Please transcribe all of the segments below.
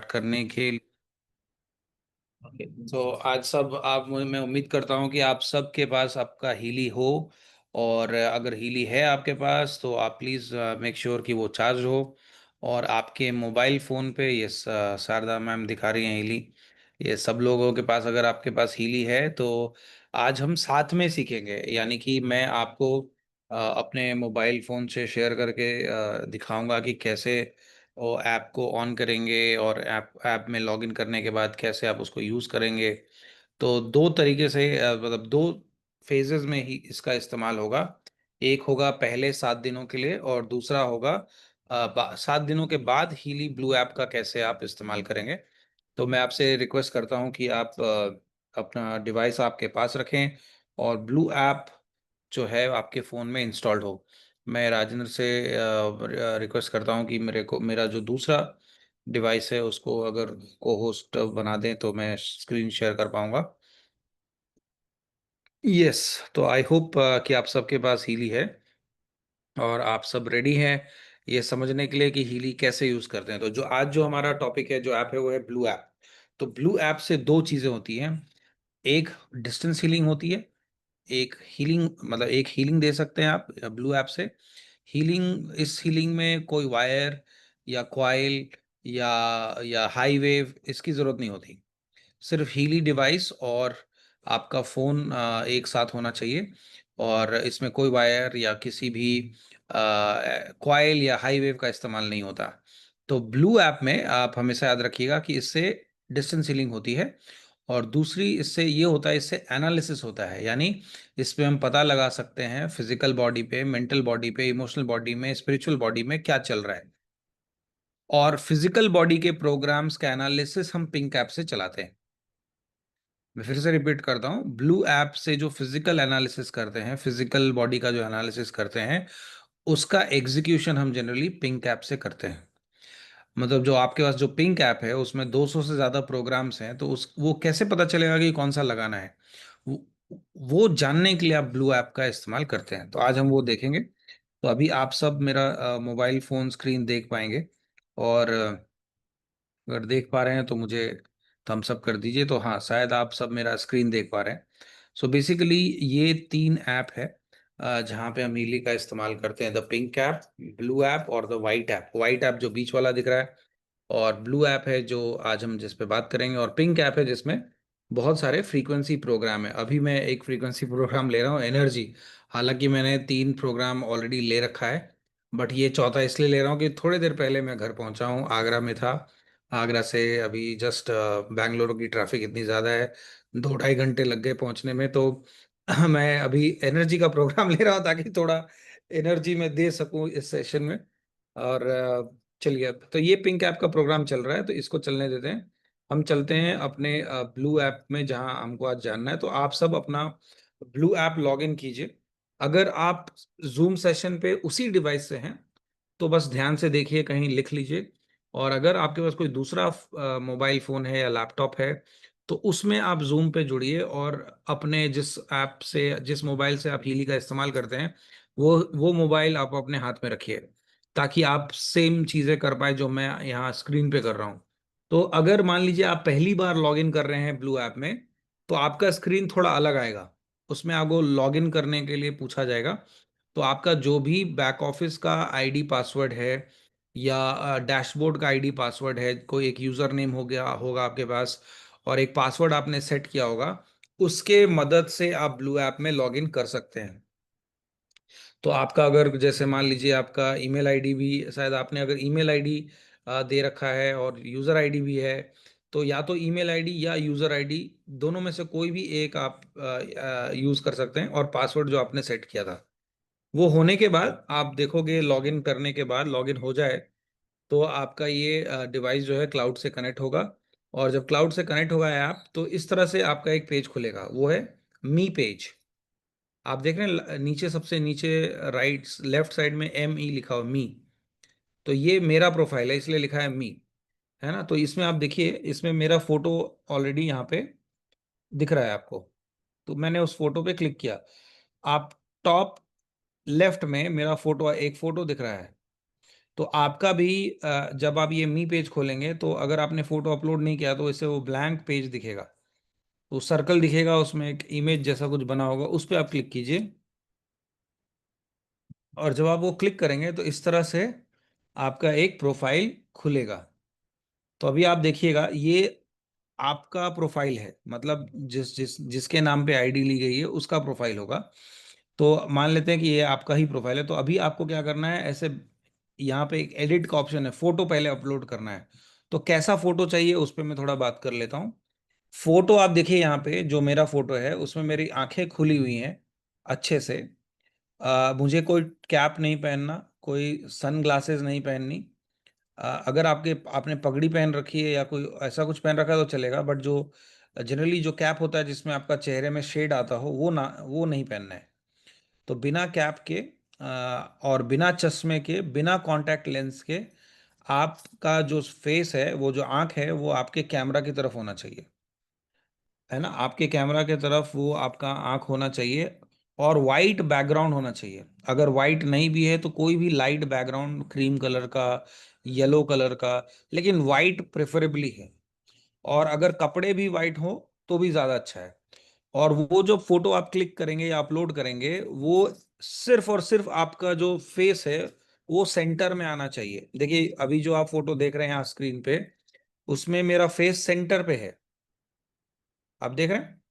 करने के। ओके, तो आज सब आप मैं उम्मीद करता हूँ कि आप सबके पास आपका हीली हो। और अगर हीली है आपके पास तो आप प्लीज़ मेक श्योर कि वो चार्ज हो। और आपके मोबाइल फ़ोन पे ये शारदा मैम दिखा रही हैं हीली। ये सब लोगों के पास अगर आपके पास हीली है तो आज हम साथ में सीखेंगे, यानी कि मैं आपको अपने मोबाइल फ़ोन से शेयर करके दिखाऊंगा कि कैसे वो ऐप को ऑन करेंगे और ऐप में लॉगिन करने के बाद कैसे आप उसको यूज़ करेंगे। तो दो तरीके से मतलब दो फेजेस में ही इसका इस्तेमाल होगा। एक होगा पहले 7 दिनों के लिए और दूसरा होगा 7 दिनों के बाद हीली ब्लू ऐप का कैसे आप इस्तेमाल करेंगे। तो मैं आपसे रिक्वेस्ट करता हूं कि आप अपना डिवाइस आपके पास रखें और ब्लू ऐप जो है आपके फ़ोन में इंस्टॉल्ड हो। मैं राजेंद्र से रिक्वेस्ट करता हूं कि मेरा जो दूसरा डिवाइस है उसको अगर को होस्ट बना दें तो मैं स्क्रीन शेयर कर पाऊंगा। यस। तो आई होप कि आप सबके पास हीली है और आप सब रेडी हैं ये समझने के लिए कि हीली कैसे यूज करते हैं। तो जो आज जो हमारा टॉपिक है, जो ऐप है, वो है ब्लू ऐप। तो ब्लू ऐप से दो चीजें होती हैं। एक डिस्टेंस हीलिंग होती है। एक हीलिंग मतलब एक हीलिंग दे सकते हैं आप ब्लू ऐप से। हीलिंग, इस हीलिंग में कोई वायर या कॉइल या हाई वेव इसकी जरूरत नहीं होती। सिर्फ हीली डिवाइस और आपका फ़ोन एक साथ होना चाहिए। और इसमें कोई वायर या किसी भी कॉइल या हाई वेव का इस्तेमाल नहीं होता। तो ब्लू ऐप में आप हमेशा याद रखिएगा कि इससे डिस्टेंस हीलिंग होती है। और दूसरी इससे ये होता है, इससे एनालिसिस होता है, यानी इस पे हम पता लगा सकते हैं फिजिकल बॉडी पे, मेंटल बॉडी पे, इमोशनल बॉडी में, स्पिरिचुअल बॉडी में क्या चल रहा है। और फिजिकल बॉडी के प्रोग्राम्स का एनालिसिस हम पिंक ऐप से चलाते हैं। मैं फिर से रिपीट करता हूँ, ब्लू ऐप से जो फिजिकल एनालिसिस करते हैं, फिजिकल बॉडी का जो एनालिसिस करते हैं, उसका एग्जीक्यूशन हम जनरली पिंक ऐप से करते हैं। मतलब जो आपके पास जो पिंक ऐप है उसमें 200 से ज़्यादा प्रोग्राम्स हैं, तो उस वो कैसे पता चलेगा कि कौन सा लगाना है। वो, वो जानने के लिए आप ब्लू ऐप का इस्तेमाल करते हैं। तो आज हम वो देखेंगे। तो अभी आप सब मेरा मोबाइल फ़ोन स्क्रीन देख पाएंगे। और अगर देख पा रहे हैं तो मुझे थम्स अप कर दीजिए। तो हाँ, शायद आप सब मेरा स्क्रीन देख पा रहे हैं। सो बेसिकली ये तीन ऐप है जहाँ पे हम मीली का इस्तेमाल करते हैं। The pink app, blue app और the white app. White app जो बीच वाला दिख रहा है, और ब्लू ऐप है जो आज हम जिस पे बात करेंगे, और पिंक ऐप है जिसमें बहुत सारे फ्रीक्वेंसी प्रोग्राम है। अभी मैं एक फ्रीक्वेंसी प्रोग्राम ले रहा हूँ, एनर्जी। हालांकि मैंने 3 प्रोग्राम ऑलरेडी ले रखा है, बट ये चौथा इसलिए ले रहा हूँ कि थोड़ी देर पहले मैं घर पहुंचा हूँ, आगरा में था। आगरा से अभी जस्ट बेंगलुरु की ट्रैफिक इतनी ज़्यादा है, 2-2.5 घंटे लग गए पहुंचने में। तो मैं अभी एनर्जी का प्रोग्राम ले रहा हूँ ताकि थोड़ा एनर्जी में दे सकूं इस सेशन में। और चलिए, अब तो ये पिंक ऐप का प्रोग्राम चल रहा है तो इसको चलने देते हैं। हम चलते हैं अपने ब्लू ऐप में जहां हमको आज जानना है। तो आप सब अपना ब्लू ऐप लॉग इन कीजिए। अगर आप जूम सेशन पे उसी डिवाइस से हैं तो बस ध्यान से देखिए, कहीं लिख लीजिए। और अगर आपके पास कोई दूसरा मोबाइल फ़ोन है या लैपटॉप है तो उसमें आप जूम पे जुड़िए और अपने जिस ऐप से, जिस मोबाइल से आप हीली का इस्तेमाल करते हैं, वो मोबाइल आप अपने हाथ में रखिए ताकि आप सेम चीज़ें कर पाए जो मैं यहाँ स्क्रीन पे कर रहा हूँ। तो अगर मान लीजिए आप पहली बार लॉगिन कर रहे हैं ब्लू ऐप में, तो आपका स्क्रीन थोड़ा अलग आएगा। उसमें आपको लॉगिन करने के लिए पूछा जाएगा। तो आपका जो भी बैक ऑफिस का आईडी पासवर्ड है या डैशबोर्ड का आईडी पासवर्ड है, कोई एक यूज़र नेम हो गया होगा आपके पास और एक पासवर्ड आपने सेट किया होगा, उसके मदद से आप ब्लू ऐप में लॉगिन कर सकते हैं। तो आपका अगर जैसे मान लीजिए आपका ईमेल आईडी भी, शायद आपने अगर ईमेल आईडी दे रखा है और यूज़र आईडी भी है, तो या तो ईमेल आईडी या यूज़र आईडी दोनों में से कोई भी एक आप यूज़ कर सकते हैं। और पासवर्ड जो आपने सेट किया था वो होने के बाद आप देखोगे, लॉगिन करने के बाद लॉगिन हो जाए तो आपका ये डिवाइस जो है क्लाउड से कनेक्ट होगा। और जब क्लाउड से कनेक्ट होगा ऐप, तो इस तरह से आपका एक पेज खुलेगा, वो है मी पेज। आप देख रहे हैं नीचे, सबसे नीचे राइट लेफ्ट साइड में ME लिखा हुआ, मी। तो ये मेरा प्रोफाइल है इसलिए लिखा है मी, है ना। तो इसमें आप देखिए, इसमें मेरा फोटो ऑलरेडी यहाँ पे दिख रहा है आपको। तो मैंने उस फोटो पे क्लिक किया। आप टॉप लेफ्ट में मेरा फोटो, एक फोटो दिख रहा है। तो आपका भी जब आप ये मी पेज खोलेंगे तो अगर आपने फोटो अपलोड नहीं किया तो इसे वो ब्लैंक पेज दिखेगा। तो सर्कल दिखेगा, उसमें एक इमेज जैसा कुछ बना होगा, उस पर आप क्लिक कीजिए। और जब आप वो क्लिक करेंगे तो इस तरह से आपका एक प्रोफाइल खुलेगा। तो अभी आप देखिएगा, ये आपका प्रोफाइल है, मतलब जिसके नाम पे आईडी ली गई है उसका प्रोफाइल होगा। तो मान लेते हैं कि ये आपका ही प्रोफाइल है। तो अभी आपको क्या करना है, ऐसे यहाँ पे एक एडिट का ऑप्शन है, फोटो पहले अपलोड करना है। तो कैसा फोटो चाहिए उस पर मैं थोड़ा बात कर लेता हूँ। फोटो आप देखिए, यहाँ पे जो मेरा फोटो है उसमें मेरी आंखें खुली हुई हैं अच्छे से। मुझे कोई कैप नहीं पहनना, कोई सन ग्लासेस नहीं पहननी। अगर आपने पगड़ी पहन रखी है या कोई ऐसा कुछ पहन रखा है तो चलेगा, बट जो जनरली जो कैप होता है जिसमें आपका चेहरे में शेड आता हो, वो नहीं पहनना है। तो बिना कैप के और बिना चश्मे के, बिना कॉन्टैक्ट लेंस के, आपका जो फेस है, वो जो आंख है, वो आपके कैमरा की तरफ होना चाहिए, है ना। आपके कैमरा की तरफ वो आपका आंख होना चाहिए। और वाइट बैकग्राउंड होना चाहिए। अगर वाइट नहीं भी है तो कोई भी लाइट बैकग्राउंड, क्रीम कलर का, येलो कलर का, लेकिन वाइट प्रेफरेबली है। और अगर कपड़े भी वाइट हो तो भी ज्यादा अच्छा है। और वो जो फोटो आप क्लिक करेंगे या अपलोड करेंगे, वो सिर्फ और सिर्फ आपका जो फेस है वो सेंटर में आना चाहिए। देखिए अभी जो आप फोटो देख रहे हैं स्क्रीन पे, उसमें मेरा फेस सेंटर पे है, आप देख रहे हैं।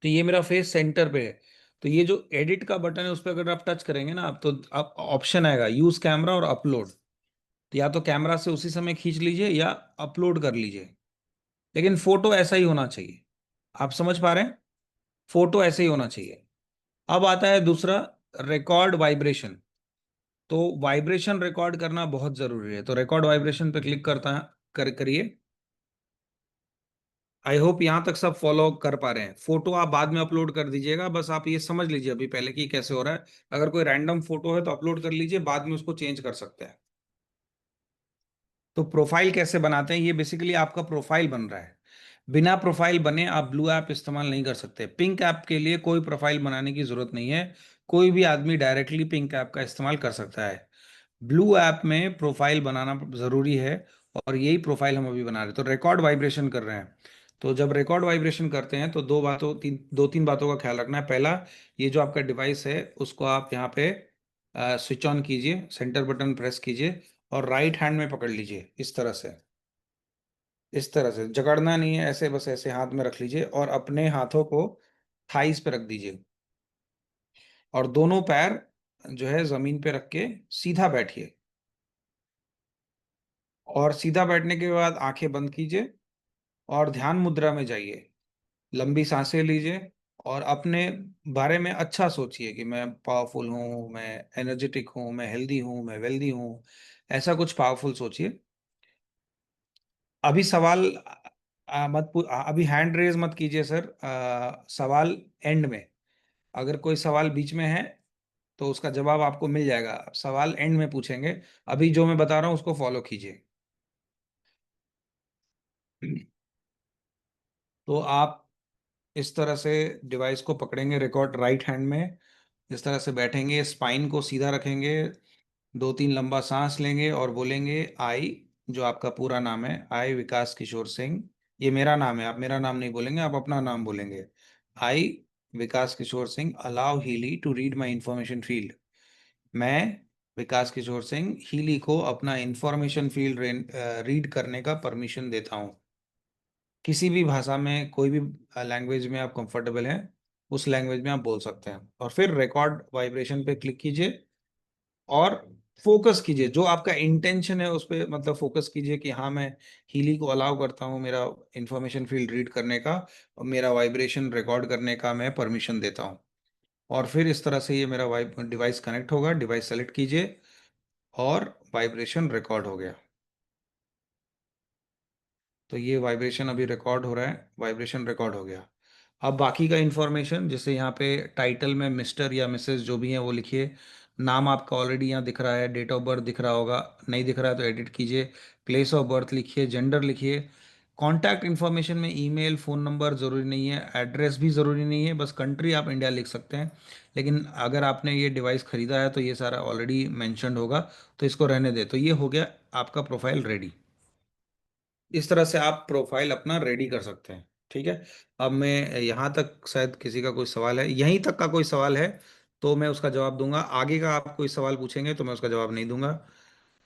तो ये मेरा फेस सेंटर पे है। तो ये जो एडिट का बटन है उस पर अगर आप टच करेंगे ना, आप तो आप ऑप्शन आएगा यूज कैमरा और अपलोड। तो या तो कैमरा से उसी समय खींच लीजिए या अपलोड कर लीजिए, लेकिन फोटो ऐसा ही होना चाहिए। आप समझ पा रहे हैं, फोटो ऐसे ही होना चाहिए। अब आता है दूसरा, रिकॉर्ड वाइब्रेशन। तो वाइब्रेशन रिकॉर्ड करना बहुत जरूरी है। तो रिकॉर्ड वाइब्रेशन पे क्लिक करता है, करिए। आई होप यहाँ तक सब फॉलो कर पा रहे हैं। फोटो आप बाद में अपलोड कर दीजिएगा, बस आप ये समझ लीजिए अभी पहले कि कैसे हो रहा है। अगर कोई रैंडम फोटो है तो अपलोड कर लीजिए, बाद में उसको चेंज कर सकते हैं। तो प्रोफाइल कैसे बनाते हैं, ये बेसिकली आपका प्रोफाइल बन रहा है। बिना प्रोफाइल बने आप ब्लू ऐप इस्तेमाल नहीं कर सकते। पिंक ऐप के लिए कोई प्रोफाइल बनाने की जरूरत नहीं है। कोई भी आदमी डायरेक्टली पिंक ऐप का इस्तेमाल कर सकता है। ब्लू ऐप में प्रोफाइल बनाना जरूरी है। और यही प्रोफाइल हम अभी बना रहे हैं। तो रिकॉर्ड वाइब्रेशन कर रहे हैं। तो जब रिकॉर्ड वाइब्रेशन करते हैं तो दो तीन बातों का ख्याल रखना है। पहला, ये जो आपका डिवाइस है उसको आप यहाँ पे स्विच ऑन कीजिए, सेंटर बटन प्रेस कीजिए और राइट हैंड में पकड़ लीजिए इस तरह से। इस तरह से जकड़ना नहीं है, ऐसे बस ऐसे हाथ में रख लीजिए और अपने हाथों को थाइस पे रख दीजिए। और दोनों पैर जो है जमीन पे रख के सीधा बैठिए। और सीधा बैठने के बाद आंखें बंद कीजिए और ध्यान मुद्रा में जाइए। लंबी सांसें लीजिए और अपने बारे में अच्छा सोचिए कि मैं पावरफुल हूँ, मैं एनर्जेटिक हूँ, मैं हेल्दी हूँ, मैं वेल्दी हूँ। ऐसा कुछ पावरफुल सोचिए। अभी सवाल अभी हैंड रेज मत कीजिए सर। सवाल एंड में, अगर कोई सवाल बीच में है तो उसका जवाब आपको मिल जाएगा। सवाल एंड में पूछेंगे। अभी जो मैं बता रहा हूँ उसको फॉलो कीजिए। तो आप इस तरह से डिवाइस को पकड़ेंगे, रिकॉर्ड राइट हैंड में। इस तरह से बैठेंगे, स्पाइन को सीधा रखेंगे, दो तीन लंबा सांस लेंगे और बोलेंगे आई, जो आपका पूरा नाम है, आई विकास किशोर सिंह। ये मेरा नाम है, आप मेरा नाम नहीं बोलेंगे, आप अपना नाम बोलेंगे। I Vikas Kishor Singh allow Healy to read my information field. मैं विकास किशोर सिंह हीली को अपना इंफॉर्मेशन फील्ड रीड करने का परमिशन देता हूँ। किसी भी भाषा में, कोई भी लैंग्वेज में आप कंफर्टेबल हैं, उस लैंग्वेज में आप बोल सकते हैं। और फिर रिकॉर्ड वाइब्रेशन पे क्लिक कीजिए और फोकस कीजिए, जो आपका इंटेंशन है उस पे, मतलब फोकस कीजिए कि हाँ मैं हीली को अलाउ करता हूँ मेरा इंफॉर्मेशन फील्ड रीड करने का, और मेरा वाइब्रेशन रिकॉर्ड करने का मैं परमिशन देता हूँ। और फिर इस तरह से ये मेरा डिवाइस कनेक्ट होगा। डिवाइस सेलेक्ट कीजिए और वाइब्रेशन रिकॉर्ड हो गया। तो ये वाइब्रेशन अभी रिकॉर्ड हो रहा है, वाइब्रेशन रिकॉर्ड हो गया। अब बाकी का इन्फॉर्मेशन, जैसे यहाँ पे टाइटल में मिस्टर या मिसेस जो भी है वो लिखिए। नाम आपका ऑलरेडी यहाँ दिख रहा है, डेट ऑफ बर्थ दिख रहा होगा, नहीं दिख रहा है तो एडिट कीजिए। प्लेस ऑफ बर्थ लिखिए, जेंडर लिखिए। कॉन्टैक्ट इन्फॉर्मेशन में ईमेल, फ़ोन नंबर ज़रूरी नहीं है, एड्रेस भी ज़रूरी नहीं है, बस कंट्री आप इंडिया लिख सकते हैं। लेकिन अगर आपने ये डिवाइस ख़रीदा है तो ये सारा ऑलरेडी मेंशन्ड होगा, तो इसको रहने दे। तो ये हो गया आपका प्रोफाइल रेडी। इस तरह से आप प्रोफाइल अपना रेडी कर सकते हैं। ठीक है। अब मैं यहाँ तक, शायद किसी का कोई सवाल है, यहीं तक का कोई सवाल है तो मैं उसका जवाब दूंगा। आगे का आप कोई सवाल पूछेंगे तो मैं उसका जवाब नहीं दूंगा।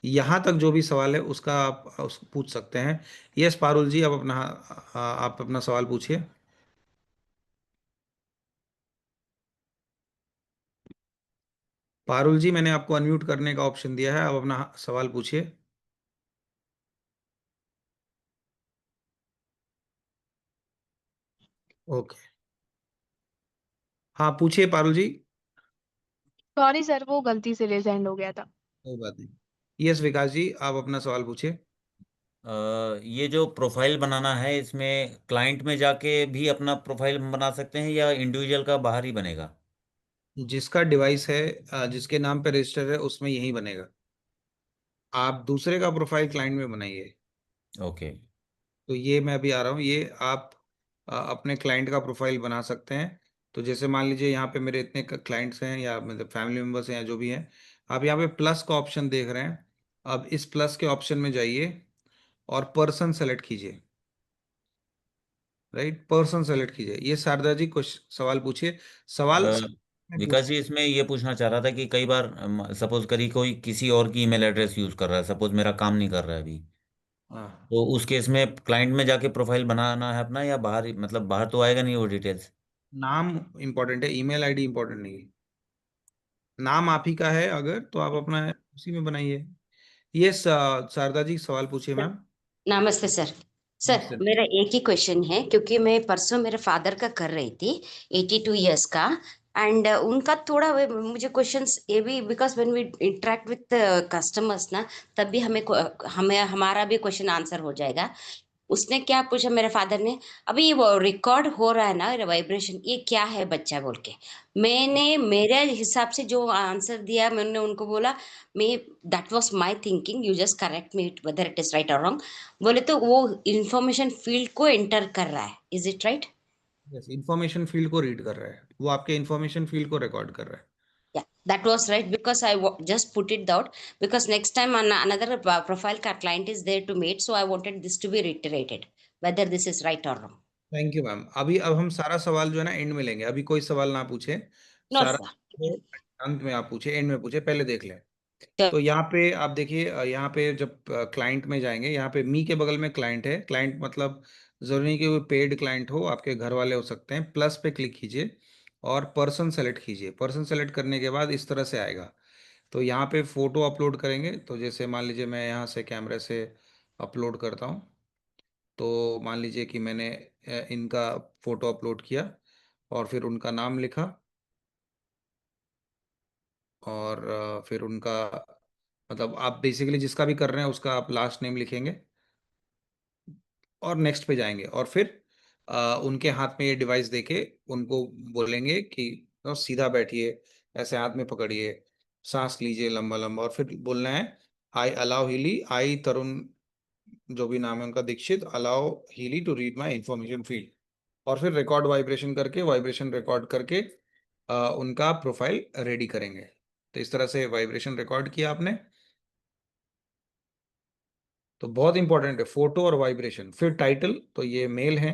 यहाँ तक जो भी सवाल है उसका आप पूछ सकते हैं। यस पारुल जी, आप अपना सवाल पूछिए। पारुल जी, मैंने आपको अनम्यूट करने का ऑप्शन दिया है, आप अपना सवाल पूछिए। ओके। हाँ, पूछिए पारुल जी। सॉरी सर, वो गलती से रिजेंड हो गया था। कोई बात नहीं। यस विकास जी, आप अपना सवाल पूछिए। ये जो प्रोफाइल बनाना है, इसमें क्लाइंट में जाके भी अपना प्रोफाइल हम बना सकते हैं या इंडिविजुअल का बाहर ही बनेगा? जिसका डिवाइस है, जिसके नाम पे रजिस्टर है, उसमें यही बनेगा। आप दूसरे का प्रोफाइल क्लाइंट में बनाइए। ओके। तो ये मैं अभी आ रहा हूँ, ये आप अपने क्लाइंट का प्रोफाइल बना सकते हैं। तो जैसे मान लीजिए यहाँ पे मेरे इतने क्लाइंट्स हैं, या मतलब फैमिली मेम्बर्स हैं, या जो भी हैं। आप यहाँ पे प्लस का ऑप्शन देख रहे हैं। अब इस प्लस के ऑप्शन में जाइए और पर्सन सेलेक्ट कीजिए। राइट, पर्सन सेलेक्ट कीजिए। ये शारदा जी कुछ सवाल पूछिए। अ, सवाल में विकास पूछ। जी, इसमें ये पूछना चाह रहा था कि कई बार सपोज करी कोई किसी और की ईमेल एड्रेस यूज कर रहा है, सपोज मेरा काम नहीं कर रहा है अभी, हाँ, तो उस केस में क्लाइंट में जाके प्रोफाइल बनाना है अपना, या बाहर मतलब बाहर तो आएगा नहीं वो डिटेल्स? नाम इंपॉर्टेंट है, ईमेल आईडी इंपॉर्टेंट नहीं है। नाम आप ही का है अगर, तो आप अपना उसी में बनाइए। ये शारदा जी सवाल पूछिए मैम। नमस्ते सर। सर, नमस्ते। मेरा एक ही क्वेश्चन है, क्योंकि मैं परसों मेरे फादर का कर रही थी, 82 इयर्स का। एंड उनका थोड़ा मुझे क्वेश्चंस ये भी, because when we interact with customers ना, तब भी हमें हमारा भी क्वेश्चन आंसर हो जाएगा। उसने क्या पूछा मेरे फादर ने, अभी ये वो रिकॉर्ड हो रहा है ना वाइब्रेशन, ये क्या है बच्चा बोल के। मैंने मेरे हिसाब से जो आंसर दिया, मैंने उनको बोला, मैं that was my thinking, you just correct me whether it is right और रॉन्ग। बोले तो वो इंफॉर्मेशन फील्ड को एंटर कर रहा है, is it right? Yes, information field को रीड कर रहा है, वो आपके इंफॉर्मेशन फील्ड को रिकॉर्ड कर रहा है। Yeah, that was right, because just put it out, because next time another profile client is there to meet, so I wanted this to be reiterated, whether this is right or wrong. Thank you ma'am. अभी अब हम सारा सवाल जो है ना and में लेंगे, अभी कोई सवाल ना पूछे। No सारा sir. अंत में आप पूछे, एंड में पूछे, पहले देख लें। Sure. तो यहाँ पे आप देखिए, यहाँ पे जब क्लाइंट में जाएंगे, यहाँ पे मी के बगल में क्लाइंट है। क्लाइंट मतलब जरूरी नहीं कि वो पेड क्लाइंट हो, आपके घर वाले हो सकते हैं। प्लस पे क्लिक कीजिए और पर्सन सेलेक्ट कीजिए। पर्सन सेलेक्ट करने के बाद इस तरह से आएगा। तो यहाँ पे फोटो अपलोड करेंगे। तो जैसे मान लीजिए मैं यहाँ से कैमरे से अपलोड करता हूँ। तो मान लीजिए कि मैंने इनका फोटो अपलोड किया और फिर उनका नाम लिखा, और फिर उनका, मतलब आप बेसिकली जिसका भी कर रहे हैं उसका आप लास्ट नेम लिखेंगे और नेक्स्ट पे जाएंगे। और फिर उनके हाथ में ये डिवाइस देके उनको बोलेंगे कि सीधा बैठिए, ऐसे हाथ में पकड़िए, सांस लीजिए लंबा लंबा, और फिर बोलना है आई अलाउ हिली, आई तरुण, जो भी नाम है उनका, Dikshit, allow Healy to read my information field. और फिर रिकॉर्ड वाइब्रेशन करके, वाइब्रेशन रिकॉर्ड करके उनका प्रोफाइल रेडी करेंगे। तो इस तरह से वाइब्रेशन रिकॉर्ड किया आपने। तो बहुत इंपॉर्टेंट है फोटो और वाइब्रेशन। फिर टाइटल, तो ये मेल है,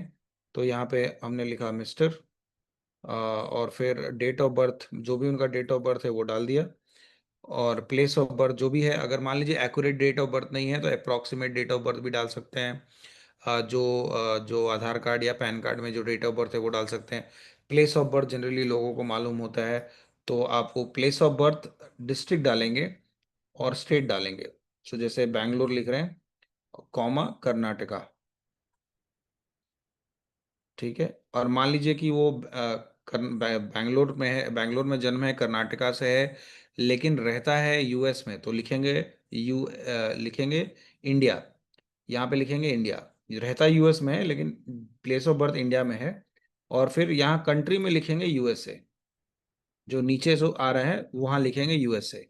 तो यहाँ पे हमने लिखा मिस्टर। और फिर डेट ऑफ बर्थ, जो भी उनका डेट ऑफ बर्थ है वो डाल दिया। और प्लेस ऑफ बर्थ जो भी है, अगर मान लीजिए एक्यूरेट डेट ऑफ बर्थ नहीं है तो अप्रॉक्सीमेट डेट ऑफ बर्थ भी डाल सकते हैं। जो आधार कार्ड या पैन कार्ड में जो डेट ऑफ बर्थ है वो डाल सकते हैं। प्लेस ऑफ बर्थ जनरली लोगों को मालूम होता है, तो आप वो प्लेस ऑफ बर्थ डिस्ट्रिक्ट डालेंगे और स्टेट डालेंगे। सो जैसे बैंगलोर लिख रहे हैं, कॉमा कर्नाटका। ठीक है। और मान लीजिए कि वो बैंगलोर में है, बैंगलोर में जन्म है, कर्नाटका से है, लेकिन रहता है यूएस में, तो लिखेंगे लिखेंगे इंडिया। यहाँ पे लिखेंगे इंडिया। रहता यूएस में है लेकिन प्लेस ऑफ बर्थ इंडिया में है। और फिर यहाँ कंट्री में लिखेंगे यूएसए। जो नीचे जो आ रहा है वहाँ लिखेंगे यूएसए।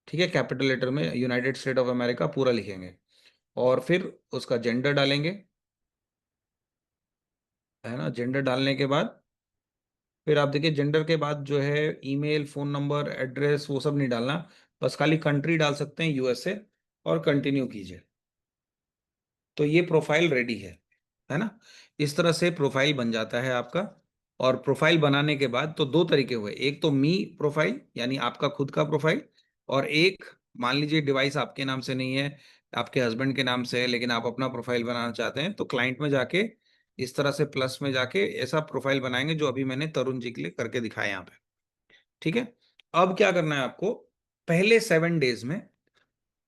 ठीक है, कैपिटल लेटर में यूनाइटेड स्टेट ऑफ अमेरिका पूरा लिखेंगे। और फिर उसका जेंडर डालेंगे। है ना। जेंडर डालने के बाद फिर आप देखिए, जेंडर के बाद जो है ईमेल, फोन नंबर, एड्रेस, वो सब नहीं डालना। बस खाली कंट्री डाल सकते हैं यूएसए, और कंटिन्यू कीजिए। तो ये प्रोफाइल रेडी है ना। इस तरह से प्रोफाइल बन जाता है आपका। और प्रोफाइल बनाने के बाद तो दो तरीके हुए, एक तो मी प्रोफाइल यानी आपका खुद का प्रोफाइल, और एक मान लीजिए डिवाइस आपके नाम से नहीं है, आपके हस्बैंड के नाम से है, लेकिन आप अपना प्रोफाइल बनाना चाहते हैं, तो क्लाइंट में जाके इस तरह से प्लस में जाके ऐसा प्रोफाइल बनाएंगे जो अभी मैंने तरुण जी के लिए करके दिखाया यहाँ पे। ठीक है। अब क्या करना है आपको, पहले 7 डेज में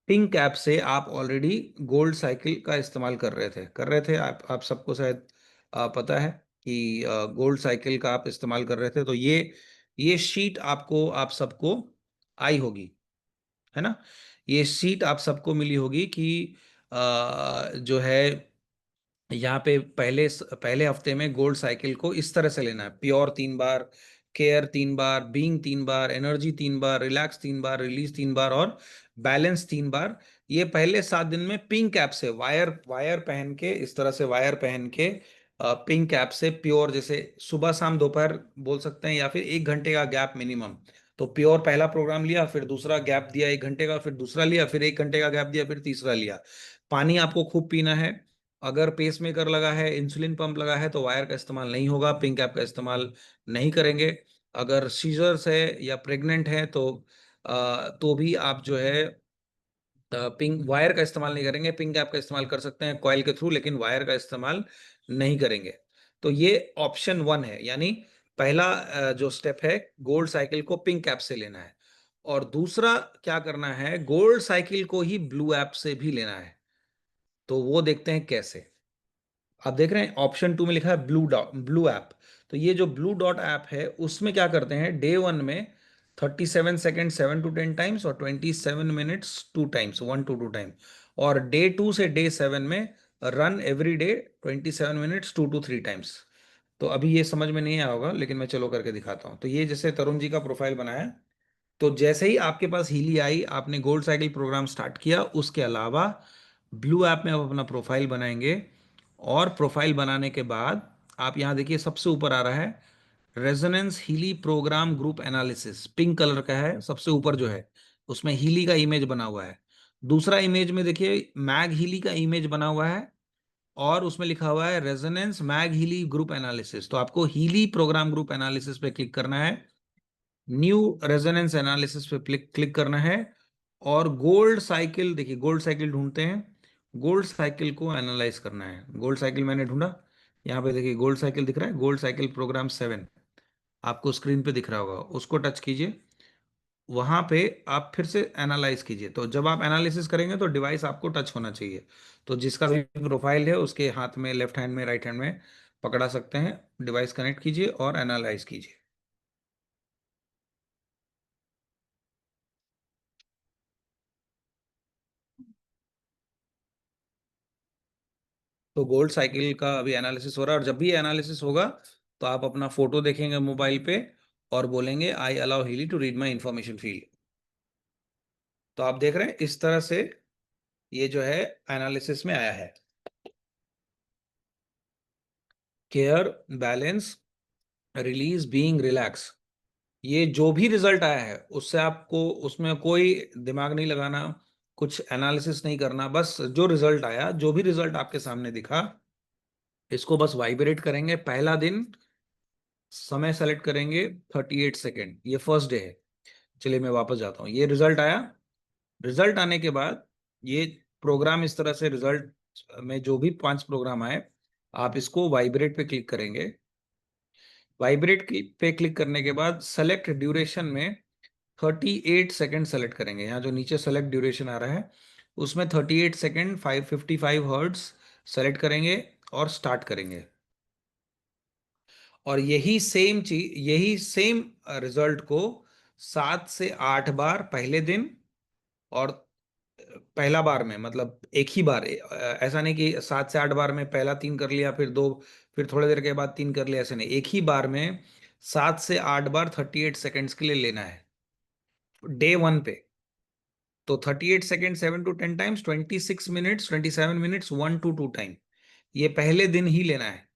पिंक ऐप से आप ऑलरेडी गोल्ड साइकिल का इस्तेमाल कर रहे थे आप सबको शायद पता है कि गोल्ड साइकिल का आप इस्तेमाल कर रहे थे। तो ये शीट आपको, आप सबको आई होगी, है ना। ये शीट आप सबको मिली होगी कि जो है यहाँ पे पहले पहले हफ्ते में गोल्ड साइकिल को इस तरह से लेना है: प्योर 3 बार, केयर 3 बार, बीइंग 3 बार, एनर्जी 3 बार, रिलैक्स 3 बार, रिलीज 3 बार, और बैलेंस 3 बार। ये पहले 7 दिन में पिंक कैप से वायर वायर पहन के, इस तरह से वायर पहन के पिंक कैप से प्योर, जैसे सुबह शाम दोपहर बोल सकते हैं, या फिर 1 घंटे का गैप मिनिमम। तो प्योर पहला प्रोग्राम लिया, फिर दूसरा गैप दिया 1 घंटे का, फिर दूसरा लिया, फिर 1 घंटे का गैप दिया, फिर तीसरा लिया। पानी आपको खूब पीना है। अगर पेस मेकर लगा है, इंसुलिन पंप लगा है, तो वायर का इस्तेमाल नहीं होगा, पिंक ऐप का इस्तेमाल नहीं करेंगे। अगर सीजर्स है या प्रेग्नेंट है तो भी आप जो है पिंक वायर का इस्तेमाल नहीं करेंगे। पिंक ऐप का इस्तेमाल कर सकते हैं कॉइल के थ्रू, लेकिन वायर का इस्तेमाल नहीं करेंगे। तो ये ऑप्शन 1 है, यानी पहला जो स्टेप है, गोल्ड साइकिल को पिंक ऐप से लेना है। और दूसरा क्या करना है, गोल्ड साइकिल को ही ब्लू ऐप से भी लेना है। तो वो देखते हैं कैसे। आप देख रहे हैं ऑप्शन 2 में लिखा है ब्लू डॉट, ब्लू ऐप। तो ये जो ब्लू डॉट ऐप है, उसमें क्या करते हैं, Day 1 में 37 सेकेंड 7 to 10 टाइम्स, और 27 मिनट्स 2 टाइम्स, 1 to 2 टाइम। और Day 2 से Day 7 में run every day 27 minutes 2 to 3 times. तो अभी ये समझ में नहीं आया होगा, लेकिन मैं चलो करके दिखाता हूँ। तो ये जैसे तरुण जी का प्रोफाइल बनाया, तो जैसे ही आपके पास हीली आई, आपने गोल्ड साइकिल प्रोग्राम स्टार्ट किया, उसके अलावा ब्लू ऐप में आप अपना प्रोफाइल बनाएंगे। और प्रोफाइल बनाने के बाद आप यहाँ देखिए, सबसे ऊपर आ रहा है resonance Healy program group analysis, pink colour का है सबसे ऊपर जो है, उसमें हीली का इमेज बना हुआ है। दूसरा इमेज में देखिए मैग हीली का इमेज बना हुआ है, और उसमें लिखा हुआ है resonance mag Healy group analysis. तो आपको हीली प्रोग्राम ग्रुप एनालिसिस पे क्लिक करना है, न्यू रेजोनेंस एनालिसिस पे क्लिक क्लिक करना है, और गोल्ड साइकिल, देखिए गोल्ड साइकिल ढूंढते हैं, गोल्ड साइकिल को एनालाइज करना है। गोल्ड साइकिल मैंने ढूंढा, यहाँ पे देखिए गोल्ड साइकिल दिख रहा है, गोल्ड साइकिल प्रोग्राम 7 आपको स्क्रीन पे दिख रहा होगा, उसको टच कीजिए। वहां पे आप फिर से एनालाइज कीजिए। तो जब आप एनालिसिस करेंगे तो डिवाइस आपको टच होना चाहिए। तो जिसका भी प्रोफाइल है उसके हाथ में, लेफ्ट हैंड में, राइट हैंड में पकड़ा सकते हैं, डिवाइस कनेक्ट कीजिए और एनालाइज कीजिए। तो गोल्ड साइकिल का अभी एनालिसिस हो रहा है, और जब भी एनालिसिस होगा तो आप अपना फोटो देखेंगे मोबाइल पे, और बोलेंगे I allow Healy to read my information field. तो आप देख रहे हैं इस तरह से ये जो है एनालिसिस में आया है, care, balance, release, being, relax. ये जो भी रिजल्ट आया है उससे आपको, उसमें कोई दिमाग नहीं लगाना, कुछ एनालिसिस नहीं करना। बस जो रिजल्ट आया, जो भी रिजल्ट आपके सामने दिखा, इसको बस वाइब्रेट करेंगे। पहला दिन समय सेलेक्ट करेंगे 38 सेकेंड, ये फर्स्ट डे है। चलिए मैं वापस जाता हूँ, ये रिजल्ट आया। रिजल्ट आने के बाद ये प्रोग्राम इस तरह से, रिजल्ट में जो भी 5 प्रोग्राम आए, आप इसको वाइब्रेट पे क्लिक करेंगे। वाइब्रेट पे क्लिक करने के बाद सेलेक्ट ड्यूरेशन में 38 सेकेंड सेलेक्ट करेंगे। यहाँ जो नीचे सेलेक्ट ड्यूरेशन आ रहा है, उसमें 38 सेकेंड 555 हर्ट्ज सेलेक्ट करेंगे और स्टार्ट करेंगे। और यही सेम चीज, यही सेम रिजल्ट को 7 से 8 बार पहले दिन, और पहला बार में मतलब एक ही बार, ऐसा नहीं कि 7 से 8 बार में पहला 3 कर लिया, फिर 2, फिर थोड़ी देर के बाद 3 कर लिया, ऐसे नहीं, एक ही बार में 7 से 8 बार 38 सेकेंड्स के लिए लेना है Day 1 पे। तो 38 second 7 to 10 times, 26 minutes 27 minutes 1 to 2 time, ये पहले दिन ही लेना है।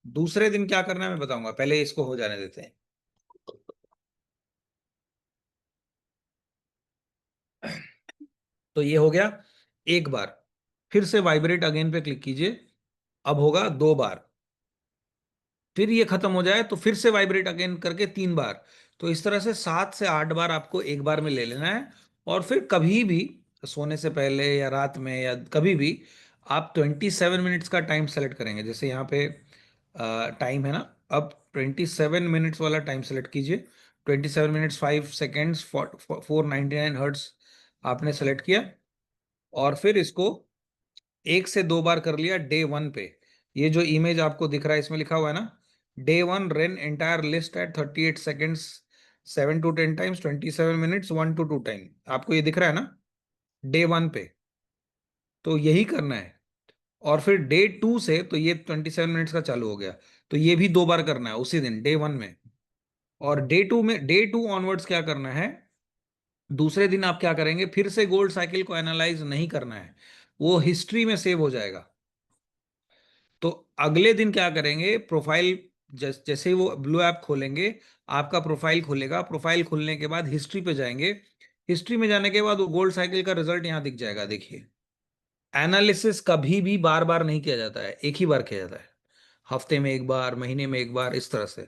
दूसरे दिन क्या करना है मैं बताऊंगा, पहले इसको हो जाने देते हैं। तो ये हो गया एक बार, फिर से वाइब्रेट अगेन पे क्लिक कीजिए, अब होगा 2 बार, फिर ये खत्म हो जाए तो फिर से वाइब्रेट अगेन करके 3 बार। तो इस तरह से 7 से 8 बार आपको एक बार में ले लेना है। और फिर कभी भी सोने से पहले या रात में या कभी भी आप 27 मिनट्स का टाइम सेलेक्ट करेंगे। जैसे यहाँ पे टाइम है ना, अब 27 मिनट्स वाला टाइम सेलेक्ट कीजिए। 27 मिनट्स 5 सेकेंड्स 499 हर्ट्स आपने सेलेक्ट किया, और फिर इसको 1 से 2 बार कर लिया डे 1 पे। ये जो इमेज आपको दिख रहा है इसमें लिखा हुआ है ना, day 1 run entire list at 38 seconds 7 to 10 times 27 minutes 1 to 2 time, आपको ये दिख रहा है ना डे 1 पे। तो यही करना है। और फिर डे 2 से तो ये 27 मिनट्स का चालू हो गया, तो ये भी 2 बार करना है उसी दिन डे 1 में। और डे 2 ऑनवर्ड्स क्या करना है, दूसरे दिन आप क्या करेंगे, फिर से गोल्ड साइकिल को एनालाइज नहीं करना है, वो हिस्ट्री में सेव हो जाएगा। तो अगले दिन क्या करेंगे, प्रोफाइल जैसे ही वो ब्लू ऐप खोलेंगे, आपका प्रोफाइल खुलेगा, प्रोफाइल खुलने के बाद हिस्ट्री पे जाएंगे, हिस्ट्री में जाने के बाद वो गोल्ड साइकिल का रिजल्ट यहाँ दिख जाएगा। देखिए, एनालिसिस कभी भी बार बार नहीं किया जाता है, एक ही बार किया जाता है, हफ्ते में एक बार, महीने में एक बार, इस तरह से।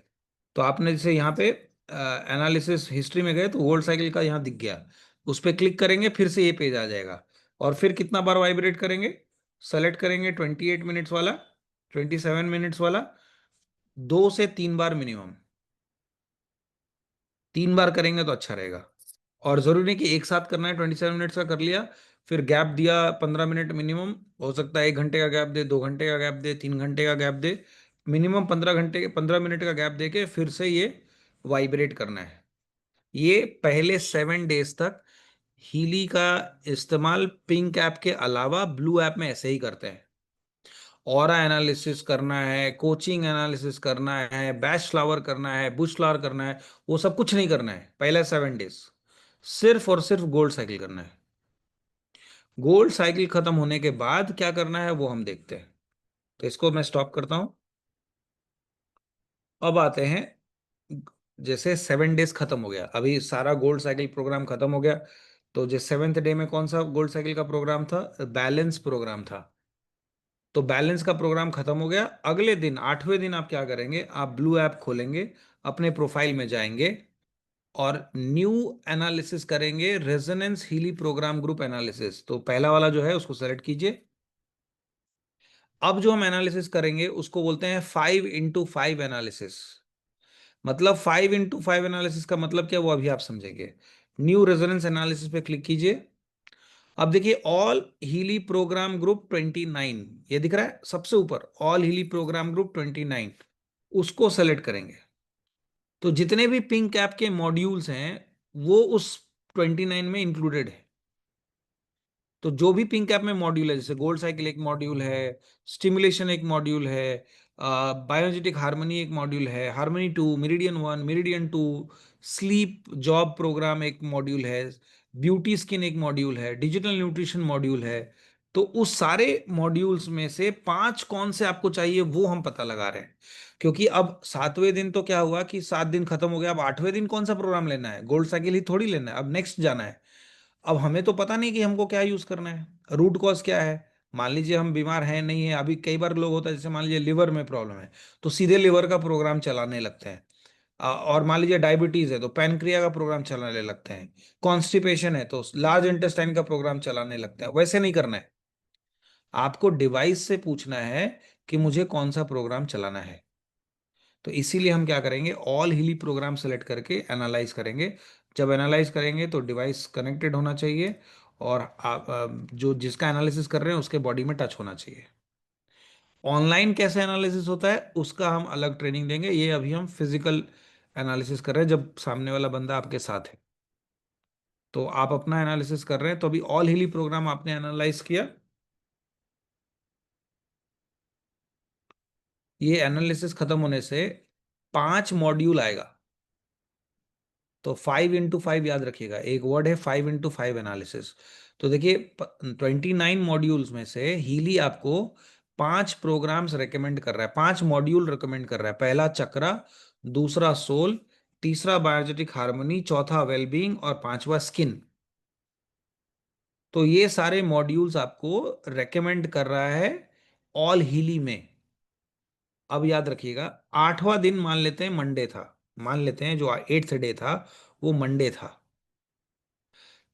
तो आपने जैसे यहाँ पे एनालिसिस हिस्ट्री में गए तो गोल्ड साइकिल का यहाँ दिख गया, उस पर क्लिक करेंगे, फिर से ये पेज आ जाएगा। और फिर कितना बार वाइब्रेट करेंगे, सेलेक्ट करेंगे 28 मिनट्स वाला, 27 मिनट्स वाला, 2 से 3 बार मिनिमम, 3 बार करेंगे तो अच्छा रहेगा। और जरूरी नहीं कि एक साथ करना है, 27 मिनट्स का कर लिया, फिर गैप दिया 15 मिनट मिनिमम, हो सकता है 1 घंटे का गैप दे, 2 घंटे का गैप दे, 3 घंटे का गैप दे, मिनिमम 15 घंटे 15 मिनट का गैप दे के फिर से ये वाइब्रेट करना है। ये पहले 7 डेज तक हीली का इस्तेमाल पिंक ऐप के अलावा ब्लू ऐप में ऐसे ही करते हैं। ऑरा एनालिसिस करना है, कोचिंग एनालिसिस करना है, बैच फ्लावर करना है, बुश फ्लावर करना है, वो सब कुछ नहीं करना है पहले 7 डेज, सिर्फ और सिर्फ गोल्ड साइकिल करना है। गोल्ड साइकिल खत्म होने के बाद क्या करना है वो हम देखते हैं। तो इसको मैं स्टॉप करता हूं। अब आते हैं, जैसे 7 डेज खत्म हो गया, अभी सारा गोल्ड साइकिल प्रोग्राम खत्म हो गया, तो जो 7th डे में कौन सा गोल्ड साइकिल का प्रोग्राम था, बैलेंस प्रोग्राम था। तो बैलेंस का प्रोग्राम खत्म हो गया। अगले दिन 8वें दिन आप क्या करेंगे, आप ब्लू ऐप खोलेंगे, अपने प्रोफाइल में जाएंगे और न्यू एनालिसिस करेंगे, resonance Healy program group analysis. तो पहला वाला जो है उसको सेलेक्ट कीजिए। अब जो हम एनालिसिस करेंगे उसको बोलते हैं 5x5 एनालिसिस। मतलब 5x5 एनालिसिस का मतलब क्या, वो अभी आप समझेंगे। न्यू रेजोनेंस एनालिसिस पे क्लिक कीजिए। अब देखिए, ऑल हीली प्रोग्राम ग्रुप 29, ये दिख रहा है सबसे ऊपर, ऑल हीली प्रोग्राम ग्रुप 29, उसको सेलेक्ट करेंगे। तो जितने भी पिंक ऐप के मॉड्यूल्स हैं वो उस 29 में इंक्लूडेड है। तो जो भी पिंक ऐप में मॉड्यूल है, जैसे गोल्ड साइकिल एक मॉड्यूल है, स्टिमुलेशन एक मॉड्यूल है, बायोजेटिक हार्मनी एक मॉड्यूल है, harmony 2, meridian 1, meridian 2, sleep job program एक मॉड्यूल है, ब्यूटी स्किन एक मॉड्यूल है, डिजिटल न्यूट्रिशन मॉड्यूल है। तो उस सारे मॉड्यूल्स में से 5 कौन से आपको चाहिए वो हम पता लगा रहे हैं। क्योंकि अब 7वें दिन तो क्या हुआ कि 7 दिन खत्म हो गया, अब 8वें दिन कौन सा प्रोग्राम लेना है, गोल्ड साइकिल ही थोड़ी लेना है, अब नेक्स्ट जाना है। अब हमें तो पता नहीं कि हमको क्या यूज करना है, रूट कॉज क्या है। मान लीजिए हम बीमार हैं नहीं है, अभी कई बार लोग होता है, जैसे मान लीजिए लिवर में प्रॉब्लम है तो सीधे लिवर का प्रोग्राम चलाने लगते हैं। और मान लीजिए डायबिटीज है तो पैनक्रिया का प्रोग्राम चलाने लगते हैं। कॉन्स्टिपेशन है तो लार्ज इंटेस्टाइन का प्रोग्राम चलाने लगते हैं। वैसे नहीं करना है, आपको डिवाइस से पूछना है कि मुझे कौन सा प्रोग्राम चलाना है। तो इसीलिए हम क्या करेंगे, ऑल हीली प्रोग्राम सेलेक्ट करके एनालाइज करेंगे। जब एनालाइज करेंगे तो डिवाइस कनेक्टेड होना चाहिए, और आप जो जिसका एनालिसिस कर रहे हैं उसके बॉडी में टच होना चाहिए। ऑनलाइन कैसे एनालिसिस होता है उसका हम अलग ट्रेनिंग देंगे, ये अभी हम फिजिकल एनालिसिस कर रहे हैं जब सामने वाला बंदा आपके साथ है। तो आप अपना एनालिसिस कर रहे हैं, तो अभी ऑल हीली प्रोग्राम आपने एनालाइज किया, ये एनालिसिस खत्म होने से 5 मॉड्यूल आएगा। तो 5x5 याद रखिएगा, एक वर्ड है 5x5 एनालिसिस। तो देखिए 29 मॉड्यूल्स में से हीली आपको 5 प्रोग्राम्स रेकमेंड कर रहा है, 5 मॉड्यूल रेकमेंड कर रहा है। पहला चक्रा, दूसरा सोल, तीसरा बायोजेटिक हार्मनी, चौथा वेलबींग और पांचवा स्किन। तो ये सारे मॉड्यूल्स आपको रेकमेंड कर रहा है ऑल हीली में। अब याद रखिएगा, 8वां दिन मान लेते हैं मंडे था, मान लेते हैं जो 8th डे था वो मंडे था,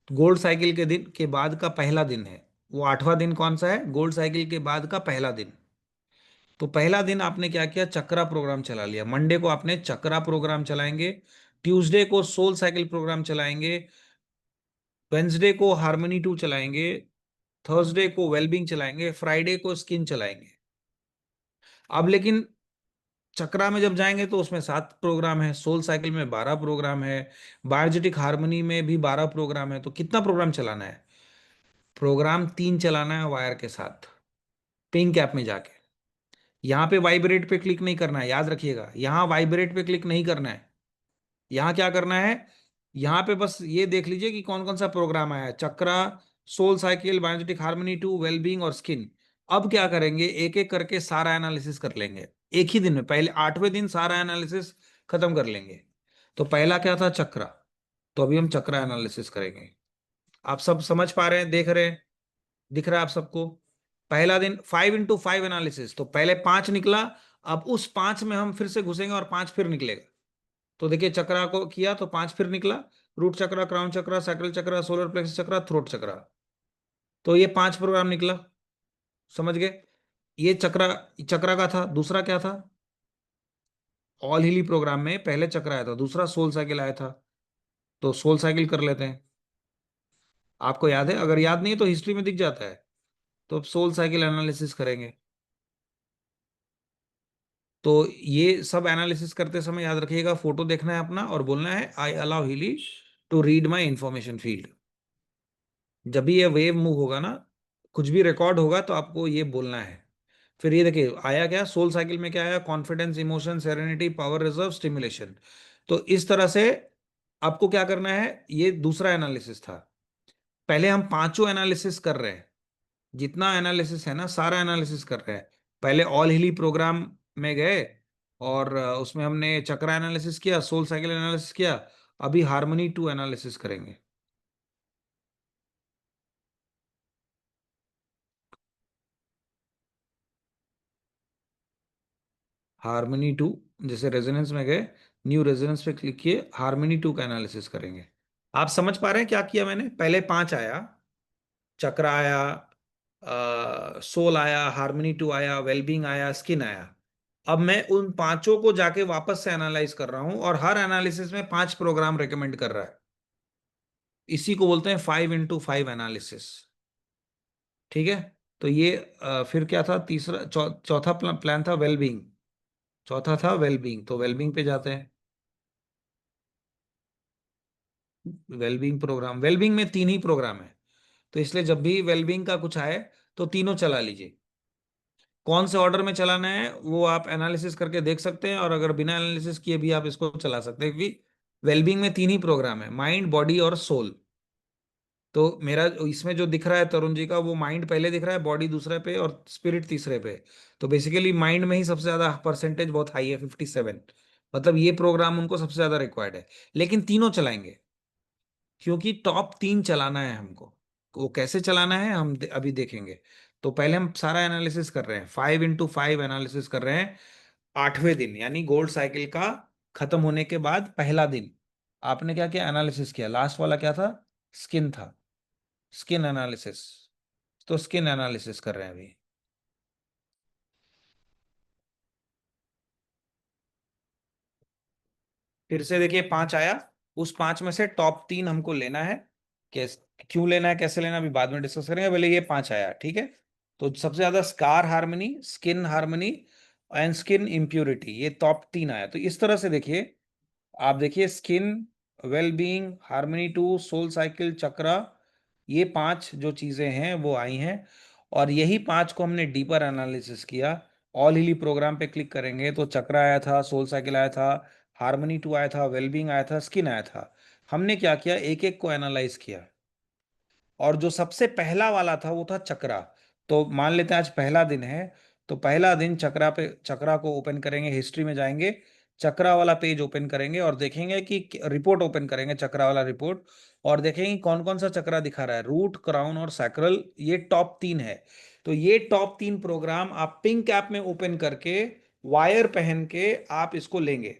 गोल्ड साइकिल के दिन के बाद का पहला दिन है। वो 8वां दिन कौन सा है? गोल्ड साइकिल के बाद का पहला दिन। तो पहला दिन आपने क्या किया? चक्रा प्रोग्राम चला लिया। मंडे को आपने चक्रा प्रोग्राम चलाएंगे, ट्यूसडे को सोल साइकिल प्रोग्राम चलाएंगे, वेंसडे को हार्मनी 2 चलाएंगे, थर्सडे को वेलबींग चलाएंगे, फ्राइडे को स्किन चलाएंगे। अब लेकिन चक्रा में जब जाएंगे तो उसमें 7 प्रोग्राम है, सोल साइकिल में 12 प्रोग्राम है, बायोजेटिक हार्मनी में भी 12 प्रोग्राम है। तो कितना प्रोग्राम चलाना है? प्रोग्राम 3 चलाना है वायर के साथ, पिंक ऐप में जाके। यहाँ पे वाइब्रेट पे क्लिक नहीं करना है, याद रखिएगा, यहाँ वाइब्रेट पे क्लिक नहीं करना है। यहाँ क्या करना है? यहाँ पे बस ये देख लीजिए कि कौन कौन सा प्रोग्राम आया है, चक्रा, सोल साइकिल, बायोजेटिक हार्मनी 2, वेलबींग और स्किन। अब क्या करेंगे? एक एक करके सारा एनालिसिस कर लेंगे एक ही दिन में। पहले 8वें दिन सारा एनालिसिस खत्म कर लेंगे। तो पहला क्या था? चक्रा। तो अभी हम चक्रा एनालिसिस करेंगे। आप सब समझ पा रहे हैं, देख रहे हैं, दिख रहा है आप सबको? पहला दिन 5x5 एनालिसिस, तो पहले 5 निकला, अब उस 5 में हम फिर से घुसेंगे और 5 फिर निकलेगा। तो देखिए, चक्रा को किया तो 5 फिर निकला, रूट चक्रा, क्राउन चक्रा, सैक्रल चक्रा, सोलर प्लेक्सस चक्रा, थ्रोट चक्रा। तो ये 5 प्रोग्राम निकला, समझ गए? ये चक्रा, चक्रा का था। दूसरा क्या था? ऑल हिली प्रोग्राम में पहले चक्रा आया था, दूसरा सोल साइकिल आया था। तो सोल साइकिल कर लेते हैं। आपको याद है? अगर याद नहीं है तो हिस्ट्री में दिख जाता है। तो अब सोल साइकिल एनालिसिस करेंगे। तो ये सब एनालिसिस करते समय याद रखिएगा, फोटो देखना है अपना और बोलना है, I allow Healy to read my information field. जब भी ये वेव मूव होगा ना, कुछ भी रिकॉर्ड होगा तो आपको ये बोलना है। फिर ये देखिए आया क्या सोल साइकिल में? क्या आया? Confidence, emotion, serenity, power reserve, stimulation. तो इस तरह से आपको क्या करना है? ये दूसरा एनालिसिस था। पहले हम पांचों एनालिसिस कर रहे हैं, जितना एनालिसिस है ना सारा एनालिसिस कर रहे हैं। पहले ऑल हिली प्रोग्राम में गए और उसमें हमने चक्रा एनालिसिस किया, सोल साइकिल एनालिसिस किया। अभी हार्मनी 2 एनालिसिस करेंगे। हार्मनी 2, जैसे रेजोनेंस में गए, न्यू रेजोनेंस पे क्लिक किए, हार्मनी 2 का एनालिसिस करेंगे। आप समझ पा रहे हैं क्या किया मैंने? पहले 5 आया, चक्र आया, सोल आया, हार्मनी 2 आया, वेलबींग आया, स्किन आया। अब मैं उन पांचों को जाके वापस से एनालाइज कर रहा हूं और हर एनालिसिस में 5 प्रोग्राम रेकमेंड कर रहा है। इसी को बोलते हैं 5x5 एनालिसिस। ठीक है? तो ये फिर क्या था? तीसरा चौथा प्लान था वेलबींग। चौथा था वेलबींग, तो वेलबींग पे जाते हैं। वेलबींग प्रोग्राम, वेलबींग में 3 ही प्रोग्राम है, तो इसलिए जब भी वेलबींग का कुछ आए तो तीनों चला लीजिए। कौन से ऑर्डर में चलाना है वो आप एनालिसिस करके देख सकते हैं, और अगर बिना एनालिसिस किए भी आप इसको चला सकते हैं, क्योंकि वेलबींग में 3 ही प्रोग्राम है, माइंड, बॉडी और सोल। तो मेरा इसमें जो दिख रहा है तरुण जी का, वो माइंड पहले दिख रहा है, बॉडी दूसरे पे और स्पिरिट तीसरे पे। तो बेसिकली माइंड में ही सबसे ज्यादा परसेंटेज बहुत हाई है, 57। मतलब ये प्रोग्राम उनको सबसे ज्यादा रिक्वायर्ड है, लेकिन तीनों चलाएंगे क्योंकि टॉप 3 चलाना है हमको। वो कैसे चलाना है हम अभी देखेंगे। तो पहले हम सारा एनालिसिस कर रहे हैं, 5x5 एनालिसिस कर रहे हैं। 8वें दिन यानी गोल्ड साइकिल का खत्म होने के बाद पहला दिन आपने क्या किया? एनालिसिस किया। लास्ट वाला क्या था? स्किन था, स्किन एनालिसिस। तो स्किन एनालिसिस कर रहे हैं अभी। फिर से देखिए 5 आया, उस 5 में से टॉप 3 हमको लेना है। कैस क्यों लेना है, कैसे लेना, अभी बाद में डिस्कस करेंगे, पहले ये 5 आया। ठीक है? तो सबसे ज्यादा scar harmony, skin harmony and skin impurity, ये टॉप 3 आया। तो इस तरह से देखिए, आप देखिए skin, wellbeing, harmony 2, soul cycle, chakra, ये 5 जो चीजें हैं वो आई हैं। और यही 5 को हमने डीपर एनालिसिस किया। ऑल हिली प्रोग्राम पे क्लिक करेंगे तो चक्रा आया था, सोल साइकिल आया था, हार्मनी 2 आया था, वेलबींग आया था, स्किन आया था। हमने क्या किया? एक एक को एनालाइज किया, और जो सबसे पहला वाला था वो था चक्रा। तो मान लेते हैं आज पहला दिन है, तो पहला दिन चक्रा को ओपन करेंगे, हिस्ट्री में जाएंगे, चक्रा वाला पेज ओपन करेंगे और देखेंगे कि रिपोर्ट ओपन करेंगे, चक्रा वाला रिपोर्ट, और देखेंगे कौन कौन सा चक्रा दिखा रहा है, रूट, क्राउन और सैक्रल, ये टॉप 3 है। तो ये टॉप 3 प्रोग्राम आप पिंक ऐप में ओपन करके वायर पहन के आप इसको लेंगे।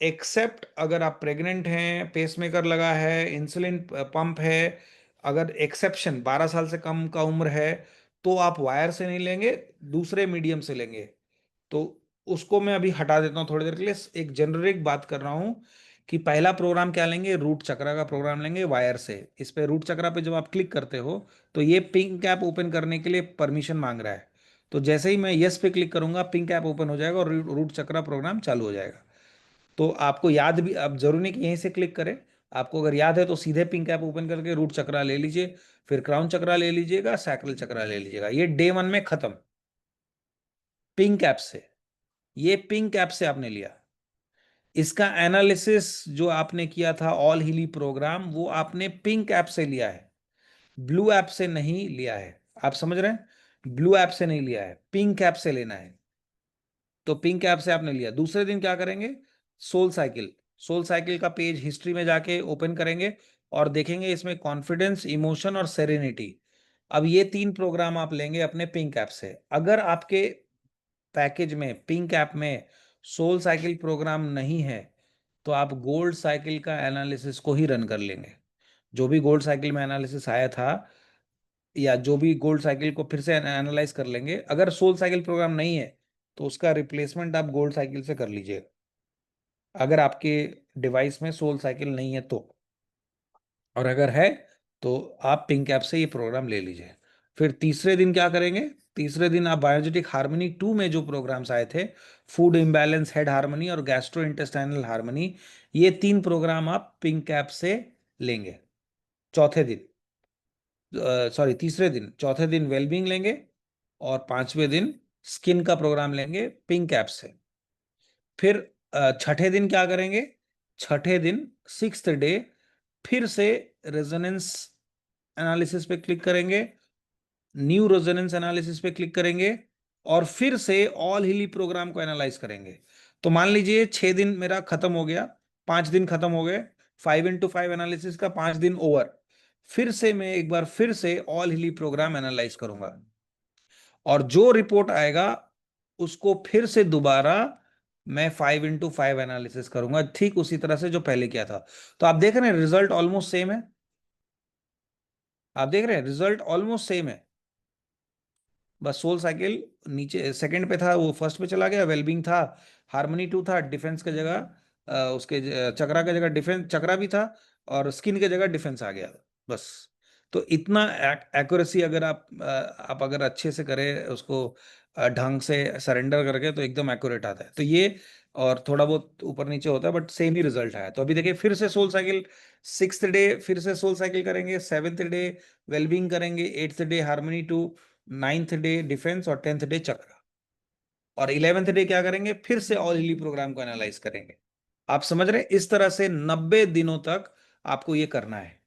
एक्सेप्ट अगर आप प्रेग्नेंट हैं, पेसमेकर लगा है, इंसुलिन पंप है, अगर एक्सेप्शन 12 साल से कम का उम्र है, तो आप वायर से नहीं लेंगे, दूसरे मीडियम से लेंगे। तो उसको मैं अभी हटा देता हूं थोड़ी देर के लिए, एक जेनरिक बात कर रहा हूं कि पहला प्रोग्राम क्या लेंगे, रूट चक्रा का प्रोग्राम लेंगे वायर से। इस पे रूट चक्रा पे जब आप क्लिक करते हो तो ये पिंक ऐप ओपन करने के लिए परमिशन मांग रहा है। तो जैसे ही मैं यस पे क्लिक करूंगा पिंक ऐप ओपन हो जाएगा और रूट चक्रा प्रोग्राम चालू हो जाएगा। तो आपको याद भी, अब जरूरी नहीं कि यहीं से क्लिक करें, आपको अगर याद है तो सीधे पिंक ऐप ओपन करके रूट चक्रा ले लीजिए, फिर क्राउन चक्रा ले लीजिएगा, सैक्रल चक्रा ले लीजिएगा। ये डे 1 में खत्म पिंक ऐप से। ये पिंक ऐप से आपने लिया। इसका एनालिसिस जो आपने किया था ऑल हीली प्रोग्राम, वो आपने पिंक ऐप से लिया है, ब्लू ऐप से नहीं लिया है। आप समझ रहे हैं, ब्लू ऐप से नहीं लिया है, पिंक ऐप से लेना है। तो पिंक ऐप से आपने लिया। दूसरे दिन क्या करेंगे, सोल साइकिल, सोल साइकिल का पेज हिस्ट्री में जाके ओपन करेंगे और देखेंगे इसमें कॉन्फिडेंस, इमोशन और सेरेनिटी। अब ये 3 प्रोग्राम आप लेंगे अपने पिंक ऐप से। अगर आपके पैकेज में, पिंक ऐप में सोल साइकिल प्रोग्राम नहीं है, तो आप गोल्ड साइकिल का एनालिसिस को ही रन कर लेंगे। जो भी गोल्ड साइकिल में एनालिसिस आया था, या जो भी गोल्ड साइकिल को फिर से एनालाइज कर लेंगे। अगर सोल साइकिल प्रोग्राम नहीं है तो उसका रिप्लेसमेंट आप गोल्ड साइकिल से कर लीजिएगा, अगर आपके डिवाइस में सोल साइकिल नहीं है तो। और अगर है तो आप पिंक ऐप से ये प्रोग्राम ले लीजिए। फिर तीसरे दिन क्या करेंगे, तीसरे दिन आप बायोजेटिक हार्मनी 2 में जो प्रोग्राम्स आए थे, फूड इम्बैलेंस, हेड हार्मनी और गैस्ट्रो इंटेस्टाइनल हार्मनी, ये 3 प्रोग्राम आप पिंक ऐप से लेंगे। चौथे दिन, सॉरी तीसरे दिन, चौथे दिन वेलबींग लेंगे और पांचवें दिन स्किन का प्रोग्राम लेंगे पिंक ऐप से। फिर छठे दिन क्या करेंगे, छठे दिन, सिक्स्थ डे, फिर से रेजोनेंस एनालिसिस पे क्लिक करेंगे, न्यू रेजोनेंस एनालिसिस पे क्लिक करेंगे और फिर से ऑल हीली प्रोग्राम को एनालाइज करेंगे। तो मान लीजिए 6 दिन मेरा खत्म हो गया, 5 दिन खत्म हो गए, 5x5 एनालिसिस का 5 दिन ओवर। फिर से मैं एक बार फिर से ऑल हीली प्रोग्राम एनालाइज करूंगा और जो रिपोर्ट आएगा उसको फिर से दोबारा मैं 5x5 एनालिसिस करूंगा, ठीक उसी तरह से जो पहले किया था। तो आप देख रहे हैं रिजल्ट ऑलमोस्ट सेम है, आप देख रहे हैं रिजल्ट ऑलमोस्ट सेम है। बस सोल साइकिल नीचे सेकंड पे था, वो फर्स्ट पे चला गया, वेलबींग था, हार्मनी 2 था, डिफेंस की जगह उसके चक्रा की जगह डिफेंस चक्रा भी था, और स्किन की जगह डिफेंस आ गया। बस। तो इतना एक्यूरेसी अगर आप अगर अच्छे से करें उसको, ढंग से सरेंडर करके, तो एकदम एक्यूरेट आता है। तो ये, और थोड़ा बहुत ऊपर नीचे होता है बट सेम ही रिजल्ट आया। तो अभी देखिए फिर से सोल साइकिल, 6th डे फिर से सोल साइकिल करेंगे, 7th डे वेलबींग करेंगे, 8th day harmony 2, 9th day defence और 10th डे चक्रा, और 11th डे क्या करेंगे, फिर से ऑल हिली प्रोग्राम को एनालाइज करेंगे। आप समझ रहे हैं, इस तरह से 90 दिनों तक आपको ये करना है,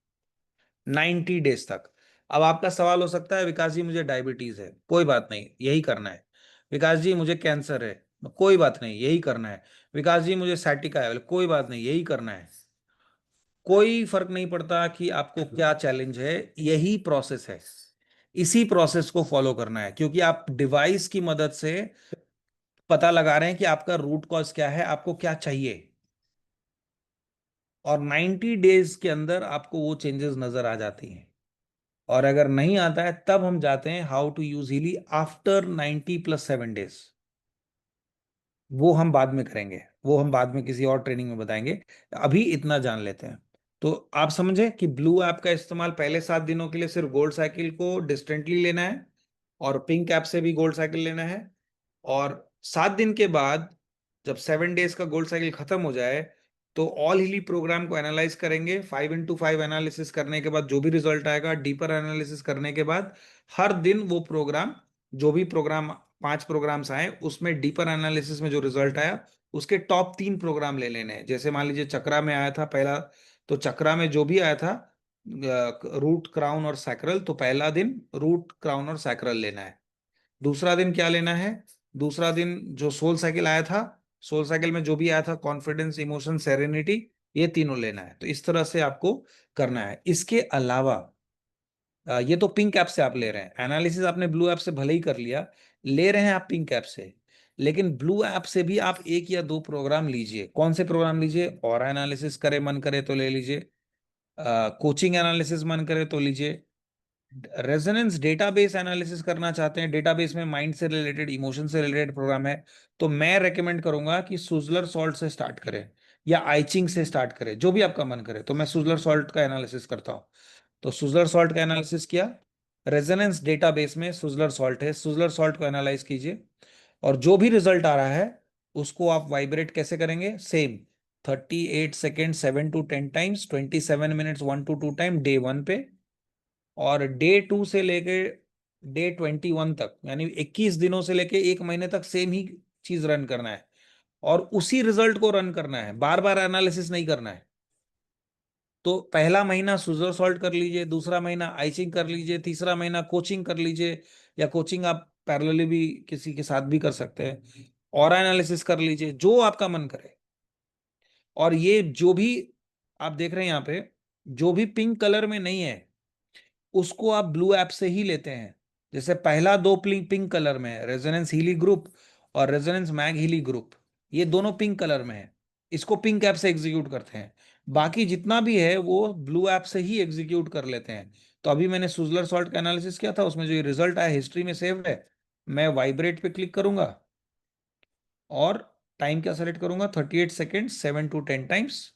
90 डेज तक। अब आपका सवाल हो सकता है, विकास जी मुझे डायबिटीज है, कोई बात नहीं यही करना है। विकास जी मुझे कैंसर है, कोई बात नहीं यही करना है। विकास जी मुझे सैटिका है, कोई बात नहीं यही करना है। कोई फर्क नहीं पड़ता कि आपको क्या चैलेंज है, यही प्रोसेस है, इसी प्रोसेस को फॉलो करना है, क्योंकि आप डिवाइस की मदद से पता लगा रहे हैं कि आपका रूट कॉज क्या है, आपको क्या चाहिए। और 90 डेज के अंदर आपको वो चेंजेस नजर आ जाती हैं। और अगर नहीं आता है तब हम जाते हैं how to use Healy after 90+7 days. वो हम बाद में करेंगे, वो हम बाद में किसी और ट्रेनिंग में बताएंगे, अभी इतना जान लेते हैं। तो आप समझे कि ब्लू ऐप का इस्तेमाल पहले 7 दिनों के लिए सिर्फ गोल्ड साइकिल को डिस्टेंटली लेना है, और पिंक ऐप से भी गोल्ड साइकिल लेना है। और 7 दिन के बाद जब 7 डेज का गोल्ड साइकिल खत्म हो जाए, तो ऑल हिली प्रोग्राम को एनालाइज करेंगे। 5x5 एनालिसिस करने के बाद जो भी रिजल्ट आएगा, डीपर एनालिसिस करने के बाद, हर दिन वो प्रोग्राम, जो भी प्रोग्राम, 5 प्रोग्राम्स आए उसमें डीपर एनालिसिस में जो रिजल्ट आया उसके टॉप 3 प्रोग्राम ले लेने हैं। जैसे मान लीजिए चक्रा में आया था पहला, तो चक्रा में जो भी आया था रूट, क्राउन और सैक्रल, तो पहला दिन रूट, क्राउन और सैक्रल लेना है। दूसरा दिन क्या लेना है? दूसरा दिन जो सोल साइकिल आया था, सोल साइकिल में जो भी आया था, कॉन्फिडेंस, इमोशन, सेरेनिटी, ये तीनों लेना है। तो इस तरह से आपको करना है। इसके अलावा ये तो पिंक ऐप से आप ले रहे हैं, एनालिसिस आपने ब्लू ऐप से भले ही कर लिया, ले रहे हैं आप पिंक ऐप से, लेकिन ब्लू ऐप से भी आप एक या दो प्रोग्राम लीजिए। कौन से प्रोग्राम लीजिए? और एनालिसिस करे मन करे तो ले लीजिए, कोचिंग एनालिसिस मन करे तो लीजिए, रेजोनेंस डेटाबेस एनालिसिस करना चाहते हैं, डेटाबेस में माइंड से रिलेटेड, इमोशन से रिलेटेड प्रोग्राम है, तो मैं रेकमेंड करूंगा कि सुजलर सॉल्ट से स्टार्ट करें या आइचिंग से स्टार्ट करें, जो भी आपका मन करे। तो मैं सुजलर सॉल्ट का एनालिसिस करता हूँ। तो सुजलर सॉल्ट का एनालिसिस किया, रेजोनेंस डेटाबेस में सुजलर सॉल्ट है, सुजलर सॉल्ट को एनालाइज कीजिए, और जो भी रिजल्ट आ रहा है उसको आप वाइब्रेट कैसे करेंगे? Same 38 second 7 to 10 times, 27 minutes 1 to 2 time day 1 पे, और डे 2 से लेके डे 21 तक, यानी 21 दिनों से लेके 1 महीने तक सेम ही चीज रन करना है, और उसी रिजल्ट को रन करना है, बार बार एनालिसिस नहीं करना है। तो पहला महीना सुजर सॉल्ट कर लीजिए, दूसरा महीना आइचिंग कर लीजिए, तीसरा महीना कोचिंग कर लीजिए, या कोचिंग आप पैरेलली भी किसी के साथ भी कर सकते हैं, और एनालिसिस कर लीजिए, जो आपका मन करे। और ये जो भी आप देख रहे हैं यहाँ पे, जो भी पिंक कलर में नहीं है उसको आप ब्लू ऐप से ही लेते हैं। जैसे पहला दो पिंक कलर में है, रेजोनेंस हीली ग्रुप और रेजोनेंस मैग हीली ग्रुप, ये दोनों पिंक कलर में है, इसको पिंक ऐप से एग्जीक्यूट करते हैं। बाकी जितना भी है वो ब्लू ऐप से ही एग्जीक्यूट कर लेते हैं। तो अभी मैंने सुजलर सॉल्ट का एनालिसिस किया था, उसमें जो ये रिजल्ट आया हिस्ट्री में सेव है, मैं वाइब्रेट पे क्लिक करूंगा और टाइम क्या सेलेक्ट करूंगा? 38 सेकेंड 7 to 10 टाइम्स।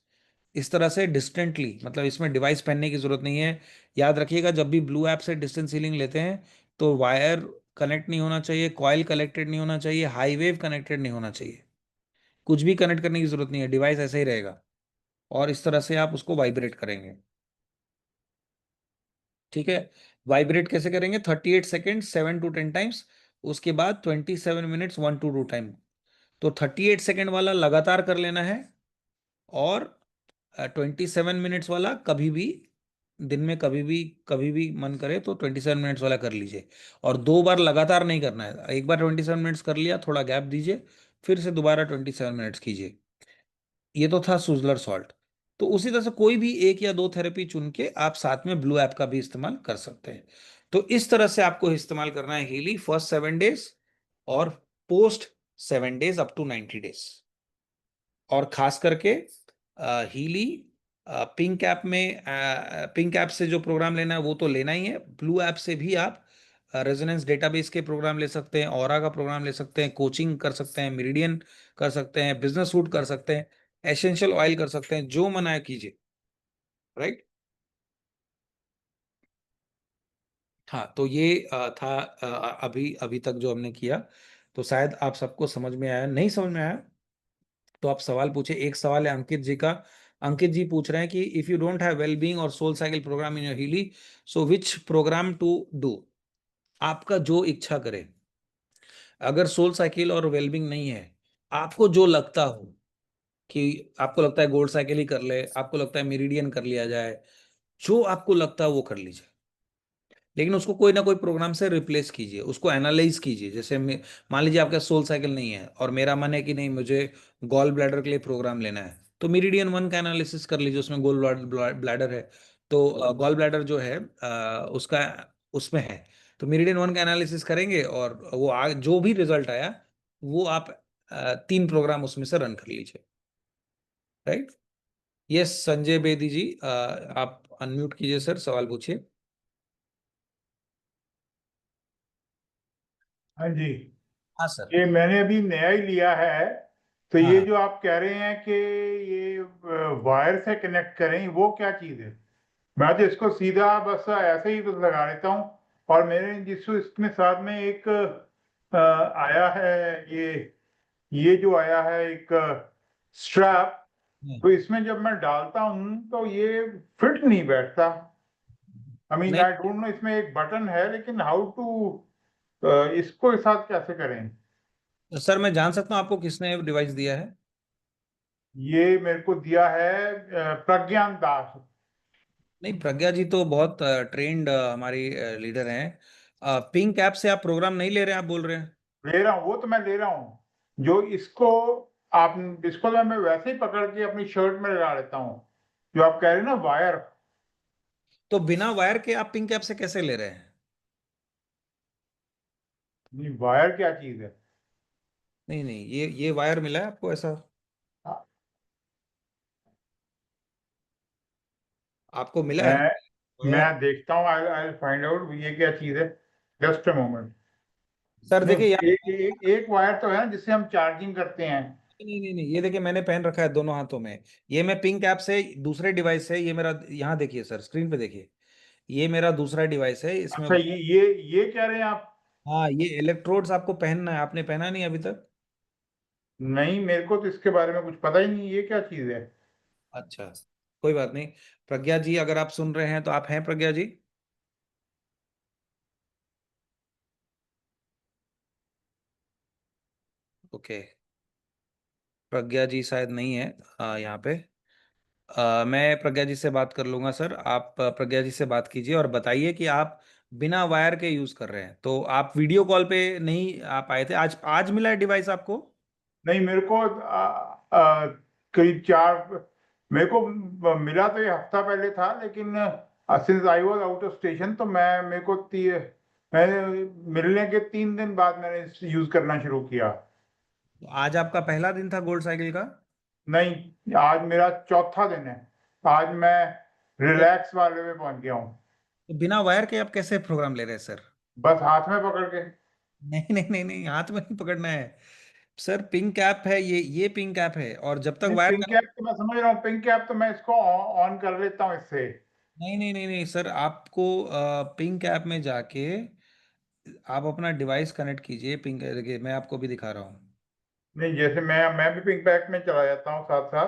इस तरह से डिस्टेंटली, मतलब इसमें डिवाइस पहनने की जरूरत नहीं है। याद रखिएगा, जब भी ब्लू ऐप से डिस्टेंस सीलिंग लेते हैं तो वायर कनेक्ट नहीं होना चाहिए, कॉइल कनेक्टेड नहीं होना चाहिए, हाई वेव कनेक्टेड नहीं होना चाहिए, कुछ भी कनेक्ट करने की जरूरत नहीं है, डिवाइस ऐसे ही रहेगा। और इस तरह से आप उसको वाइब्रेट करेंगे। ठीक है, वाइब्रेट कैसे करेंगे? 38 सेकेंड 7 to 10 टाइम्स, उसके बाद 27 मिनट्स 1 to 2 टाइम। तो 38 सेकेंड वाला लगातार कर लेना है, और 27 मिनट्स वाला कभी भी, दिन में कभी भी मन करे तो 27 मिनट्स वाला कर लीजिए। और 2 बार लगातार नहीं करना है, एक बार 27 मिनट्स कर लिया, थोड़ा गैप दीजिए, फिर से दोबारा 27 मिनट्स कीजिए। ये तो था सुजलर सॉल्ट। तो उसी तरह से कोई भी एक या दो थेरेपी चुन के आप साथ में ब्लू ऐप का भी इस्तेमाल कर सकते हैं। तो इस तरह से आपको इस्तेमाल करना है हीली, फर्स्ट 7 डेज और post 7 days up to 90 days. और खास करके हीली पिंक ऐप में, पिंक ऐप से जो प्रोग्राम लेना है वो तो लेना ही है, ब्लू ऐप से भी आप रेजोनेंस डेटाबेस के प्रोग्राम ले सकते हैं, ऑरा का प्रोग्राम ले सकते हैं, कोचिंग कर सकते हैं, मेरिडियन कर सकते हैं, बिजनेस सूट कर सकते हैं, एसेंशियल ऑयल कर सकते हैं, जो मन आए कीजिए। राइट। हाँ, तो ये था अभी अभी तक जो हमने किया। तो शायद आप सबको समझ में आया, नहीं समझ में आया तो आप सवाल पूछे। एक सवाल है अंकित जी का। अंकित जी पूछ रहे हैं कि if you don't have wellbeing और soul cycle program in your Healy, so which program to do? आपका जो इच्छा करे। अगर सोल साइकिल और वेलबींग नहीं है, आपको जो लगता हो, कि आपको लगता है गोल्ड साइकिल ही कर ले, आपको लगता है मेरिडियन कर लिया जाए, जो आपको लगता है वो कर लीजिए, लेकिन उसको कोई ना कोई प्रोग्राम से रिप्लेस कीजिए, उसको एनालाइज कीजिए। जैसे मान लीजिए आपका सोल साइकिल नहीं है और मेरा मन है कि नहीं मुझे गॉल ब्लैडर के लिए प्रोग्राम लेना है, तो मेरिडियन 1 का एनालिसिस कर लीजिए, उसमें गोल ब्लैडर है। तो गॉल ब्लैडर जो है उसका उसमें है, तो मेरिडियन 1 का एनालिसिस करेंगे, और वो जो भी रिजल्ट आया वो आप 3 प्रोग्राम उसमें से रन कर लीजिए। राइट। यस संजय बेदी जी, आप अनम्यूट कीजिए सर, सवाल पूछिए। हाँ जी, हाँ सर। ये मैंने अभी नया ही लिया है। तो हाँ ये हाँ। जो आप कह रहे हैं कि ये वायर से कनेक्ट करें, वो क्या चीज़ है? मैं तो इसको सीधा बस ऐसे ही बस लगा लेता हूँ। और मेरे इसमें साथ में एक आया है, ये जो आया है एक स्ट्रैप, तो इसमें जब मैं डालता हूँ तो ये फिट नहीं बैठता। आई मीन नहीं आई डोंट नो, इसमें एक बटन है लेकिन हाउ टू इसको इस साथ कैसे करें? सर, मैं जान सकता हूँ आपको किसने डिवाइस दिया है? ये मेरे को दिया है प्रज्ञान दास। नहीं, प्रज्ञा जी तो बहुत ट्रेंड हमारी लीडर हैं, पिंक ऐप से आप प्रोग्राम नहीं ले रहे हैं, आप बोल रहे हैं? ले रहा हूँ, वो तो मैं ले रहा हूँ। जो इसको इसको तो मैं वैसे ही पकड़ के अपनी शर्ट में लगा लेता हूँ, जो आप कह रहे हैं ना वायर। तो बिना वायर के आप पिंक ऐप से कैसे ले रहे हैं? नहीं, वायर क्या चीज है? नहीं नहीं, ये वायर मिला है आपको ऐसा? आपको मिला है मैं वायर? देखता हूँ, आई आई फाइंड आउट ये क्या चीज है। Just a moment. सर नहीं, देखिए यार, एक वायर तो है ना जिससे हम चार्जिंग करते हैं। नहीं नहीं नहीं, ये देखिए मैंने पहन रखा है दोनों हाथों में। ये मैं पिंक ऐप से दूसरे डिवाइस से, ये मेरा यहाँ देखिए सर, स्क्रीन पे देखिए, ये मेरा दूसरा डिवाइस है, इसमें अच्छा, ये कह रहे हैं आप? हाँ, ये इलेक्ट्रोड्स आपको पहनना है, आपने पहना नहीं अभी तक? नहीं, मेरे को तो इसके बारे में कुछ पता ही नहीं, ये क्या चीज है? अच्छा, कोई बात नहीं। प्रज्ञा जी, अगर आप सुन रहे हैं तो आप हैं प्रज्ञा जी? ओके, प्रज्ञा जी शायद नहीं है यहाँ पे। मैं प्रज्ञा जी से बात कर लूंगा सर। आप प्रज्ञा जी से बात कीजिए और बताइए कि आप बिना वायर के यूज कर रहे हैं, तो आप वीडियो कॉल पे नहीं आ पाए थे। आज आज मिला है डिवाइस आपको? नहीं, मेरे को करीब चार, मेरे को मिला तो ये हफ्ता पहले था, लेकिन since I was out of station तो मैं मिलने के 3 दिन बाद मैंने यूज करना शुरू किया। तो आज आपका पहला दिन था गोल्ड साइकिल का? नहीं, आज मेरा चौथा दिन है। आज मैं तो, रिलैक्स वाले में पहुंच गया हूँ। तो बिना वायर के आप कैसे प्रोग्राम ले रहे हैं सर? बस हाथ में पकड़ के। नहीं नहीं नहीं नहीं, हाथ में नहीं पकड़ना है सर। पिंक ऐप है ये पिंक ऐप है, और जब तक नहीं, वायर पिंक ऐप तो मैं समझ रहा हूँ, पिंक ऐप तो मैं इसको ऑन कर लेता हूँ इससे। नहीं नहीं नहीं नहीं सर, आपको पिंक ऐप में जाके आप अपना डिवाइस कनेक्ट कीजिए। पिंक, देखिए मैं आपको भी दिखा रहा हूँ। नहीं, जैसे मैं भी पिंक ऐप में चला जाता हूँ साथ साथ।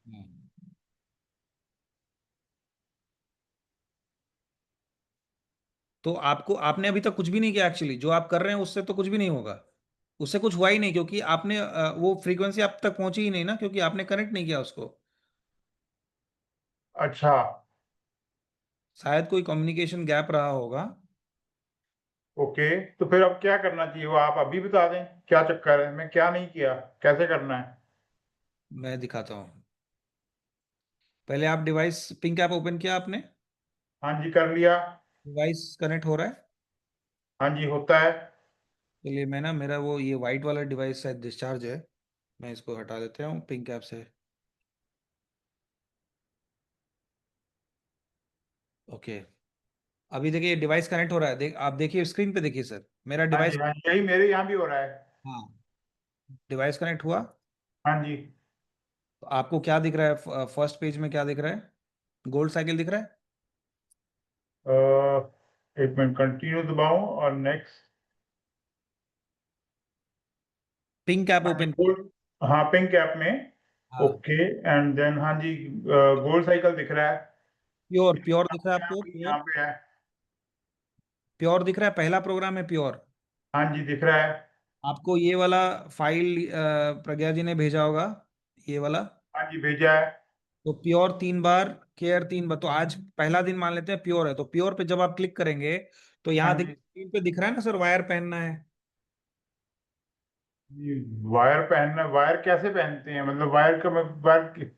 हम्म। तो आपको, आपने अभी तक कुछ भी नहीं किया एक्चुअली, जो आप कर रहे हैं उससे तो कुछ भी नहीं होगा। उससे कुछ हुआ ही नहीं, क्योंकि आपने वो फ्रीक्वेंसी आप तक पहुंची ही नहीं ना, क्योंकि आपने कनेक्ट नहीं किया उसको। अच्छा। शायद कोई कम्युनिकेशन गैप रहा होगा। ओके, तो फिर अब क्या करना चाहिए, वो आप अभी बता दें, क्या चक्कर है, मैं क्या नहीं किया, कैसे करना है? मैं दिखाता हूँ। पहले आप डिवाइस, पिंक ऐप ओपन किया आपने? हाँ जी, कर लिया। डिवाइस कनेक्ट हो रहा है? हाँ जी, होता है। चलिए मैं ना, मेरा वो ये वाइट वाला डिवाइस शायद डिस्चार्ज है, मैं इसको हटा देता हूँ पिंक ऐप से। ओके, अभी देखिए डिवाइस कनेक्ट हो रहा है, आप देखिए स्क्रीन पे देखिए सर, मेरा हाँ जी, डिवाइस। हाँ जी, यही मेरे यहाँ भी हो रहा है। हाँ, डिवाइस कनेक्ट हुआ। हाँ जी। तो आपको क्या दिख रहा है फर्स्ट पेज में, क्या दिख रहा है? गोल्ड साइकिल दिख रहा है? अ, एक मिनट, कंटिन्यू दबाऊं और नेक्स्ट। पिंक ऐप हाँ जी, ओपन। हाँ, पिंक ऐप में। हाँ, ओके, एंड देन हाँ जी, गोल्ड साइकिल दिख रहा है। प्योर प्योर यहाँ दिख रहा है पे आपको? यहाँ प्योर, पे है। प्योर दिख रहा है, पहला प्रोग्राम है प्योर। हाँ जी, दिख रहा है। आपको ये वाला फाइल प्रज्ञा जी ने भेजा होगा, ये वाला। हाँ जी, भेजा है। तो प्योर 3 बार, केयर 3 बार। तो आज पहला दिन मान लेते हैं प्योर है, तो प्योर पे जब आप क्लिक करेंगे तो हाँ यहाँ जी। स्क्रीन पे दिख रहा है ना सर, वायर पहनना है। वायर पहनना, वायर कैसे पहनते हैं, मतलब वायर का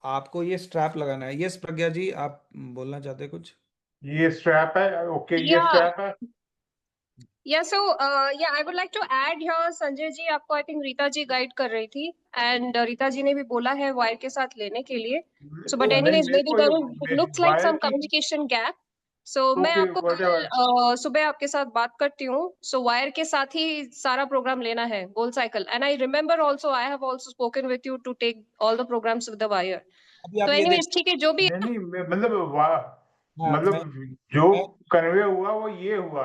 आपको ये स्ट्रैप लगाना है। यस प्रज्ञा जी, आप बोलना चाहते हैं कुछ? ये स्ट्रैप है, ओके, ये Yeah, स्ट्रैप है। yeah. So, yeah, I would like to add here, Sanjay ji आपको I think Rita ji guide कर रही थी, एंड रीता जी ने भी बोला है वायर के साथ लेने के लिए. So, but नहीं, anyways, मेरे maybe को there is, it looks like wire some की, communication gap. So, मैं ओके, आपको व्हाटएवर। कल सुबह आपके साथ बात करती हूँ. So, वायर के साथ ही सारा प्रोग्राम लेना है gold cycle. And I remember also, I have also spoken with you to take all the programs with the wire. अभी तो आप ये देख। anyways, ठीक है, जो भी. नहीं नहीं, मतलब हाँ मतलब जो मैं कन्वे हुआ वो ये हुआ।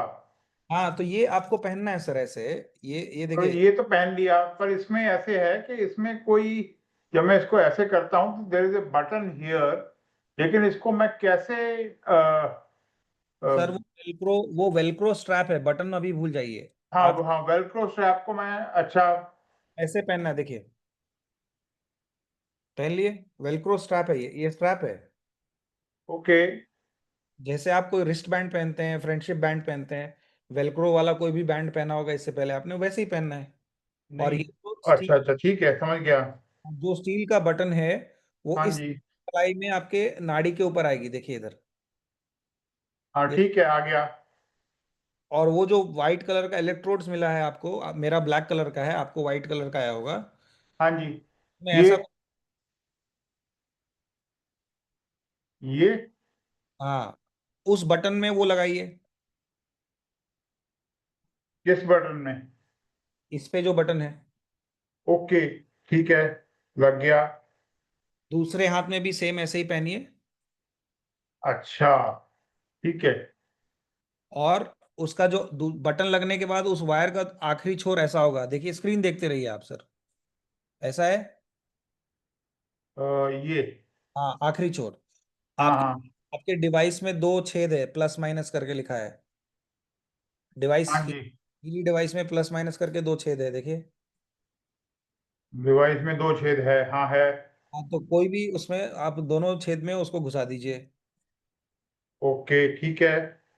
हाँ, तो ये आपको पहनना है सर ऐसे। ये तो देखिए। ये तो पहन लिया, पर इसमें ऐसे है कि इसमें कोई, जब मैं इसको ऐसे करता हूँ तो there is a button here, लेकिन इसको मैं कैसे सर वो वेलक्रो स्ट्रैप है, बटन अभी भूल जाइए। हाँ आप हाँ, वेलक्रो स्ट्रैप को मैं, अच्छा। ऐसे पहनना है, देखिए पहन लिए। वेलक्रो स्ट्रैप है, ये स्ट्रैप है। ओके, जैसे आप कोई रिस्ट बैंड पहनते हैं, फ्रेंडशिप बैंड पहनते हैं, वेलक्रो वाला कोई भी बैंड पहना होगा इससे पहले आपने, वैसे ही पहनना है। और नहीं। ये जो स्टील अच्छा अच्छा, ठीक है, समझ गया। जो स्टील का बटन है वो हाँ इस जी। कलाई में आपके नाड़ी के ऊपर आएगी, देखिए इधर। हाँ ये ठीक है, आ गया। और वो जो व्हाइट कलर का इलेक्ट्रोड्स मिला है आपको, मेरा ब्लैक कलर का है, आपको व्हाइट कलर का आया होगा। हाँ जी। मैं ये ऐसा, ये हाँ, उस बटन में वो लगाइए, किस बटन में? इस पे जो बटन है। ओके, ठीक है, लग गया। दूसरे हाथ में भी सेम ऐसे ही पहनिए। अच्छा, ठीक है। और उसका जो बटन लगने के बाद उस वायर का आखिरी छोर ऐसा होगा, देखिए स्क्रीन देखते रहिए आप सर, ऐसा है। ये। हाँ, आखिरी छोर। हाँ आपके हाँ। आपके डिवाइस में दो छेद है, प्लस माइनस करके लिखा है। डिवाइस हाँ जी। हीली डिवाइस में प्लस माइनस करके दो छेद है, देखिए। डिवाइस में दो छेद है, हाँ है। हाँ, तो कोई भी उसमें आप दोनों छेद में उसको घुसा दीजिए। ओके, ठीक है।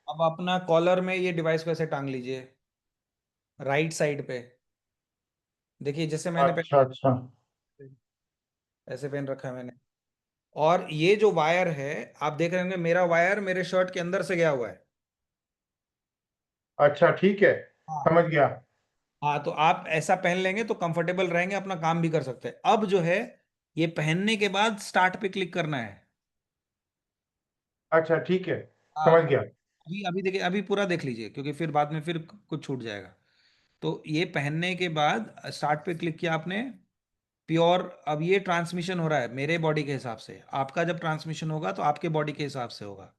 अब अपना कॉलर में ये डिवाइस को ऐसे टांग लीजिए, राइट साइड पे। देखिए जैसे मैंने अच्छा अच्छा। ऐसे पहन रखा है मैंने। और ये जो वायर है, आप देख रहे होंगे मेरा वायर मेरे शर्ट के अंदर से गया हुआ है। अच्छा, ठीक है, हाँ। समझ गया। हाँ, तो आप ऐसा पहन लेंगे तो कंफर्टेबल रहेंगे, अपना काम भी कर सकते हैं। अब जो है, ये पहनने के बाद स्टार्ट पे क्लिक करना है। अच्छा, ठीक है, हाँ, समझ गया। अभी अभी देखिए, अभी पूरा देख लीजिए, क्योंकि फिर बाद में फिर कुछ छूट जाएगा। तो ये पहनने के बाद स्टार्ट पे क्लिक किया आपने। प्योर, अब ये ट्रांसमिशन हो रहा है मेरे बॉडी के हिसाब से, आपका जब ट्रांसमिशन होगा तो आपके बॉडी के हिसाब से होगा।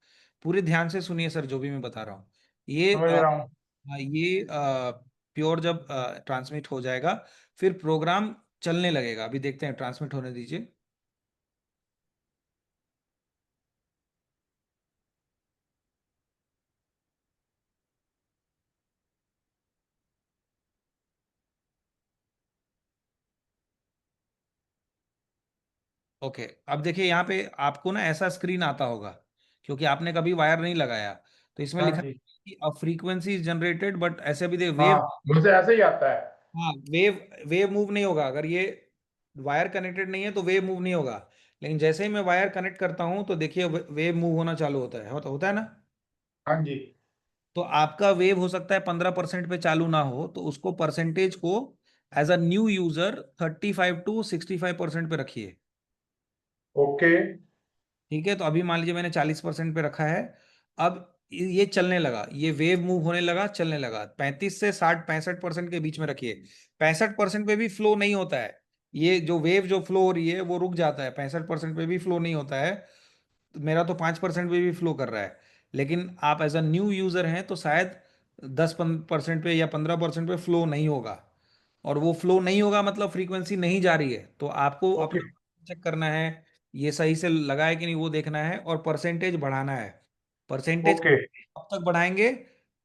पूरे ध्यान से सुनिए सर, जो भी मैं बता रहा हूँ। ये समझ रहा हूँ। हाँ, ये प्योर जब ट्रांसमिट हो जाएगा, फिर प्रोग्राम चलने लगेगा। अभी देखते हैं, ट्रांसमिट होने दीजिए। ओके, अब देखिए यहाँ पे आपको ना ऐसा स्क्रीन आता होगा, क्योंकि आपने कभी वायर नहीं लगाया। तो इसमें हाँ लिखा जी। है कि a frequency is generated, but ऐसे भी दे वेव। हाँ, मुझे ऐसे ही आता है। हाँ, वेव वेव मूव नहीं होगा, अगर ये वायर कनेक्टेड नहीं है तो वेव मूव नहीं होगा। लेकिन जैसे ही मैं वायर कनेक्ट करता हूं तो देखिए वेव मूव होना चालू होता है, होता है ना। हाँ जी। तो आपका वेव हो सकता है 15% पे चालू ना हो, तो उसको परसेंटेज को as a new user 35 to 65% पे रखिए। ओके। ठीक है, तो अभी मान लीजिए मैंने 40% पे रखा है। अब ये चलने लगा, ये वेव मूव होने लगा, चलने लगा। 35 से 60 65% के बीच में रखिए। 65% पे भी फ्लो नहीं होता है, ये जो वेव जो फ्लो हो रही है वो रुक जाता है। 65% पे भी फ्लो नहीं होता है। तो मेरा तो 5% पे भी फ्लो कर रहा है। लेकिन आप एज अ न्यू यूजर हैं तो शायद 10% पे या 15% पे फ्लो नहीं होगा। और वो फ्लो नहीं होगा मतलब फ्रीक्वेंसी नहीं जा रही है, तो आपको ओके। अपना चेक करना है, ये सही से लगा है कि नहीं वो देखना है, और परसेंटेज बढ़ाना है। Percentage okay. कब तक बढ़ाएंगे?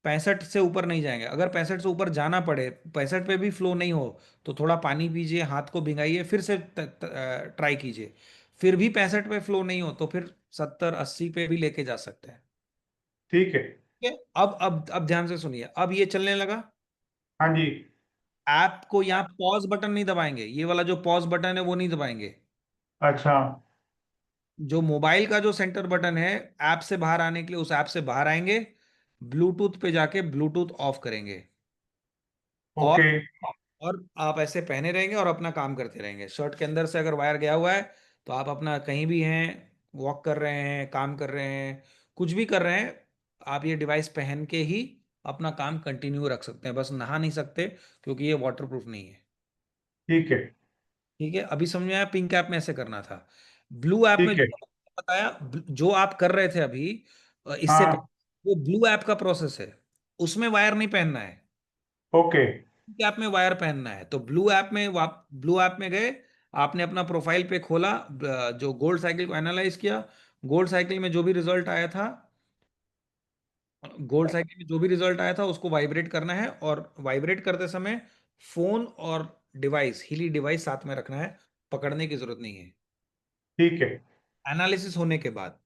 65 से ऊपर नहीं जाएंगे। अगर 65 से ऊपर जाना पड़े, 65 पे भी फ्लो नहीं हो, तो थोड़ा पानी पीजिए, हाथ को भिगाइए, फिर से ट्राई कीजिए। फिर भी 65 पे फ्लो नहीं हो तो फिर 70 80 पे भी लेके जा सकते हैं। ठीक है। ठीक है, अब ध्यान से सुनिए, अब ये चलने लगा। हाँ जी। ऐप को यहाँ पॉज बटन नहीं दबाएंगे, ये वाला जो पॉज बटन है वो नहीं दबाएंगे। अच्छा। जो मोबाइल का जो सेंटर बटन है, ऐप से बाहर आने के लिए उस ऐप से बाहर आएंगे, ब्लूटूथ पे जाके ब्लूटूथ ऑफ करेंगे। और ओके। और आप ऐसे पहने रहेंगे और अपना काम करते रहेंगे। शर्ट के अंदर से अगर वायर गया हुआ है तो आप अपना कहीं भी हैं, वॉक कर रहे हैं, काम कर रहे हैं, कुछ भी कर रहे हैं, आप ये डिवाइस पहन के ही अपना काम कंटिन्यू रख सकते हैं। बस नहा नहीं सकते, क्योंकि ये वाटरप्रूफ नहीं है। ठीक है। ठीक है, अभी समझ में आया, पिंक ऐप में ऐसे करना था। ब्लू ऐप में ठीक है। जो बताया, जो आप कर रहे थे अभी, इससे हाँ। पहले, वो ब्लू ऐप का प्रोसेस है, उसमें वायर नहीं पहनना है। ओके। ऐप में वायर पहनना है। तो ब्लू ऐप में ब्लू ऐप में गए, आपने अपना प्रोफाइल पे खोला, जो गोल्ड साइकिल को एनालाइज किया। गोल्ड साइकिल में जो भी रिजल्ट आया था, गोल्ड साइकिल में जो भी रिजल्ट आया था उसको वाइब्रेट करना है, और वाइब्रेट करते समय फोन और डिवाइस, हीली डिवाइस साथ में रखना है, पकड़ने की जरूरत नहीं है। ठीक है। एनालिसिस होने के बाद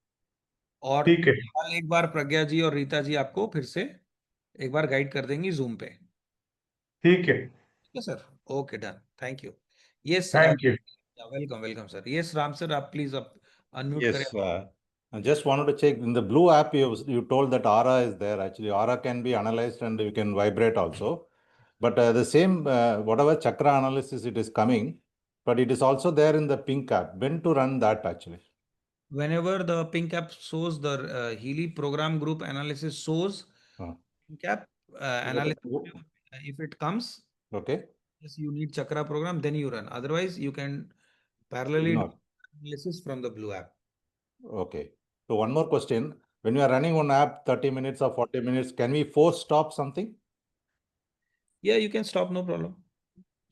और ठीक है, कल एक बार प्रज्ञा जी और रीता जी आपको फिर से एक बार गाइड कर देंगी जूम पे। ठीक है। ठीक है sir, okay done, thank you. Yes, thank you. Welcome welcome sir. Yes Ram sir, आप प्लीज अब अनम्यूट करें। Yes, I just wanted to check in the Blue app. You told that aura is there. Actually, aura can be analyzed and you can vibrate also. But the same whatever chakra analysis it is coming, but it is also there in the Pink app. When to run that actually? Whenever the pink app shows the Healy program group analysis shows Uh, pink app analysis, if it comes, okay. yes, you need chakra program, then you run. Otherwise, you can parallelly do No. analysis from the blue app. Okay. So one more question. When you are running one app 30 minutes or 40 minutes, can we force stop something? Yeah, you can stop, no problem.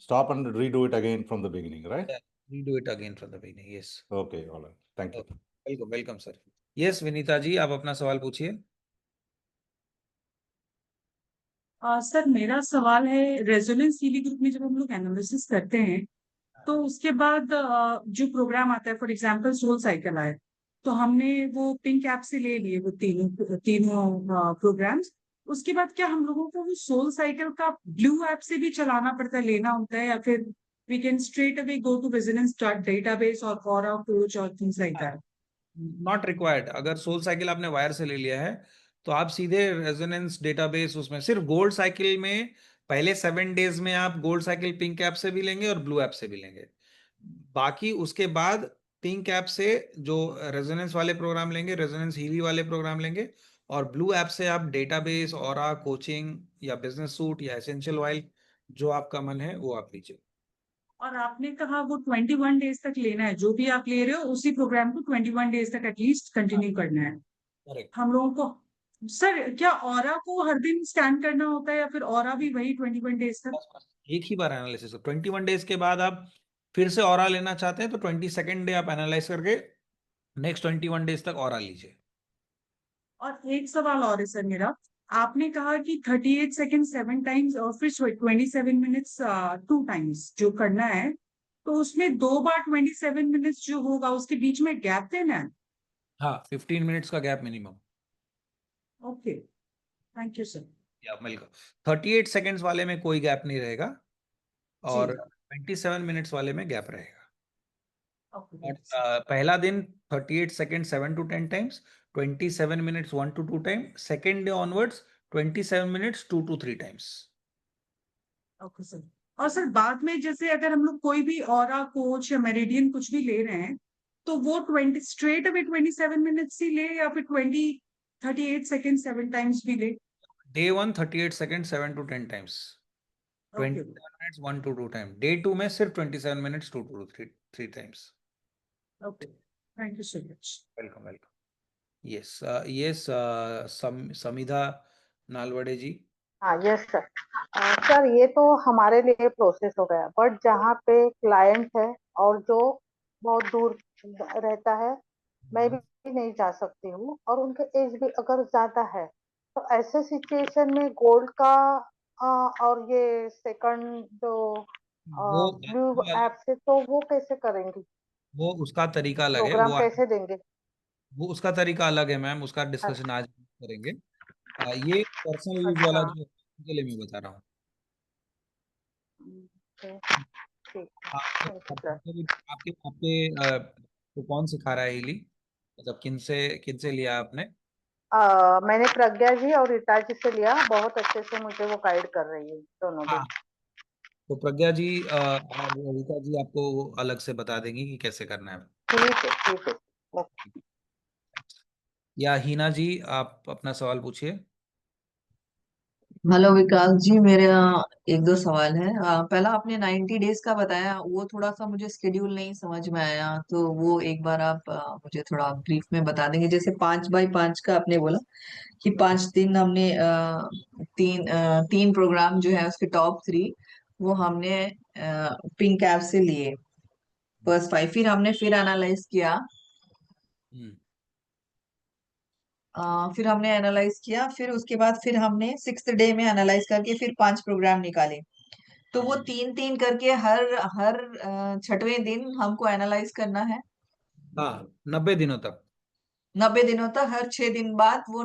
Stop and redo it again from the beginning, right? Yeah, redo it again from the beginning. Yes. Okay, all right. Thank you. Okay. Welcome, welcome, sir. Yes, Vinita ji, आप अपना सवाल पूछिए। Sir मेरा सवाल है, resonance healing group में जब हम लोग एनालिसिस करते हैं तो उसके बाद जो प्रोग्राम आता है, फॉर एग्जांपल सोल साइकिल आए, तो हमने वो पिंक ऐप से ले लिए वो तीनों प्रोग्राम्स। उसके बाद क्या हम लोगों को वो सोल साइकिल का ब्लू ऐप से भी चलाना पड़ता है, लेना होता है, या फिर we can straight away go to resonance database और ऑरा कोच और things like that? Not required. अगर सोल साइकिल आपने वायर से ले लिया है तो आप सीधे रेजोनेंस डेटाबेस, उसमें सिर्फ गोल्ड साइकिल में पहले 7 डेज में आप गोल्ड साइकिल पिंक ऐप से भी लेंगे और ब्लू ऐप से भी लेंगे। बाकी उसके बाद पिंक ऐप से जो रेजोनेंस वाले प्रोग्राम लेंगे, रेजोनेंस हीली वाले प्रोग्राम लेंगे, और ब्लू ऐप से आप डेटाबेस, ऑरा, कोचिंग या बिजनेस सूट या एसेंशियल ऑयल, जो आपका मन है वो आप लीजिए। और आपने कहा वो 21 डेज तक लेना है, जो भी आप ले रहे हो उसी प्रोग्राम को 21 डेज तक एटलीस्ट कंटिन्यू करना है करेक्ट। हम लोगों को। सर क्या ऑरा को हर दिन स्कैन करना होता है या फिर ऑरा भी वही 21 डेज तक? एक ही बार एनालिसिस। 21 डेज के बाद आप फिर से ऑरा लेना चाहते हैं तो 22nd डे आप एनालाइज करके नेक्स्ट 21 डेज तक ऑरा लीजिए। और एक सवाल और है सर मेरा, आपने कहा कि 38 सेकेंड 7 टाइम्स और फिर 27 मिनट्स 2 टाइम्स जो करना है, तो उसमें 2 बार 27 मिनट्स जो होगा उसके बीच में गैप देना है? हाँ, 15 मिनट्स का gap minimum. Okay, thank you sir. या वेलकम। 38 सेकेंड्स वाले में कोई गैप नहीं रहेगा और 27 मिनट्स वाले में गैप रहेगा। ओके, पहला दिन 38 second 7 to 10 times, 27 minutes 1 to 2 time, second day onwards 27 minutes 2 to 3 times. Okay sir. और सर बाद में जैसे अगर हम लोग कोई भी ऑरा कोच या मेरिडियन कुछ भी ले रहे हैं तो वो 20 स्ट्रेट अवे 27 मिनट्स ही ले या फिर 38 सेकेंड 7 टाइम्स भी ले? Day 1 38 second 7 to 10 times, 27 minutes 1 to 2 time. Day 2 में सिर्फ 27 minutes 2 to 3 times. Okay, thank you so much. Welcome welcome. Yes yes, Samidha Nalawade जी। हाँ, यस सर। सर ये तो हमारे लिए प्रोसेस हो गया, बट जहाँ पे क्लाइंट है और जो बहुत दूर रहता है, मैं भी नहीं जा सकती हूँ और उनके एज भी अगर ज्यादा है, तो ऐसे सिचुएशन में गोल्ड का और ये सेकंड जो वो ब्लू ऐप से तो वो कैसे करेंगी, वो उसका तरीका अलग है। प्रोग्राम कैसे देंगे? वो उसका तरीका अलग है मैम, उसका डिस्कशन आज करेंगे। ये पर्सनल यूज वाला अच्छा, जो के लिए मैं बता रहा हूँ। ठीक, आपके थैंक यू सर। आपके आपके तो कौन सिखा रहा है हिली, मतलब किन से लिया आपने? मैंने प्रज्ञा जी और रीता जी से लिया, बहुत अच्छे से मुझे वो गाइड कर रही है दोनों भी। हाँ, तो प्रज्ञा जी और रीता जी आपको अलग से बता देंगी कि कैसे करना है। ठीक है, ओके। या हीना जी, आप अपना सवाल पूछिए। हेलो विकास जी, मेरा एक दो सवाल है। पहला आपने 90 डेज का बताया, वो थोड़ा सा मुझे स्केड्यूल नहीं समझ में आया, तो वो एक बार आप मुझे थोड़ा ब्रीफ में बता देंगे। जैसे 5x5 का आपने बोला कि 5 दिन हमने तीन प्रोग्राम जो है उसके टॉप 3 वो हमने पिंक ऐप से लिए, फर्स्ट 5, फिर हमने एनालाइज किया। फिर हमने एनालाइज किया, फिर उसके बाद फिर हमने 6th डे में एनालाइज करके फिर 5 प्रोग्राम निकाले। तो वो 3-3 करके हर हर 6वें दिन हमको एनालाइज करना है। हाँ, 90 दिनों तक। 90 दिनों तक हर 6 दिन बाद वो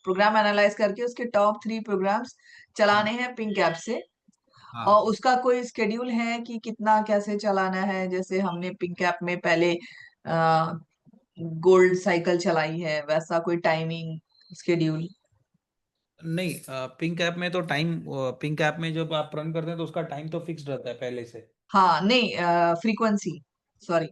प्रोग्राम एनालाइज करके उसके टॉप 3 प्रोग्राम्स चलाने हैं पिंक ऐप से। हाँ और उसका कोई स्केड्यूल है कि कितना कैसे चलाना है? जैसे हमने पिंक ऐप में पहले गोल्ड साइकिल चलाई है, वैसा कोई टाइमिंग स्केड्यूल? नहीं, पिंक ऐप में तो टाइम, पिंक ऐप में जब आप रन करते हैं तो उसका टाइम तो फिक्स रहता है पहले से। हाँ नहीं, फ्रीक्वेंसी, सॉरी,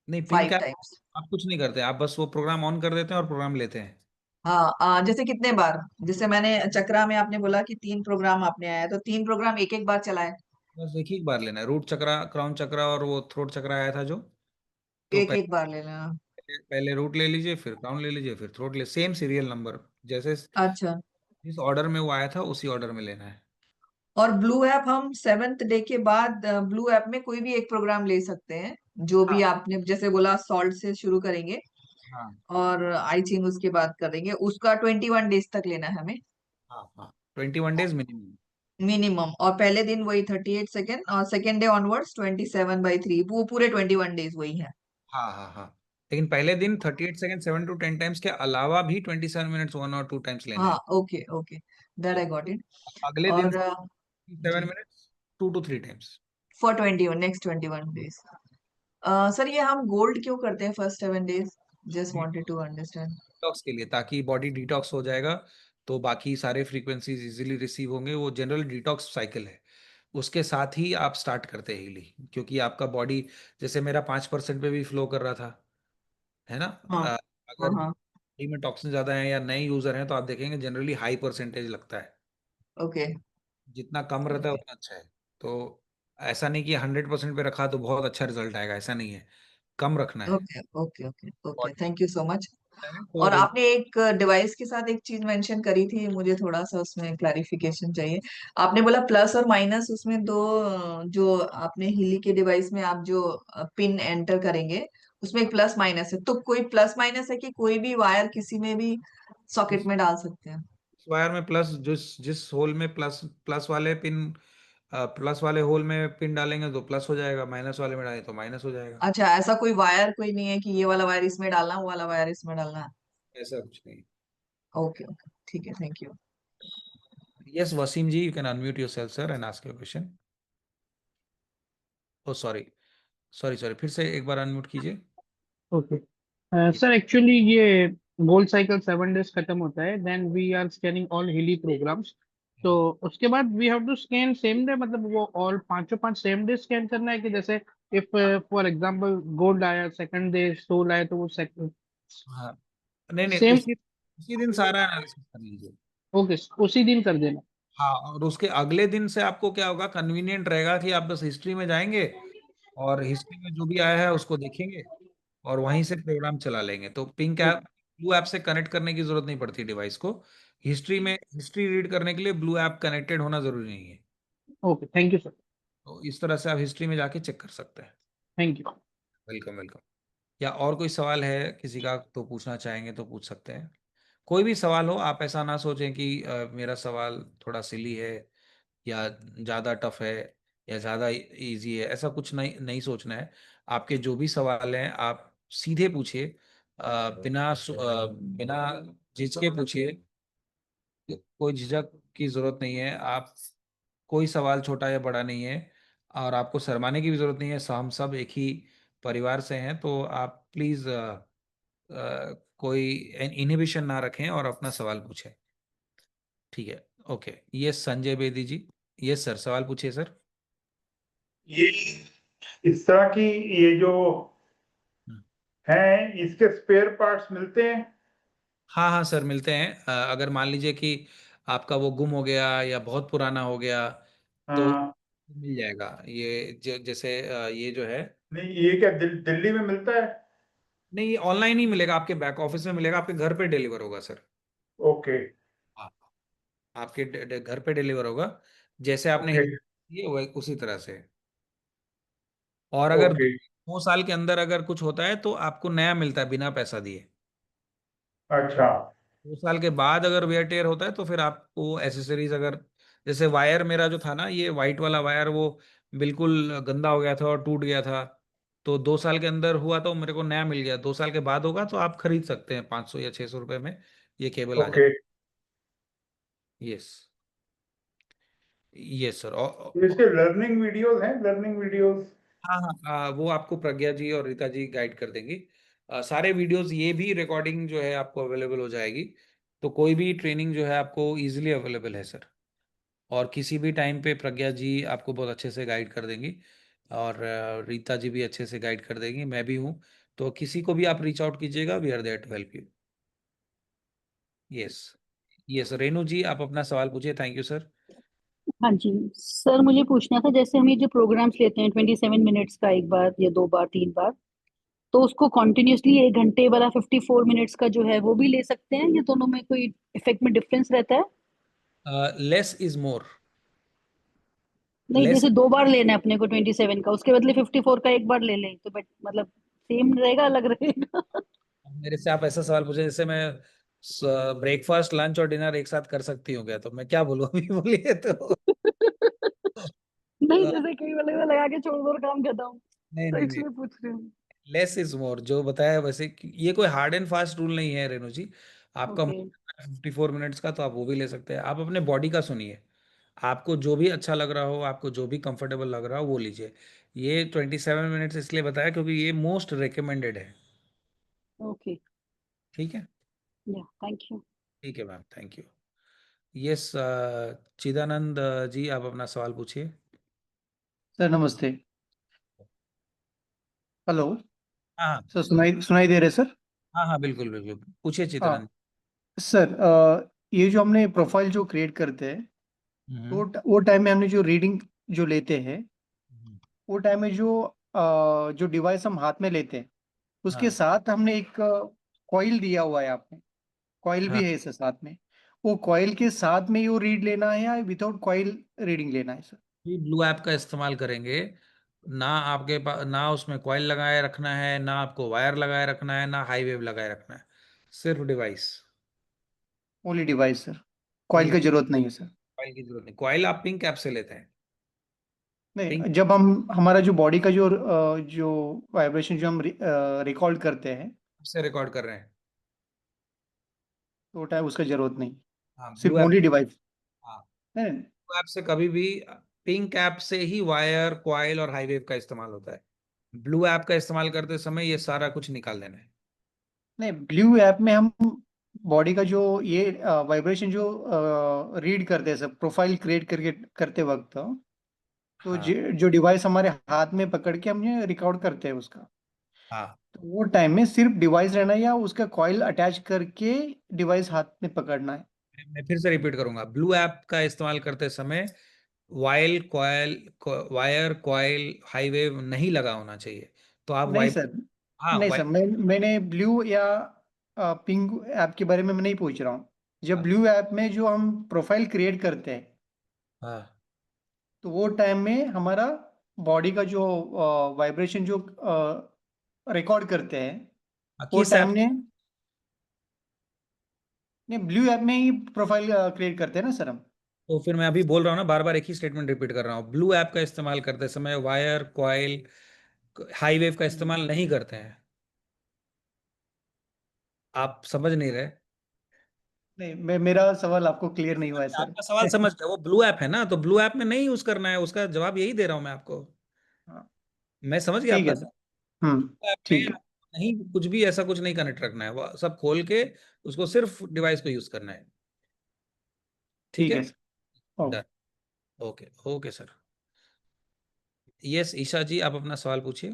नहीं, पिंक 5 ऐप टाइम्स। आप कुछ नहीं करते, आप बस वो प्रोग्राम ऑन कर देते हैं और प्रोग्राम लेते हैं। हाँ जैसे कितने बार, जैसे मैंने चक्रा में आपने बोला कि 3 प्रोग्राम आपने आया, तो 3 प्रोग्राम एक एक बार चलाए? बस एक ही बार लेना है, रूट चक्रा, क्राउन चक्रा और वो थ्रोट चक्रा आया था जो, तो एक एक बार ले लेना? पहले रूट ले लीजिए, फिर क्राउन ले लीजिए, फिर थ्रोट ले, सेम सीरियल नंबर, जैसे अच्छा। जिस ऑर्डर में वो आया था उसी ऑर्डर में लेना है। और ब्लू ऐप हम 7th डे के बाद ब्लू ऐप में कोई भी एक प्रोग्राम ले सकते हैं, जो भी हाँ आपने जैसे बोला सॉल्ट से शुरू करेंगे हाँ और आई चिंग उसके बाद करेंगे, उसका 21 डेज तक लेना है हमें हाँ हाँ, 21 डेज मिनिमम। मिनिमम। और पहले दिन वही 38 सेकेंड, और सेकेंड डे ऑनवर्ड्स 27/3, वो पूरे 21 डेज वही है। हाँ हाँ हाँ, लेकिन पहले दिन 38 सेकेंड 7 to 10 टाइम्स के अलावा भी 27 मिनट्स 1 or 2 टाइम्स लेने हाँ हैं। Okay okay, that I got it. अगले दिन और 7 minutes 2 to 3 times. For 21 next 21 days. Sir ये हम गोल्ड क्यों करते हैं first 7 days? Just wanted to understand. Detox के लिए, ताकि बॉडी डिटॉक्स हो जाएगा तो बाकी सारे फ्रीक्वेंसीज इजीली रिसीव होंगे, वो जनरल डिटॉक्स साइकिल है। उसके साथ ही आप स्टार्ट करते हैं हीलिंग, क्योंकि आपका बॉडी, जैसे मेरा 5% पे भी फ्लो कर रहा था, है ना। हाँ हाँ अगर हाँ। बॉडी में टॉक्सिन ज्यादा है या नए यूजर हैं तो आप देखेंगे जनरली हाई परसेंटेज लगता है। ओके जितना कम रहता है ओके उतना अच्छा है। तो ऐसा नहीं कि 100% पे रखा तो बहुत अच्छा रिजल्ट आएगा, ऐसा नहीं है, कम रखना है okay okay okay okay, body thank you so much. तो और आपने एक डिवाइस के साथ एक चीज मेंशन करी थी, मुझे थोड़ा सा उसमें क्लैरिफिकेशन चाहिए। आपने बोला प्लस और माइनस, उसमें दो जो आपने हिली के डिवाइस में आप जो पिन एंटर करेंगे उसमें एक प्लस माइनस है, तो कोई प्लस माइनस है कि कोई भी वायर किसी में भी सॉकेट इस में डाल सकते हैं? वायर में प्लस, जिस जिस होल में प्लस प्लस वाले पिन, प्लस वाले होल में पिन डालेंगे तो प्लस हो जाएगा, माइनस वाले में डालेंगे तो माइनस हो जाएगा। अच्छा, ऐसा कोई वायर कोई नहीं है कि ये वाला वायर इसमें डालना, वो वाला वायर इसमें डालना? ऐसा कुछ नहीं। ओके ओके, ठीक है, thank you. Yes Wasim ji, you can unmute yourself sir and ask your question. Oh sorry, sorry sorry, फिर से एक बार अनम्यूट कीजिए। ओके सर, एक्चुअली ये गोल्ड साइकिल 7 डेज खत्म होता है, then we are scanning all Healy programs. तो उसके बाद we have to scan same day, मतलब वो ऑल पांचों पांच सेम डे स्कैन करना है कि जैसे इफ फॉर एग्जांपल गोल्ड आया, सेकंड डे सोल आया, तो वो सेकंड हाँ, नहीं नहीं, सेम, उसी उसी दिन सारा एनालिसिस कर लीजिए। ओके, उसी दिन कर देना। हाँ, और उसके अगले दिन से आपको क्या होगा, कन्वीनियंट रहेगा कि आप बस हिस्ट्री में जाएंगे और हिस्ट्री में जो भी आया है उसको देखेंगे और वहीं से प्रोग्राम चला लेंगे। तो पिंक ऐप, ब्लू ऐप से कनेक्ट करने की जरूरत नहीं पड़ती डिवाइस को। हिस्ट्री में हिस्ट्री रीड करने के लिए ब्लू ऐप कनेक्टेड होना जरूरी नहीं है। Okay, thank you sir. तो इस तरह से आप हिस्ट्री में जाके चेक कर सकते हैं। Thank you. Welcome welcome. या और कोई सवाल है किसी का तो पूछना चाहेंगे तो पूछ सकते हैं। कोई भी सवाल हो, आप ऐसा ना सोचें कि मेरा सवाल थोड़ा सिली है या ज़्यादा टफ है या ज़्यादा इजी है, ऐसा कुछ नहीं नहीं सोचना है। आपके जो भी सवाल हैं आप सीधे पूछिए, बिना झिझके पूछिए, कोई झिझक की जरूरत नहीं है। आप, कोई सवाल छोटा या बड़ा नहीं है और आपको शर्माने की भी जरूरत नहीं है, हम सब एक ही परिवार से हैं। तो आप प्लीज कोई इनहिबिशन ना रखें और अपना सवाल पूछें। ठीक है, ओके। ये संजय बेदी जी, ये सर सवाल पूछिए सर। ये इस तरह की ये जो हम्म। हैं, इसके स्पेयर पार्ट्स मिलते हैं? हाँ हाँ सर, मिलते हैं। अगर मान लीजिए कि आपका वो गुम हो गया या बहुत पुराना हो गया तो हाँ। मिल जाएगा। ये जैसे ये जो है, नहीं, ये क्या दिल्ली में मिलता है? नहीं ये ऑनलाइन ही मिलेगा, आपके बैक ऑफिस में मिलेगा, आपके घर पे डिलीवर होगा सर। ओके हाँ, आपके घर पे डिलीवर होगा, जैसे आपने ओके ये वो उसी तरह से। और अगर ओके। 2 साल के अंदर अगर कुछ होता है तो आपको नया मिलता है बिना पैसा दिए। अच्छा 2 साल के बाद अगर वेयर टेयर होता है तो फिर आपको एसेसरीज, अगर जैसे वायर मेरा जो था ना, ये वाइट वाला वायर वो बिल्कुल गंदा हो गया था और टूट गया था, तो 2 साल के अंदर हुआ तो मेरे को नया मिल गया, 2 साल के बाद होगा तो आप खरीद सकते हैं 500 या 600 रुपए में ये केबल आ ओके। जाए। Yes, yes sir. इसके लर्निंग वीडियोस हैं, लर्निंग वीडियोस? हाँ हाँ वो आपको प्रज्ञा जी और रीता जी गाइड कर देंगी। सारे वीडियोस, ये भी रिकॉर्डिंग जो है आपको अवेलेबल हो जाएगी, तो कोई भी ट्रेनिंग जो है आपको इजीली अवेलेबल है सर। और किसी भी टाइम पे प्रज्ञा जी आपको बहुत अच्छे से गाइड कर देंगी, और रीता जी भी अच्छे से गाइड कर देंगी, मैं भी हूँ। तो किसी को भी आप रीच आउट कीजिएगा, we are there to help you. Yes, yes Renu ji आप अपना सवाल पूछिए। Thank you sir. हाँ जी सर, मुझे पूछना था, जैसे हम ये जो प्रोग्राम्स लेते हैं 27 मिनट्स का, एक बार या 2 बार 3 बार, तो उसको कॉन्टिन्यूसली 1 घंटे वाला 54 मिनट्स का जो है वो भी ले सकते हैं, या दोनों में कोई इफेक्ट में डिफरेंस रहता है? Less is more. नहीं, लेस, जैसे 2 बार लेना है अपने को 27 का, उसके बदले 54 का एक बार ले लें तो बट मतलब सेम रहेगा, अलग रहेगा? मेरे से आप ऐसा सवाल पूछे जैसे मैं ब्रेकफास्ट लंच और डिनर एक साथ कर सकती हूँ क्या, तो मैं क्या बोलूँ अभी बोलिए तो। नहीं, जैसे कई वाले में लगा के छोड़ दो और काम खत्म, नहीं तो नहीं नहीं, इसलिए पूछ रही हूँ। लेस इज मोर जो बताया वैसे ये कोई हार्ड एंड फास्ट रूल नहीं है रेणु जी। आपका ओके। 54 मिनट्स का तो आप वो भी ले सकते हैं, आप अपने बॉडी का सुनिए, आपको जो भी अच्छा लग रहा हो, आपको जो भी कंफर्टेबल लग रहा हो वो लीजिए। ये 27 मिनट्स इसलिए बताया क्योंकि ये मोस्ट रिकमेंडेड है। ओके। ठीक है, या, थैंक यू। ठीक है ma'am, thank you. Yes Chidanand जी आप अपना सवाल पूछिए। सर नमस्ते। हेलो। हाँ सर सुनाई सुनाई दे रहे सर? हाँ हाँ बिल्कुल बिल्कुल, पूछिए हाँ चिदानंद। सर, ये जो हमने प्रोफाइल जो क्रिएट करते हैं, तो हम्म वो टाइम में हमने जो रीडिंग जो लेते हैं, हम्म, वो टाइम में जो डिवाइस हम हाथ में लेते हैं, उसके हाँ साथ हमने एक कॉइल दिया हुआ है आपने, कॉइल हाँ, भी है सर साथ में। वो कॉइल के साथ में ही वो रीड लेना है या विदाउट कॉइल रीडिंग लेना है सर? ब्लू ऐप का इस्तेमाल करेंगे ना, आपके पास ना उसमें कॉइल लगाए रखना है, ना आपको वायर लगाए रखना है, ना हाई वेव लगाए रखना है, सिर्फ device. Only device sir, coil only की जरूरत नहीं है सर? कॉइल की जरूरत नहीं, कॉइल आप पिंक ऐप से लेते हैं। पिंक नहीं, जब हम हमारा जो बॉडी का जो वाइब्रेशन जो हम रिकॉर्ड करते हैं, से रिकॉर्ड कर रहे हैं। तो टाइम उसका जरूरत नहीं, हाँ ब्लू सिर्फ ऐप। Only device. हाँ है। ब्लू ऐप से कभी भी, पिंक ऐप से ही वायर कॉइल और हाई वेव का इस्तेमाल होता है। ब्लू ऐप का इस्तेमाल करते समय ये सारा कुछ निकाल देना है। नहीं, ब्लू ऐप में हम बॉडी का जो ये वाइब्रेशन जो रीड करते हैं सब, प्रोफाइल क्रिएट करके करते वक्त, तो हाँ जो डिवाइस हमारे हाथ में पकड़ के हमने रिकॉर्ड करते हैं उसका, हाँ, तो वो टाइम में सिर्फ डिवाइस रहना है या उसका कॉइल अटैच करके डिवाइस हाथ में पकड़ना है? मैं फिर से रिपीट करूंगा, ब्लू ऐप का इस्तेमाल करते समय while coil wire coil high wave नहीं लगा होना चाहिए। तो आप नहीं वाइब, सर, हाँ नहीं सर, मैंने ब्लू या पिंक ऐप के बारे में मैं नहीं पूछ रहा हूँ। जब ब्लू ऐप में जो हम प्रोफाइल क्रिएट करते हैं, हाँ, तो वो टाइम में हमारा बॉडी का जो वाइब्रेशन जो रिकॉर्ड करते हैं, वो किस टाइम ऐप? ने, नहीं ब्लू ऐप में ही प्रोफाइल क्रिएट करते हैं ना सर हम? तो फिर मैं अभी बोल रहा हूँ ना, बार बार एक ही स्टेटमेंट रिपीट कर रहा हूँ, ब्लू ऐप का इस्तेमाल करते समय वायर कॉइल हाई वेव का हम्म। इस्तेमाल नहीं करते हैं। आप समझ नहीं रहे। नहीं, मेरा सवाल आपको क्लियर नहीं हुआ है सर। आपका सवाल समझ गया, वो ब्लू ऐप है ना, तो ब्लू ऐप में नहीं यूज करना है, उसका जवाब यही दे रहा हूँ मैं आपको। हाँ, मैं समझ गया ठीक आपका है सर। ऐप में ठीक है। नहीं, कुछ भी ऐसा कुछ नहीं कनेक्ट रखना है, वो सब खोल के उसको सिर्फ डिवाइस को यूज करना है। ठीक ठीक है, है sir. Done. Okay okay sir. Yes Isha ji आप अपना सवाल पूछिए।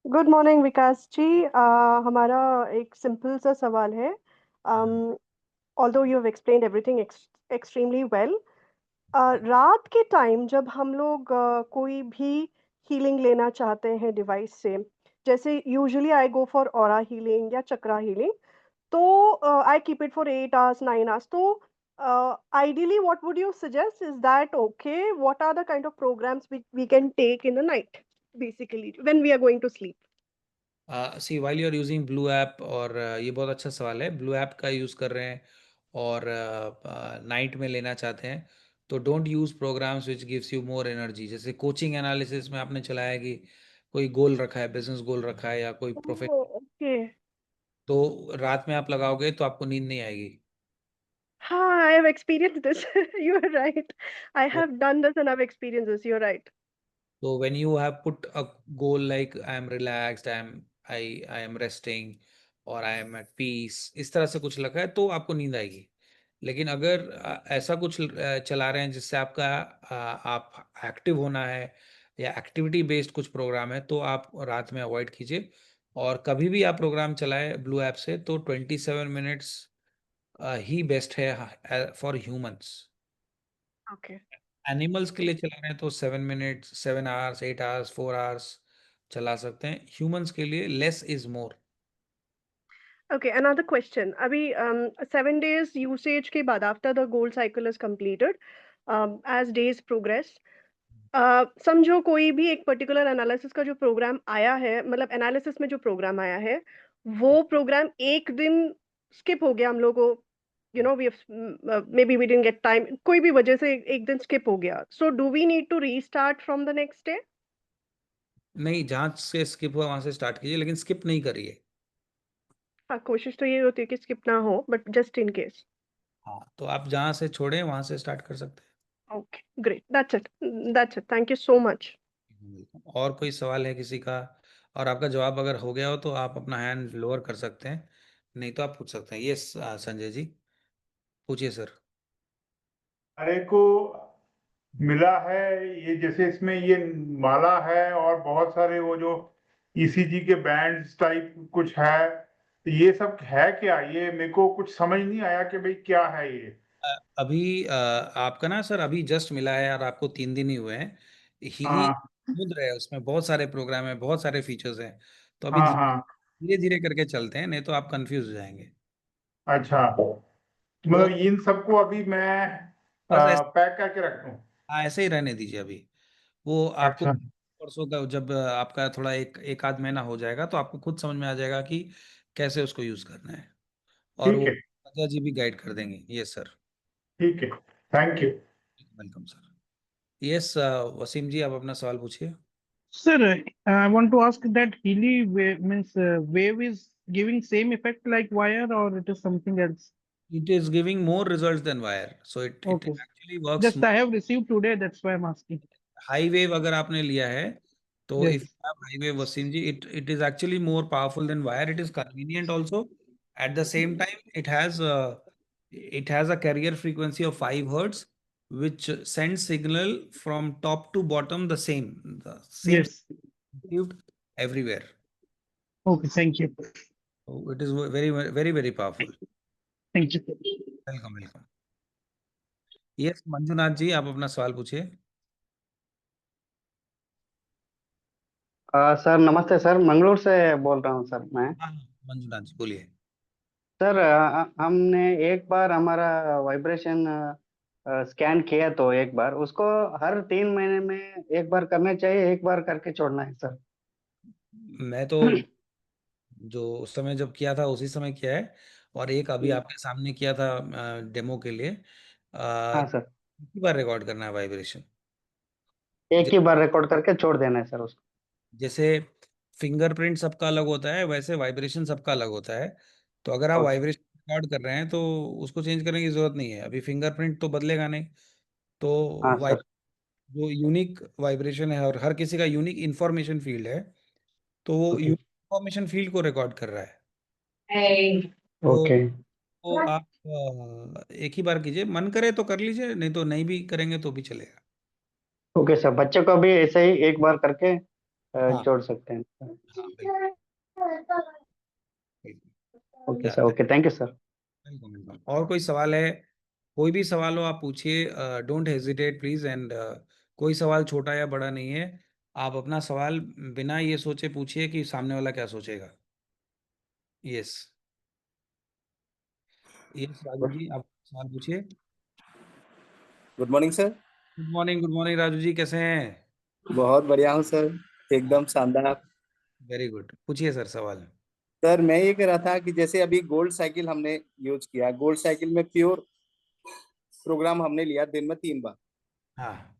Good morning Vikas ji. हमारा एक सिंपल सा सवाल है। Although you have explained everything extremely well, रात के टाइम जब हम लोग कोई भी हीलिंग लेना चाहते हैं डिवाइस से, जैसे usually I go for aura healing या चक्रा हीलिंग, तो I keep it for 8 hours 9 hours, तो ideally what would you suggest? Is that okay? What are the kind of programs we can take in the night, basically when we are going to sleep? See while you are using blue app, और ये बहुत अच्छा सवाल है, blue app का use कर रहे हैं और नाइट में लेना चाहते हैं, तो don't use programmes which gives you more energy. जैसे कोचिंग एनालिसिस में आपने चलाया कि कोई गोल रखा है, बिजनेस गोल रखा है या कोई प्रोफेशन, ओके। तो रात में आप लगाओगे तो आपको नींद नहीं आएगी। हाँ, I have experienced this. You are right. I have done this and I've experienced this. You're right. So when you have put a goal like I am relaxed, I am resting और I am at peace, इस तरह से कुछ लिखा है तो आपको नींद आएगी। लेकिन अगर ऐसा कुछ चला रहे हैं जिससे आपका आप एक्टिव होना है या एक्टिविटी बेस्ड कुछ प्रोग्राम है, तो आप रात में अवॉइड कीजिए। और कभी भी आप प्रोग्राम चलाएं ब्लू ऐप से तो 27 मिनट्स ही बेस्ट है फॉर ह्यूमंस। Okay. एनिमल्स के लिए चला रहे हैं तो 7 मिनट्स, 7 आवर्स, 8 आवर्स, 4 आवर्स चला सकते हैं। ह्यूमंस के लिए less is more. Okay, another question. अभी 7 days usage के बाद after the goal cycle is completed, as days progress, समझो कोई भी एक पर्टिकुलर एनालिसिस का जो प्रोग्राम आया है, मतलब एनालिसिस में जो प्रोग्राम आया है, वो प्रोग्राम एक दिन स्किप हो गया हम लोग को, you know we may be we didn't get time, कोई भी वजह से एक दिन स्किप हो गया, so do we need to restart from the next day? नहीं, जहाँ से स्किप हुआ वहां से स्टार्ट कीजिए, लेकिन स्किप नहीं करिए। हाँ, कोशिश तो ये होती है कि स्किप ना हो, बट जस्ट इन केस। हाँ, तो आप जहाँ से छोड़े वहां से स्टार्ट कर सकते okay, great, that's it, thank you so much. हैं। और कोई सवाल है किसी का? और आपका जवाब अगर हो गया हो तो आप अपना हैंड लोअर कर सकते हैं, नहीं तो आप पूछ सकते हैं। यस संजय जी, पूछिए सर। अरे को मिला है ये, जैसे इसमें ये माला है और बहुत सारे वो जो ईसीजी के बैंड्स टाइप कुछ है, तो ये सब है क्या? ये मेरे को कुछ समझ नहीं आया कि भाई क्या है ये। अभी आपका ना सर अभी जस्ट मिला है और आपको 3 दिन ही हुए हैं। हिली हाँ समुद्र है, उसमें बहुत सारे प्रोग्राम है, बहुत सारे फीचर्स हैं। तो अभी हाँ हाँ। धीरे धीरे करके चलते हैं, नहीं तो आप कंफ्यूज हो जाएंगे। अच्छा, वो मतलब इन सबको अभी मैं बस ऐसे, पैक करके रख दूं? हाँ, ऐसे ही रहने दीजिए अभी। वो आपको अच्छा परसों का जब आपका थोड़ा एक आध महीना हो जाएगा तो आपको खुद समझ में आ जाएगा कि कैसे उसको यूज करना है। और ठीक वो है राजा जी भी गाइड कर देंगे। Yes sir. ठीक है, thank you. Welcome sir. Yes Wasim ji, आप अपना सवाल पूछिए। Sir, I want to ask that Healy wave means wave is giving same effect like wire or it is something else? It is giving more results than wire, so it Okay. actually works. Just I have received today, that's why I'm asking. High wave अगर आपने लिया है तो if Yes. High wave Wasim ji, it is actually more powerful than wire. It is convenient also. At the same time it has a carrier frequency of 5 hertz which sends signal from top to bottom the same Yes. received everywhere. Okay, thank you. So it is very very very powerful. Thank you. Welcome welcome. Yes Manjunath ji, आप अपना सवाल पूछिए। Sir नमस्ते sir, Mangalore से बोल रहा हूँ sir मैं। हाँ मंजुनाथ जी बोलिए। सर हमने एक बार हमारा वाइब्रेशन स्कैन किया, तो एक बार उसको हर 3 महीने में एक बार करना चाहिए, एक बार करके छोड़ना है सर? मैं तो जो उस समय जब किया था उसी समय किया है, और एक अभी आपके सामने किया था डेमो के लिए। हाँ सर, कितनी बार रिकॉर्ड करना है वाइब्रेशन? एक ही बार रिकॉर्ड करके छोड़ देना है सर उसको? जैसे फिंगरप्रिंट सबका अलग होता है, वैसे वाइब्रेशन सबका अलग होता है। तो अगर आप ओके। वाइब्रेशन रिकॉर्ड कर रहे हैं तो उसको चेंज करने की जरूरत नहीं है। अभी फिंगरप्रिंट तो बदलेगा नहीं। तो हाँ सर। जो यूनिक वाइब्रेशन है और हर किसी का यूनिक इंफॉर्मेशन फील्ड है, तो वो ओके यूनिक इंफॉर्मेशन फील्ड को रिकॉर्ड कर रहा है। तो, ओके तो आप एक ही बार कीजिए, मन करे तो कर लीजिए, नहीं तो नहीं भी करेंगे तो भी चलेगा। ओके सर, बच्चे को भी ऐसे ही एक बार करके हाँ छोड़ सकते हैं? हाँ बिल्कुल बिल्कुल। Okay sir, okay, thank you sir. Welcome welcome. और कोई सवाल है? कोई भी सवाल हो आप पूछिए, डोंट हेजिटेट प्लीज। एंड कोई सवाल छोटा या बड़ा नहीं है। आप अपना सवाल बिना ये सोचे पूछिए कि सामने वाला क्या सोचेगा। यस यस राजू जी, आप सवाल पूछिए। Good morning sir. Good morning Raju ji, कैसे हैं? बहुत बढ़िया हूँ सर, एकदम शानदार। वेरी गुड, पूछिए सर सवाल। सर मैं ये कह रहा था कि जैसे अभी गोल्ड साइकिल हमने यूज किया, गोल्ड साइकिल में प्योर प्रोग्राम हमने लिया दिन में 3 बार, हाँ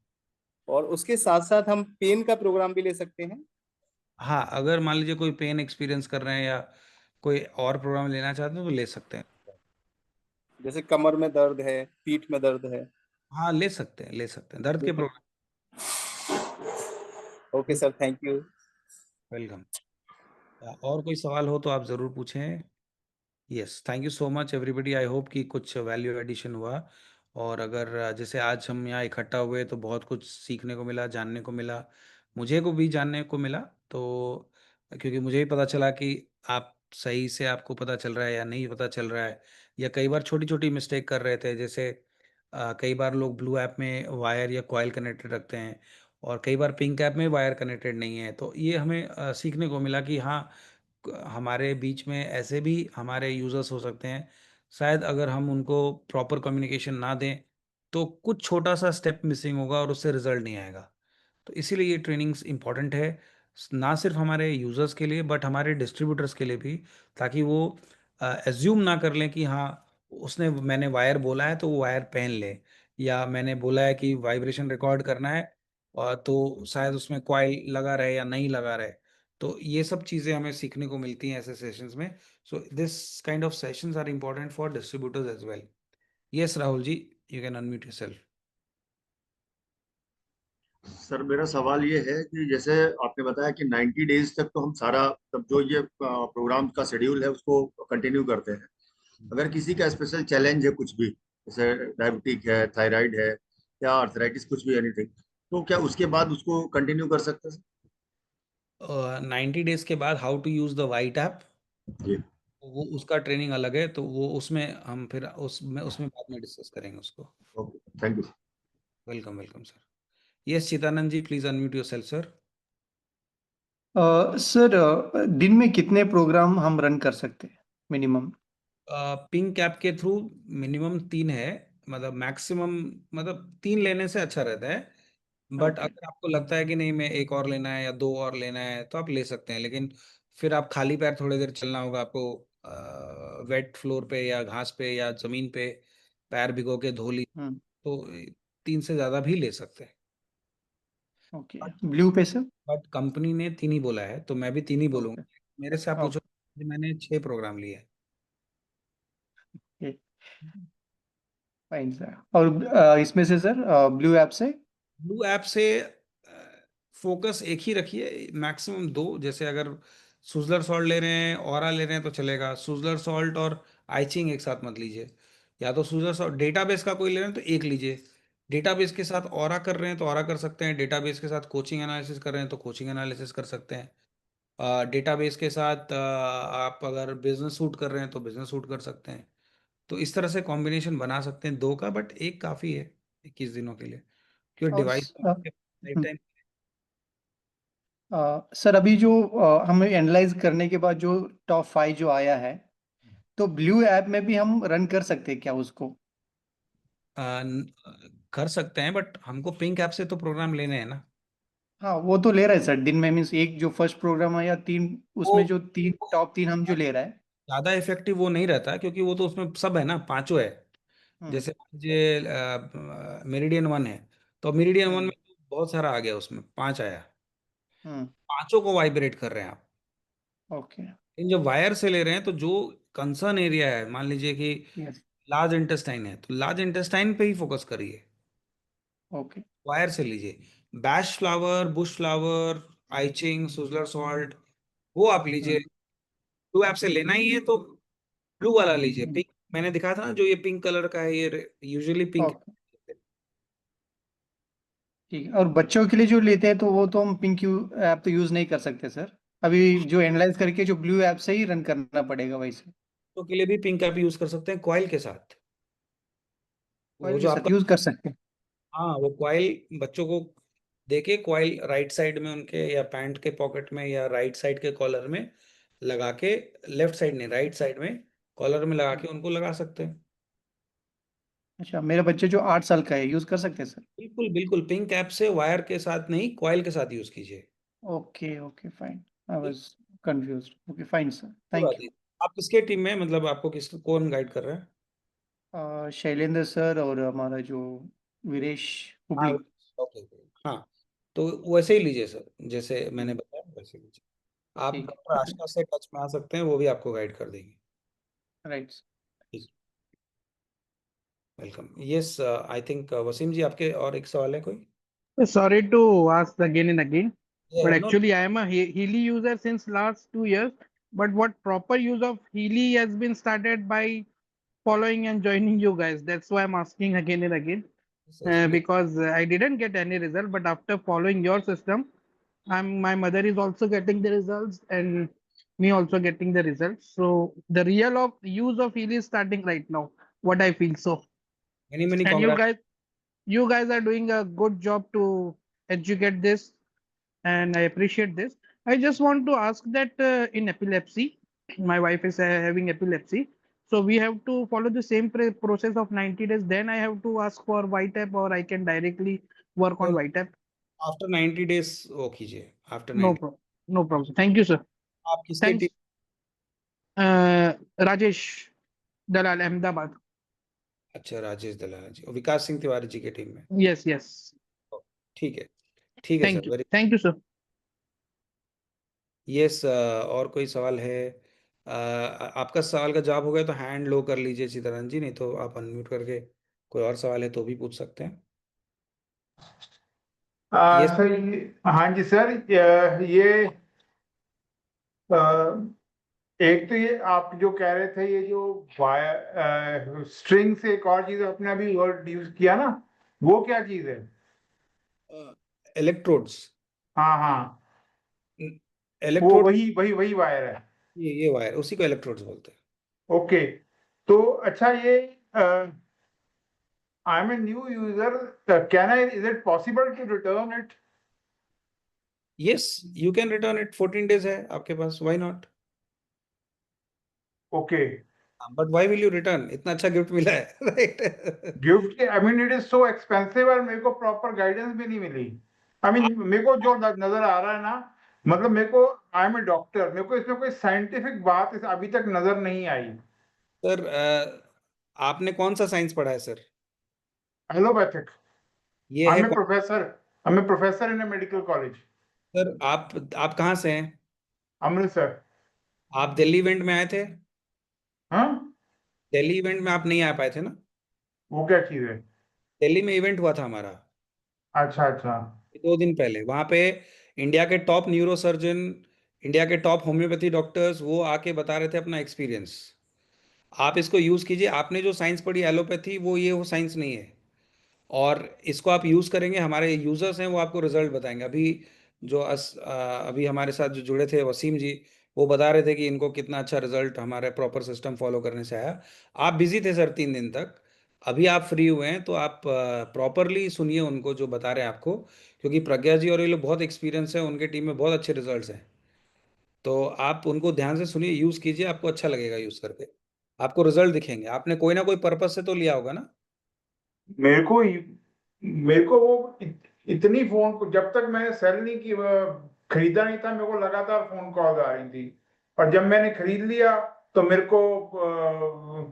और उसके साथ साथ हम पेन का प्रोग्राम भी ले सकते हैं। हाँ, अगर मान लीजिए कोई पेन एक्सपीरियंस कर रहे हैं या कोई और प्रोग्राम लेना चाहते हैं तो ले सकते हैं। जैसे कमर में दर्द है, पीठ में दर्द है। हाँ ले सकते हैं, ले सकते हैं, दर्द के program. Okay sir, thank you. Welcome. और कोई सवाल हो तो आप ज़रूर पूछें। Yes, thank you so much everybody. I hope कि कुछ वैल्यू एडिशन हुआ। और अगर जैसे आज हम यहाँ इकट्ठा हुए तो बहुत कुछ सीखने को मिला, जानने को मिला, मुझे को भी जानने को मिला। तो क्योंकि मुझे भी पता चला कि आप सही से आपको पता चल रहा है या नहीं पता चल रहा है, या कई बार छोटी छोटी मिस्टेक कर रहे थे। जैसे कई बार लोग ब्लू ऐप में वायर या कॉइल कनेक्टेड रखते हैं और कई बार पिंक ऐप में वायर कनेक्टेड नहीं है। तो ये हमें सीखने को मिला कि हाँ, हमारे बीच में ऐसे भी हमारे यूजर्स हो सकते हैं। शायद अगर हम उनको प्रॉपर कम्युनिकेशन ना दें तो कुछ छोटा सा स्टेप मिसिंग होगा और उससे रिजल्ट नहीं आएगा। तो इसीलिए ये ट्रेनिंग्स इम्पॉर्टेंट है, ना सिर्फ हमारे यूजर्स के लिए बट हमारे डिस्ट्रीब्यूटर्स के लिए भी, ताकि वो एज्यूम ना कर लें कि हाँ उसने मैंने वायर बोला है तो वो वायर पहन ले, या मैंने बोला है कि वाइब्रेशन रिकॉर्ड करना है और तो शायद उसमें कॉइल लगा रहे या नहीं लगा रहे। तो ये सब चीज़ें हमें सीखने को मिलती हैं ऐसे सेशंस में। So this kind of sessions are important for distributors as well. Yes Rahul ji, you can unmute yourself. Sir मेरा सवाल ये है कि जैसे आपने बताया कि 90 डेज तक तो हम सारा तब जो ये प्रोग्राम का शेड्यूल है उसको कंटिन्यू करते हैं। अगर किसी का स्पेशल चैलेंज है कुछ भी, जैसे डायबिटिक है, थायराइड है या आर्थराइटिस, कुछ भी एनीथिंग, तो क्या उसके बाद उसको कंटिन्यू कर सकते हैं? 90 डेज के बाद how to use the white app, जी। वो उसका ट्रेनिंग अलग है, तो वो उसमें हम फिर उसमें बाद में डिस्कस करेंगे उसको। Okay, thank you. Welcome welcome sir. Yes Chidanand ji, please unmute yourself sir. Sir दिन में कितने प्रोग्राम हम रन कर सकते हैं मिनिमम? पिंक ऐप के थ्रू मिनिमम 3 है, मतलब मैक्सिमम, मतलब 3 लेने से अच्छा रहता है। But okay. अगर आपको लगता है कि नहीं मैं एक और लेना है या 2 और लेना है तो आप ले सकते हैं, लेकिन फिर आप खाली पैर थोड़ी देर चलना होगा आपको, वेट फ्लोर पे या घास पे या जमीन पे पैर भिगो के धो ली, हम्म। तो 3 से ज्यादा भी ले सकते हैं। ओके, ब्लू पे सर? बट कंपनी ने 3 ही बोला है तो मैं भी 3 ही बोलूंगा। ओके। मेरे से आप पूछो, ओके। मैंने 6 प्रोग्राम लिए हैं। Fine sir. और इसमें से सर ब्लू ऐप से? ब्लू ऐप से फोकस एक ही रखिए, मैक्सिमम 2। जैसे अगर सुजलर सॉल्ट ले रहे हैं, ऑरा ले रहे हैं तो चलेगा। सुजलर सॉल्ट और आइचिंग एक साथ मत लीजिए। या तो सुजलर सॉल्ट डेटाबेस का कोई ले रहे हैं तो एक लीजिए। डेटाबेस के साथ ऑरा कर रहे हैं तो ऑरा कर सकते हैं। डेटाबेस के साथ कोचिंग एनालिसिस कर रहे हैं तो कोचिंग एनालिसिस कर सकते हैं। डेटाबेस के साथ आप अगर बिजनेस सूट कर रहे हैं तो बिजनेस सूट कर सकते हैं। तो इस तरह से कॉम्बिनेशन बना सकते हैं 2 का, बट एक काफ़ी है 21 दिनों के लिए, क्योंकि और डिवाइस लाइफ टाइम। सर अभी जो हमें एनालाइज करने के बाद जो टॉप 5 जो आया है, तो ब्लू ऐप में भी हम रन कर सकते हैं क्या उसको? कर सकते हैं बट हमको पिंक ऐप से तो प्रोग्राम लेने हैं ना। हाँ वो तो ले रहा है सर, दिन में मीन्स एक जो फर्स्ट प्रोग्राम है या 3, वो उसमें जो 3 टॉप 3 हम जो ले रहा है। ज़्यादा इफेक्टिव वो नहीं रहता, क्योंकि वो तो उसमें सब है ना, पांचों है। हम्म। जैसे मुझे मेरिडियन 1 है, तो मेरिडियन 1 हम्म। में बहुत सारा आ गया, उसमें 5 आया। हम्म। पांचों को वाइब्रेट कर रहे हैं आप। ओके। इन जब वायर से ले रहे हैं तो जो कंसर्न एरिया है, मान लीजिए कि यस। लार्ज इंटेस्टाइन है तो लार्ज इंटेस्टाइन पे ही फोकस करिए, ओके। वायर से लीजिए। Bach flower, Bach flower, I Ching, Schussler salt, वो आप लीजिए। हम्म। ब्लू ऐप से लेना ही है तो ब्लू वाला लीजिए। हम्म। पिंक मैंने दिखाया था ना, जो ये पिंक कलर का है, ये यूजुअली पिंक। ओके, ठीक है। और बच्चों के लिए जो लेते हैं तो वो तो हम पिंक ऐप तो यूज नहीं कर सकते सर, अभी जो एनालाइज करके जो ब्लू ऐप से ही रन करना पड़ेगा वैसे? तो के लिए भी पिंक ऐप यूज कर सकते हैं कॉइल के साथ। वो ऑयल जो के साथ आपका, यूज कर सकते हैं? हाँ वो कॉइल बच्चों को देके, कॉइल राइट साइड में उनके या पैंट के पॉकेट में या राइट साइड के कॉलर में लगा के, लेफ्ट साइड नहीं राइट साइड में कॉलर में लगा के उनको लगा सकते हैं। अच्छा, मेरे बच्चे जो 8 साल का है यूज कर सकते हैं सर? बिल्कुल बिल्कुल, पिंक ऐप से वायर के साथ नहीं, कॉइल के साथ यूज कीजिए। Okay. Okay fine, I was confused. Okay fine sir, कोई थैंक बात यू। नहीं। आप किसके टीम में, मतलब आपको किस कौन गाइड कर रहा है? शैलेंद्र सर और हमारा जो वीरेश हाँ, हुबली। ओके। हाँ, तो वैसे ही लीजिए सर, जैसे मैंने बताया वैसे लीजिए। आप ठीक डॉक्टर है, आशका से टच में आ सकते हैं, वो भी आपको गाइड कर देंगे। Right. Welcome. Yes, I think Wasim ji, आपके और एक सवाल है कोई? Sorry to ask again and again, but no, actually I am a Healy user since last 2 years. But what proper use of Healy has been started by following and joining you guys. That's why I'm asking again and again. Because I didn't get any result, but after following your system, my mother is also getting the results and me also getting the results. So the real of use of Healy is starting right now. What I feel so, many and congrats. you guys are doing a good job to educate this, and I appreciate this. I just want to ask that in epilepsy, my wife is having epilepsy, so we have to follow the same process of 90 days. Then I have to ask for YTAP, or I can directly work on YTAP. After 90 days वो कीजिए, after No 90। problem. No problem. Thank you, sir. आप किसके Thanks. Rajesh Dalal, Ahmedabad. अच्छा, राजेश दलाल जी, और विकास सिंह तिवारी जी के team में। Yes, yes. ठीक है, ठीक है Thank sir, you. Very. Thank you, sir. Yes, और कोई सवाल है? आपका सवाल का जवाब हो गया तो हैंड लो कर लीजिए चितरंजन जी, नहीं तो आप अनम्यूट करके कोई और सवाल है तो भी पूछ सकते हैं। यस, सर हाँ जी सर, ये एक तो ये आप जो कह रहे थे, ये जो वायर स्ट्रिंग से एक और चीज आपने अभी वर्ड यूज किया ना, वो क्या चीज है? इलेक्ट्रोड्स। हाँ हाँ, वो इलेक्ट्रोड, वही वायर है। ये वायर, उसी को इलेक्ट्रोड्स बोलते हैं। ओके, तो अच्छा, ये I am a new user, can I, is it possible to return it? Yes, you can return it, 14 days है आपके पास, why not? Okay, but why will you return? इतना अच्छा गिफ्ट मिला है, right? Gift, I mean it is so expensive, और मेरे को प्रॉपर गाइडेंस भी नहीं मिली। आई मीन मेरे को जो नजर आ रहा है ना, मतलब मेरे को, आई एम ए डॉक्टर, मेरे को इसमें कोई साइंटिफिक बात अभी तक नजर नहीं आई। सर, आपने कौन सा साइंस पढ़ा है सर? एलोपैथिक। ये आई है am a professor, I am a professor in a medical college. Sir, आप कहाँ से हैं? अमृतसर। आप दिल्ली इवेंट में आए थे? हाँ, दिल्ली इवेंट में आप नहीं आ पाए थे ना? वो क्या चीज है? दिल्ली में इवेंट हुआ था हमारा अच्छा अच्छा। 2 दिन पहले। वहां पे इंडिया के टॉप न्यूरो सर्जन, इंडिया के टॉप होम्योपैथी डॉक्टर्स वो आके बता रहे थे अपना एक्सपीरियंस। आप इसको यूज कीजिए। आपने जो साइंस पढ़ी एलोपैथी, वो साइंस नहीं है। और इसको आप यूज करेंगे, हमारे यूजर्स हैं वो आपको रिजल्ट बताएंगे। अभी हमारे साथ जो जुड़े थे वसीम जी, वो बता रहे थे कि इनको कितना अच्छा रिजल्ट हमारे प्रॉपर सिस्टम फॉलो करने से आया। आप बिजी थे सर 3 दिन तक, अभी आप फ्री हुए हैं तो आप प्रॉपरली सुनिए उनको जो बता रहे हैं आपको, क्योंकि प्रज्ञा जी और ये लोग बहुत एक्सपीरियंस है, उनके टीम में बहुत अच्छे रिजल्ट्स हैं। तो आप उनको ध्यान से सुनिए, यूज कीजिए, आपको अच्छा लगेगा यूज करके, आपको रिजल्ट दिखेंगे। आपने कोई ना कोई पर्पज से तो लिया होगा ना? मेरे को वो इतनी फोन को, जब तक मैंने सेल नहीं की, खरीदा नहीं था, मेरे को लगातार फोन कॉल आ रही थी। और जब मैंने खरीद लिया तो मेरे को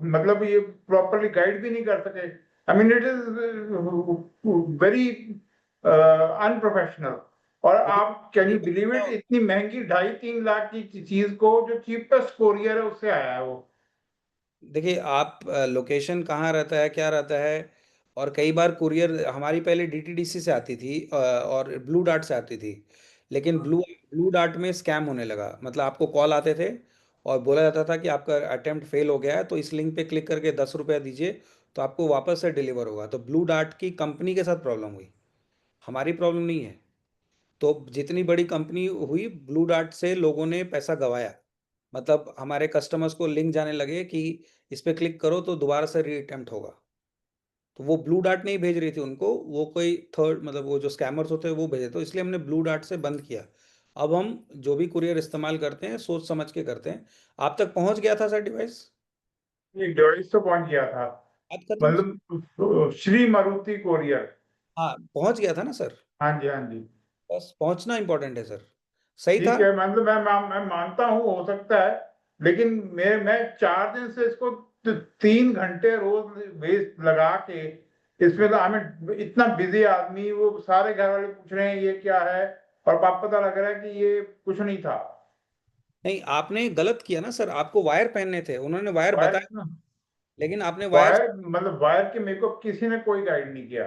मतलब ये प्रॉपरली गाइड भी नहीं कर सके। आई mean it is very unprofessional. और आप कैन यू बिलीव इट, इतनी महंगी 2.5-3 लाख की चीज को जो चीपेस्ट कोरियर है उससे आया है वो। देखिए, आप लोकेशन कहाँ रहता है, क्या रहता है, और कई बार कुरियर हमारी पहले डीटीडीसी से आती थी और ब्लू डार्ट से आती थी। लेकिन ब्लू डार्ट में स्कैम होने लगा, मतलब आपको कॉल आते थे और बोला जाता था कि आपका अटेम्प्ट फेल हो गया है, तो इस लिंक पे क्लिक करके 10 रुपया दीजिए तो आपको वापस से डिलीवर होगा। तो ब्लू डार्ट की कंपनी के साथ प्रॉब्लम हुई, हमारी प्रॉब्लम नहीं है। तो जितनी बड़ी कंपनी हुई, ब्लू डार्ट से लोगों ने पैसा गंवाया। मतलब हमारे कस्टमर्स को लिंक जाने लगे कि इस पे क्लिक करो तो दोबारा से रीअटेम्प्ट होगा। तो वो ब्लू डार्ट नहीं भेज रही थी उनको, वो कोई थर्ड, मतलब वो जो स्कैमर्स होते हैं वो भेजे, तो इसलिए हमने ब्लू डार्ट से बंद किया। अब हम जो भी कुरियर इस्तेमाल करते हैं सोच समझ के करते हैं। आप तक पहुंच गया था सर डिवाइस? एक डिवाइस तो पहुंच गया था, बात खत्म। मतलब श्री मारुति कोरियर। हाँ, पहुंच गया था ना सर? हाँ जी, हाँ जी। बस पहुंचना इंपॉर्टेंट है सर। सही था। ठीक है, मतलब मैं मानता हूँ, हो सकता है, लेकिन मैं 4 दिन से इसको 3 घंटे रोज वेस्ट लगा के इसमें तो हमें इतना बिजी आदमी, वो सारे घर वाले पूछ रहे हैं ये क्या है, और अब पता लग रहा है कि ये कुछ नहीं था। नहीं, आपने गलत किया ना सर, आपको वायर पहनने थे, उन्होंने वायर वायर बताया, लेकिन आपने वायर, वायर मतलब वायर के मेरे को किसी ने कोई गाइड नहीं किया।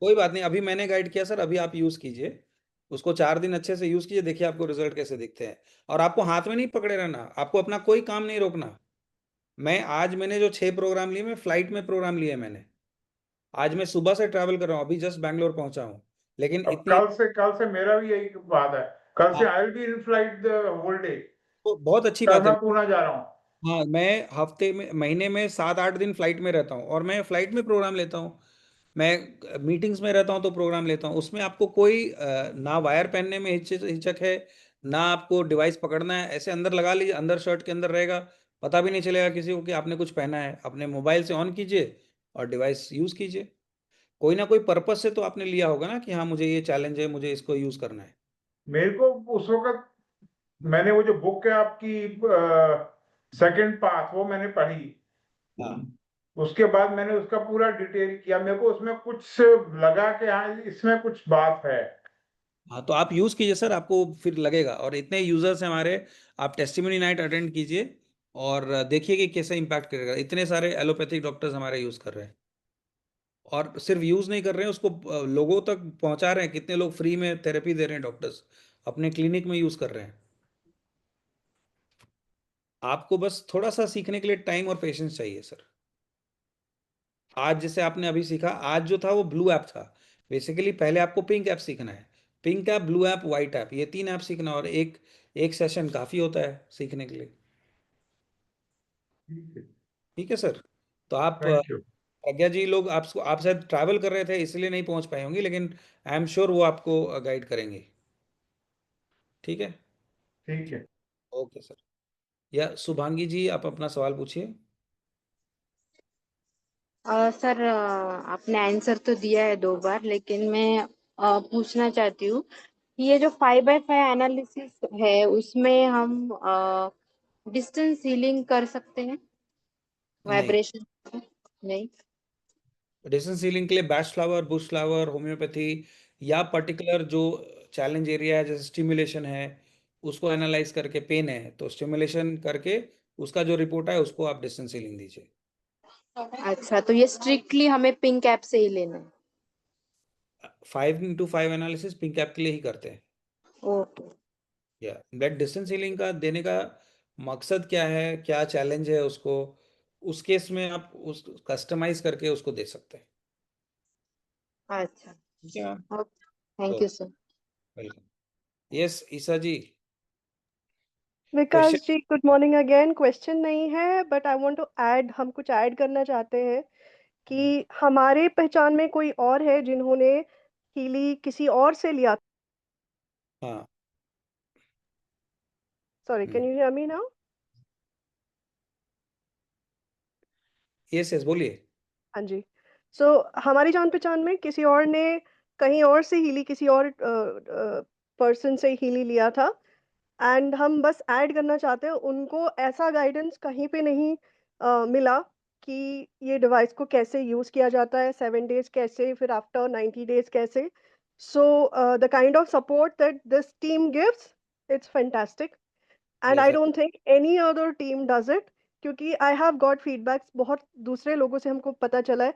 कोई बात नहीं, अभी मैंने गाइड किया सर, अभी आप यूज कीजिए उसको, 4 दिन अच्छे से यूज कीजिए, देखिए आपको रिजल्ट कैसे दिखते हैं। और आपको हाथ में नहीं पकड़े रहना, आपको अपना कोई काम नहीं रोकना। मैंने जो 6 प्रोग्राम लिए, मैं फ्लाइट में प्रोग्राम लिए मैंने, आज मैं सुबह से ट्रैवल कर रहा हूँ, अभी जस्ट बैंगलोर पहुंचा हूँ, लेकिन अब इतनी, कल से मेरा भी यही बात है, कल से हाँ, I will be in flight the whole day. तो बहुत अच्छी कल बात है। मैं पूना जा रहा हूँ। हाँ, मैं हफ्ते में, महीने में 7-8 दिन फ्लाइट में रहता हूँ, और मैं फ्लाइट में प्रोग्राम लेता हूँ, मैं मीटिंग्स में रहता हूँ तो प्रोग्राम लेता हूँ, उसमें आपको कोई ना वायर पहनने में हिचक है, ना आपको डिवाइस पकड़ना है, ऐसे अंदर लगा लीजिए, अंदर शर्ट के अंदर रहेगा, पता भी नहीं चलेगा किसी को कि आपने कुछ पहना है। अपने मोबाइल से ऑन कीजिए और डिवाइस यूज़ कीजिए, कोई ना कोई पर्पस से तो आपने लिया होगा ना कि हाँ मुझे ये चैलेंज है, मुझे इसको यूज़ करना है। मेरे को उस वक्त मैंने वो जो बुक है आपकी सेकंड पाथ, वो मैंने पढ़ी। हाँ उसके बाद मैंने उसका पूरा डिटेल किया, मेरे को उसमें कुछ लगा कि हाँ इसमें कुछ बात है। हाँ, तो आप यूज़ कीजिए सर, आपको फिर लगेगा, और इतने यूजर्स हैं हमारे, आप टेस्टिमनी नाइट अटेंड कीजिए और देखिए कि कैसे इम्पैक्ट करेगा। इतने सारे एलोपैथिक डॉक्टर्स हमारे यूज़ कर रहे हैं, और सिर्फ यूज़ नहीं कर रहे हैं उसको, लोगों तक पहुंचा रहे हैं, कितने लोग फ्री में थेरेपी दे रहे हैं, डॉक्टर्स अपने क्लिनिक में यूज़ कर रहे हैं। आपको बस थोड़ा सा सीखने के लिए टाइम और पेशेंस चाहिए सर। आज जैसे आपने अभी सीखा, आज जो था वो ब्लू ऐप था, बेसिकली पहले आपको पिंक ऐप सीखना है, pink app, blue app, white app, ये 3 ऐप सीखना, और एक एक सेशन काफ़ी होता है सीखने के लिए। ठीक है सर। तो आप, थैंक यू। प्रज्ञा जी लोग आपको, आप शायद ट्रैवल कर रहे थे इसलिए नहीं पहुंच पाए होंगे, लेकिन आई एम श्योर वो आपको गाइड करेंगे। ठीक है, ठीक है। Okay sir. या शुभांगी जी, आप अपना सवाल पूछिए। सर आपने आंसर तो दिया है 2 बार, लेकिन मैं पूछना चाहती हूँ कि ये जो 5x5 एनालिसिस है उसमें हम डिस्टेंस हीलिंग कर सकते हैं, नहीं, वाइब्रेशन? नहीं। डिस्टेंस हीलिंग के लिए bash flower, Bach flower, homeopathy, या पर्टिकुलर जो चैलेंज एरिया है जैसे स्टिमुलेशन है, उसको एनालाइज करके, पेन है तो स्टिमुलेशन करके उसका जो रिपोर्ट है उसको आप डिस्टेंस हीलिंग दीजिए। अच्छा, तो ये स्ट्रिक्टली हमें पिंक ऐप से ही लेना है? 5x5 एनालिसिस पिंक ऐप के लिए ही करते हैं। ओके। या ब्लड डिस्टेंस हीलिंग का देने का मकसद क्या है, क्या चैलेंज है उसको, उस केस में आप उस कस्टमाइज करके उसको दे सकते हैं। अच्छा, ठीक है ma'am, thank you sir. Welcome. Yes Isa ji, Vikas question. जी, गुड मॉर्निंग अगेन। क्वेश्चन नहीं है, but I want to add, हम कुछ ऐड करना चाहते हैं कि हमारे पहचान में कोई और है जिन्होंने हीली किसी और से लिया। हाँ, sorry, can you hear me now? Yes yes, बोलिए। हाँ जी। सो हमारी जान पहचान में किसी और ने कहीं और से हीली, किसी और पर्सन से हीली लिया था, एंड हम बस ऐड करना चाहते हैं, उनको ऐसा गाइडेंस कहीं पे नहीं मिला कि ये डिवाइस को कैसे यूज़ किया जाता है, 7 डेज कैसे, फिर आफ्टर 90 डेज कैसे। So the kind of support that this team gives, it's fantastic, and yes I don't think any other team does it. क्योंकि आई हैव गॉट फीडबैक्स, बहुत दूसरे लोगों से हमको पता चला है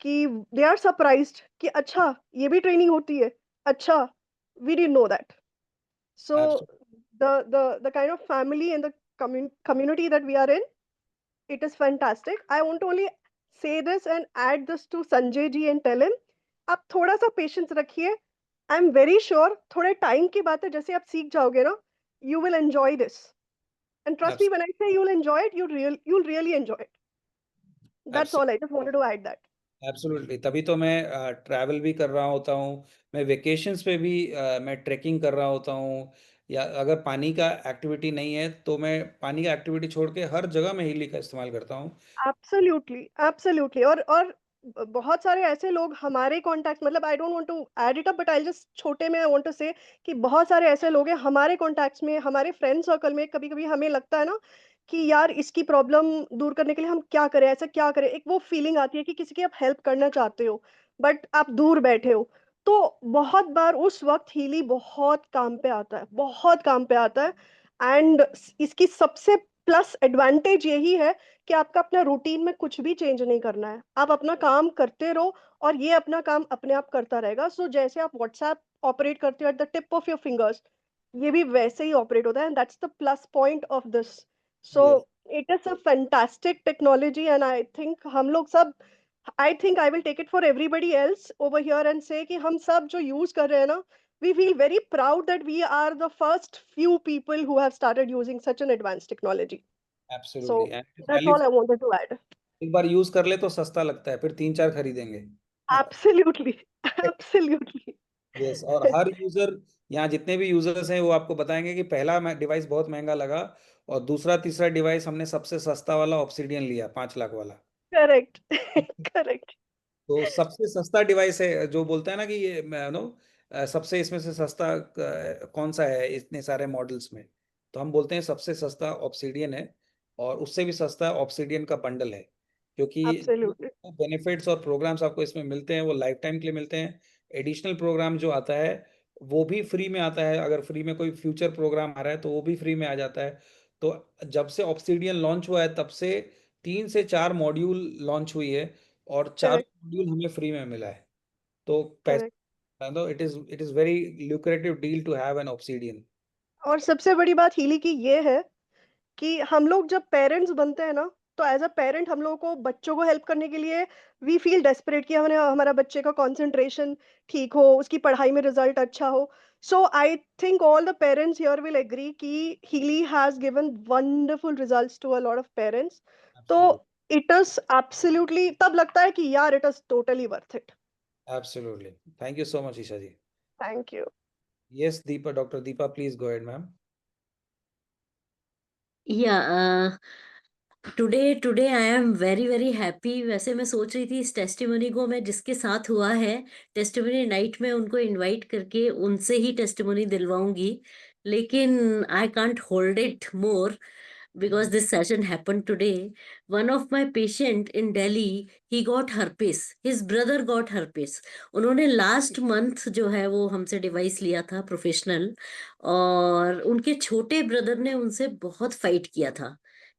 कि दे आर सरप्राइज्ड कि अच्छा ये भी ट्रेनिंग होती है, अच्छा we didn't know that. So the kind of family and the community that we are in, it is fantastic. I want to only say this and add this to Sanjay ji and tell him, आप थोड़ा सा patience रखिए। I am very sure थोड़े time की बात है, जैसे आप सीख जाओगे ना, you will enjoy this, and trust me when I say you will enjoy it, you'll really enjoy it. That's all, I just wanted to add that. Absolutely, तभी तो मैं ट्रैवल भी कर रहा होता हूँ, मैं वेकेशंस पे भी मैं ट्रैकिंग कर रहा होता हूँ, या अगर पानी का एक्टिविटी नहीं है तो मैं पानी का एक्टिविटी छोड़ के हर जगह में हीली का इस्तेमाल करता हूँ। Absolutely, absolutely. और बहुत सारे ऐसे लोग हमारे कॉन्टैक्ट, मतलब I don't want to add it up, but I just छोटे में आई वांट टू से कि बहुत सारे ऐसे लोग हैं हमारे कॉन्टैक्ट्स में, हमारे फ्रेंड सर्कल में। कभी कभी हमें लगता है ना कि यार इसकी प्रॉब्लम दूर करने के लिए हम क्या करें, ऐसा क्या करें। एक वो फीलिंग आती है कि किसी की आप हेल्प करना चाहते हो बट आप दूर बैठे हो। तो बहुत बार उस वक्त हीली बहुत काम पे आता है, बहुत काम पे आता है। एंड इसकी सबसे प्लस एडवांटेज यही है कि आपका अपना रूटीन में कुछ भी चेंज नहीं करना है, आप अपना काम करते रहो और ये अपना काम अपने आप करता रहेगा। सो जैसे आप व्हाट्सएप ऑपरेट करते हो at the tip of your fingers, ये भी वैसे ही ऑपरेट होता है। And that's the plus point of this. So yes, it is a fantastic technology and I think हम लोग सब, I think I will take it for everybody else over here and say कि हम सब जो use कर रहे हैं ना, we feel very proud that we are the first few people who have started using such an advanced technology. So absolutely. And that's all I wanted to add. एक बार use कर ले तो सस्ता लगता है, फिर 3-4 खरीदेंगे। Absolutely, absolutely. यस, और हर यूजर, यहाँ जितने भी यूजर्स हैं वो आपको बताएंगे कि पहला डिवाइस बहुत महंगा लगा और दूसरा तीसरा डिवाइस हमने सबसे सस्ता वाला ऑब्सिडियन लिया, 5 लाख वाला। Correct, correct, तो सबसे सस्ता डिवाइस है जो बोलता है ना कि ये नो सबसे इसमें से सस्ता कौन सा है इतने सारे मॉडल्स में, तो हम बोलते हैं सबसे सस्ता ऑब्सिडियन है। और उससे भी सस्ता ऑब्सिडियन का बंडल है, क्योंकि जो absolutely. बेनिफिट्स और प्रोग्राम्स आपको इसमें मिलते हैं वो लाइफ टाइम के लिए मिलते हैं। एडिशनल प्रोग्राम जो आता है वो भी फ्री में आता है, अगर फ्री में कोई फ्यूचर प्रोग्राम आ रहा है तो वो भी फ्री में आ जाता है। तो जब से ऑब्सिडियन लॉन्च हुआ है तब से 3 से 4 मॉड्यूल लॉन्च हुई है और 4 Correct, मॉड्यूल हमें फ्री में मिला है। तो correct. पैसा, no it is very lucrative deal to have an obsidian. और सबसे बड़ी बात हीली की ये है कि हम लोग जब पेरेंट्स बनते हैं ना, तो एज अ पेरेंट हम लोगों को बच्चों को हेल्प करने के लिए वी फील डेस्परेट कि हमने हमारा बच्चे का कंसंट्रेशन ठीक हो, उसकी पढ़ाई में रिजल्ट अच्छा हो। So I think all the parents here will agree कि Healy has given wonderful results to a lot of parents. तो इट इज एब्सोल्युटली, तब लगता है कि यार it is totally worth it. Absolutely. Thank you so much Isha ji. Thank you. Yes Deepa, doctor Deepa please go ahead ma'am. Yeah, today I am very very happy. वैसे मैं सोच रही थी इस टेस्टिमनी को मैं जिसके साथ हुआ है टेस्टिमनी नाइट में उनको इनवाइट करके उनसे ही टेस्टिमनी दिलवाऊंगी, लेकिन I can't hold it more because this session happened today. One of my patient in Delhi, he got herpes. His brother got herpes. उन्होंने लास्ट मंथ जो है वो हमसे डिवाइस लिया था प्रोफेशनल, और उनके छोटे ब्रदर ने उनसे बहुत फाइट किया था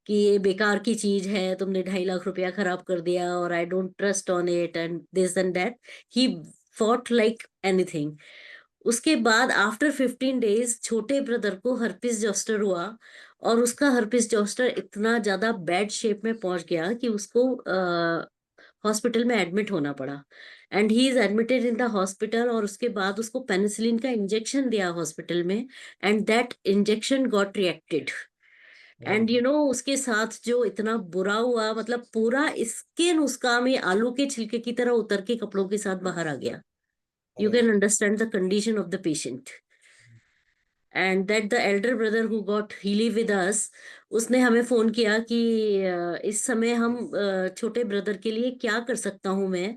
कि ये बेकार की चीज है, तुमने 2.5 लाख रुपया खराब कर दिया और I don't trust on it and this and that. He fought like anything. उसके बाद आफ्टर 15 डेज छोटे ब्रदर को हर्पिस जोस्टर हुआ और उसका हर्पिस जोस्टर इतना ज्यादा बैड शेप में पहुंच गया कि उसको हॉस्पिटल में एडमिट होना पड़ा। And he is admitted in the hospital, और उसके बाद उसको पेनिसिलिन का इंजेक्शन दिया हॉस्पिटल में, and that injection got reacted. And you know उसके साथ जो इतना बुरा हुआ, मतलब पूरा स्किन उसका में आलू के छिलके की तरह उतर के कपड़ों के साथ बाहर आ गया। You can understand the condition of the patient. And that the elder brother who got Healy with us, उसने हमें फोन किया कि इस समय हम छोटे ब्रदर के लिए क्या कर सकता हूं मैं,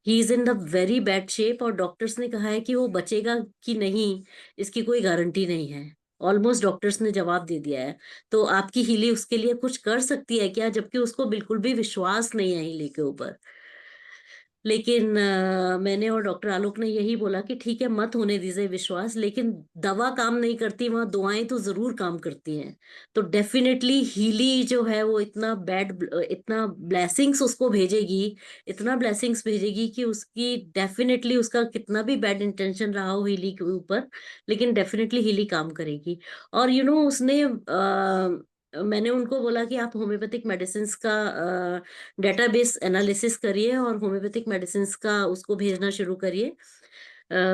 he is in the very bad shape, और डॉक्टर्स ने कहा है कि वो बचेगा कि नहीं इसकी कोई गारंटी नहीं है। ऑलमोस्ट डॉक्टर्स ने जवाब दे दिया है। तो आपकी हीली उसके लिए कुछ कर सकती है क्या, जबकि उसको बिल्कुल भी विश्वास नहीं है हीली के ऊपर। लेकिन मैंने और डॉक्टर आलोक ने यही बोला कि ठीक है मत होने दीजिए विश्वास, लेकिन दवा काम नहीं करती, वहां दुआएं तो जरूर काम करती हैं। तो डेफिनेटली हीली जो है वो इतना ब्लेसिंग्स उसको भेजेगी, इतना ब्लेसिंग्स भेजेगी कि उसकी डेफिनेटली उसका कितना भी बैड इंटेंशन रहा हो हीली के ऊपर, लेकिन डेफिनेटली हीली काम करेगी। और उसने मैंने उनको बोला कि आप होम्योपैथिक मेडिसिन का डेटाबेस एनालिसिस करिए और होम्योपैथिक मेडिसिन का उसको भेजना शुरू करिए।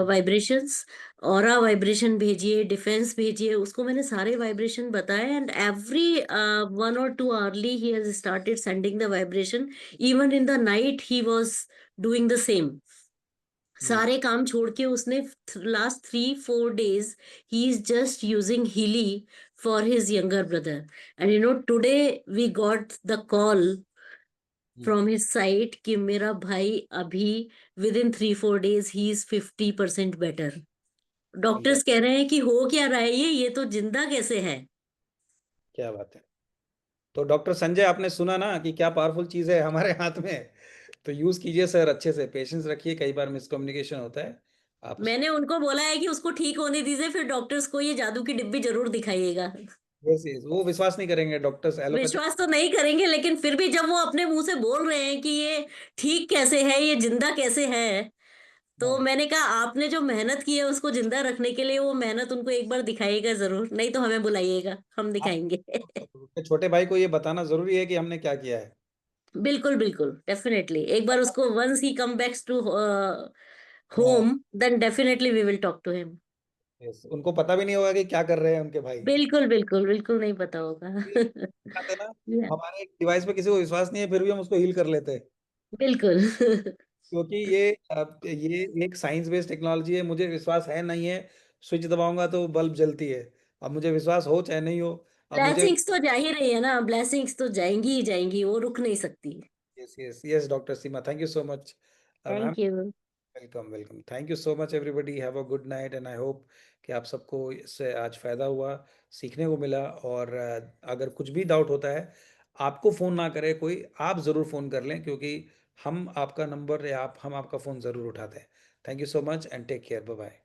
वाइब्रेशंस, ऑरा वाइब्रेशन भेजिए, डिफेंस भेजिए, उसको मैंने सारे वाइब्रेशन बताए। And every 1 or 2 hourly he has started sending the vibration. Even in the night he was doing the same. सारे काम छोड़ के उसने last 3-4 days he is just using Healy for his younger brother. And today we got the call from his side कि मेरा भाई अभी within 3-4 days he is 50% better. Doctors कह रहे हैं कि हो क्या रहा है, ये तो जिंदा कैसे है। क्या बात है। तो डॉक्टर संजय, आपने सुना ना कि क्या पावरफुल चीज है हमारे हाथ में। तो यूज कीजिए सर, अच्छे से पेशेंस रखिए, कई बार मिसकम्युनिकेशन होता है। आप मैंने उनको बोला है कि उसको ठीक होने दीजिए, फिर डॉक्टर्स को ये जादू की डिब्बी जरूर दिखाइएगा। वो विश्वास नहीं करेंगे डॉक्टर्स, एलोपैथी। विश्वास तो नहीं करेंगे, लेकिन फिर भी जब वो अपने मुंह से बोल रहे हैं कि ये ठीक कैसे है, ये जिंदा कैसे है, तो मैंने कहा आपने जो मेहनत की है उसको जिंदा रखने के लिए, वो मेहनत उनको एक बार दिखाइएगा जरूर, नहीं तो हमें बुलाइएगा, हम दिखाएंगे। छोटे भाई को ये बताना जरूरी है कि हमने क्या किया है। बिल्कुल बिल्कुल, डेफिनेटली एक बार उसको, once he come backs to हाँ, home, then definitely we will talk to him. yes, उनको पता भी नहीं होगा कि क्या कर रहे हैं उनके भाई। बिल्कुल बिल्कुल बिल्कुल नहीं पता होगा। ये बात है ना, हमारे डिवाइस पे किसी को विश्वास नहीं है, फिर भी हम उसको हील कर लेते हैं। बिल्कुल। क्योंकि ये एक साइंस बेस्ड टेक्नोलॉजी है, मुझे विश्वास है नहीं है, स्विच दबाऊंगा तो बल्ब जलती है। अब मुझे विश्वास हो चाहे नहीं हो, अब मुझे। ब्लेसिंग्स तो जा ही रही है ना, ब्लेसिंग्स तो जाएंगी ही जाएंगी, वो रुक नहीं सकती। Yes yes yes doctor Seema, thank you so much ma'am. Thank you. Welcome welcome, thank you so much everybody, have a good night and I hope कि आप सबको इससे आज फायदा हुआ, सीखने को मिला। और अगर कुछ भी डाउट होता है, आपको फ़ोन ना करे कोई, आप ज़रूर फ़ोन कर लें, क्योंकि हम आपका नंबर या हम आपका फ़ोन ज़रूर उठाते हैं। Thank you so much and take care, bye bye.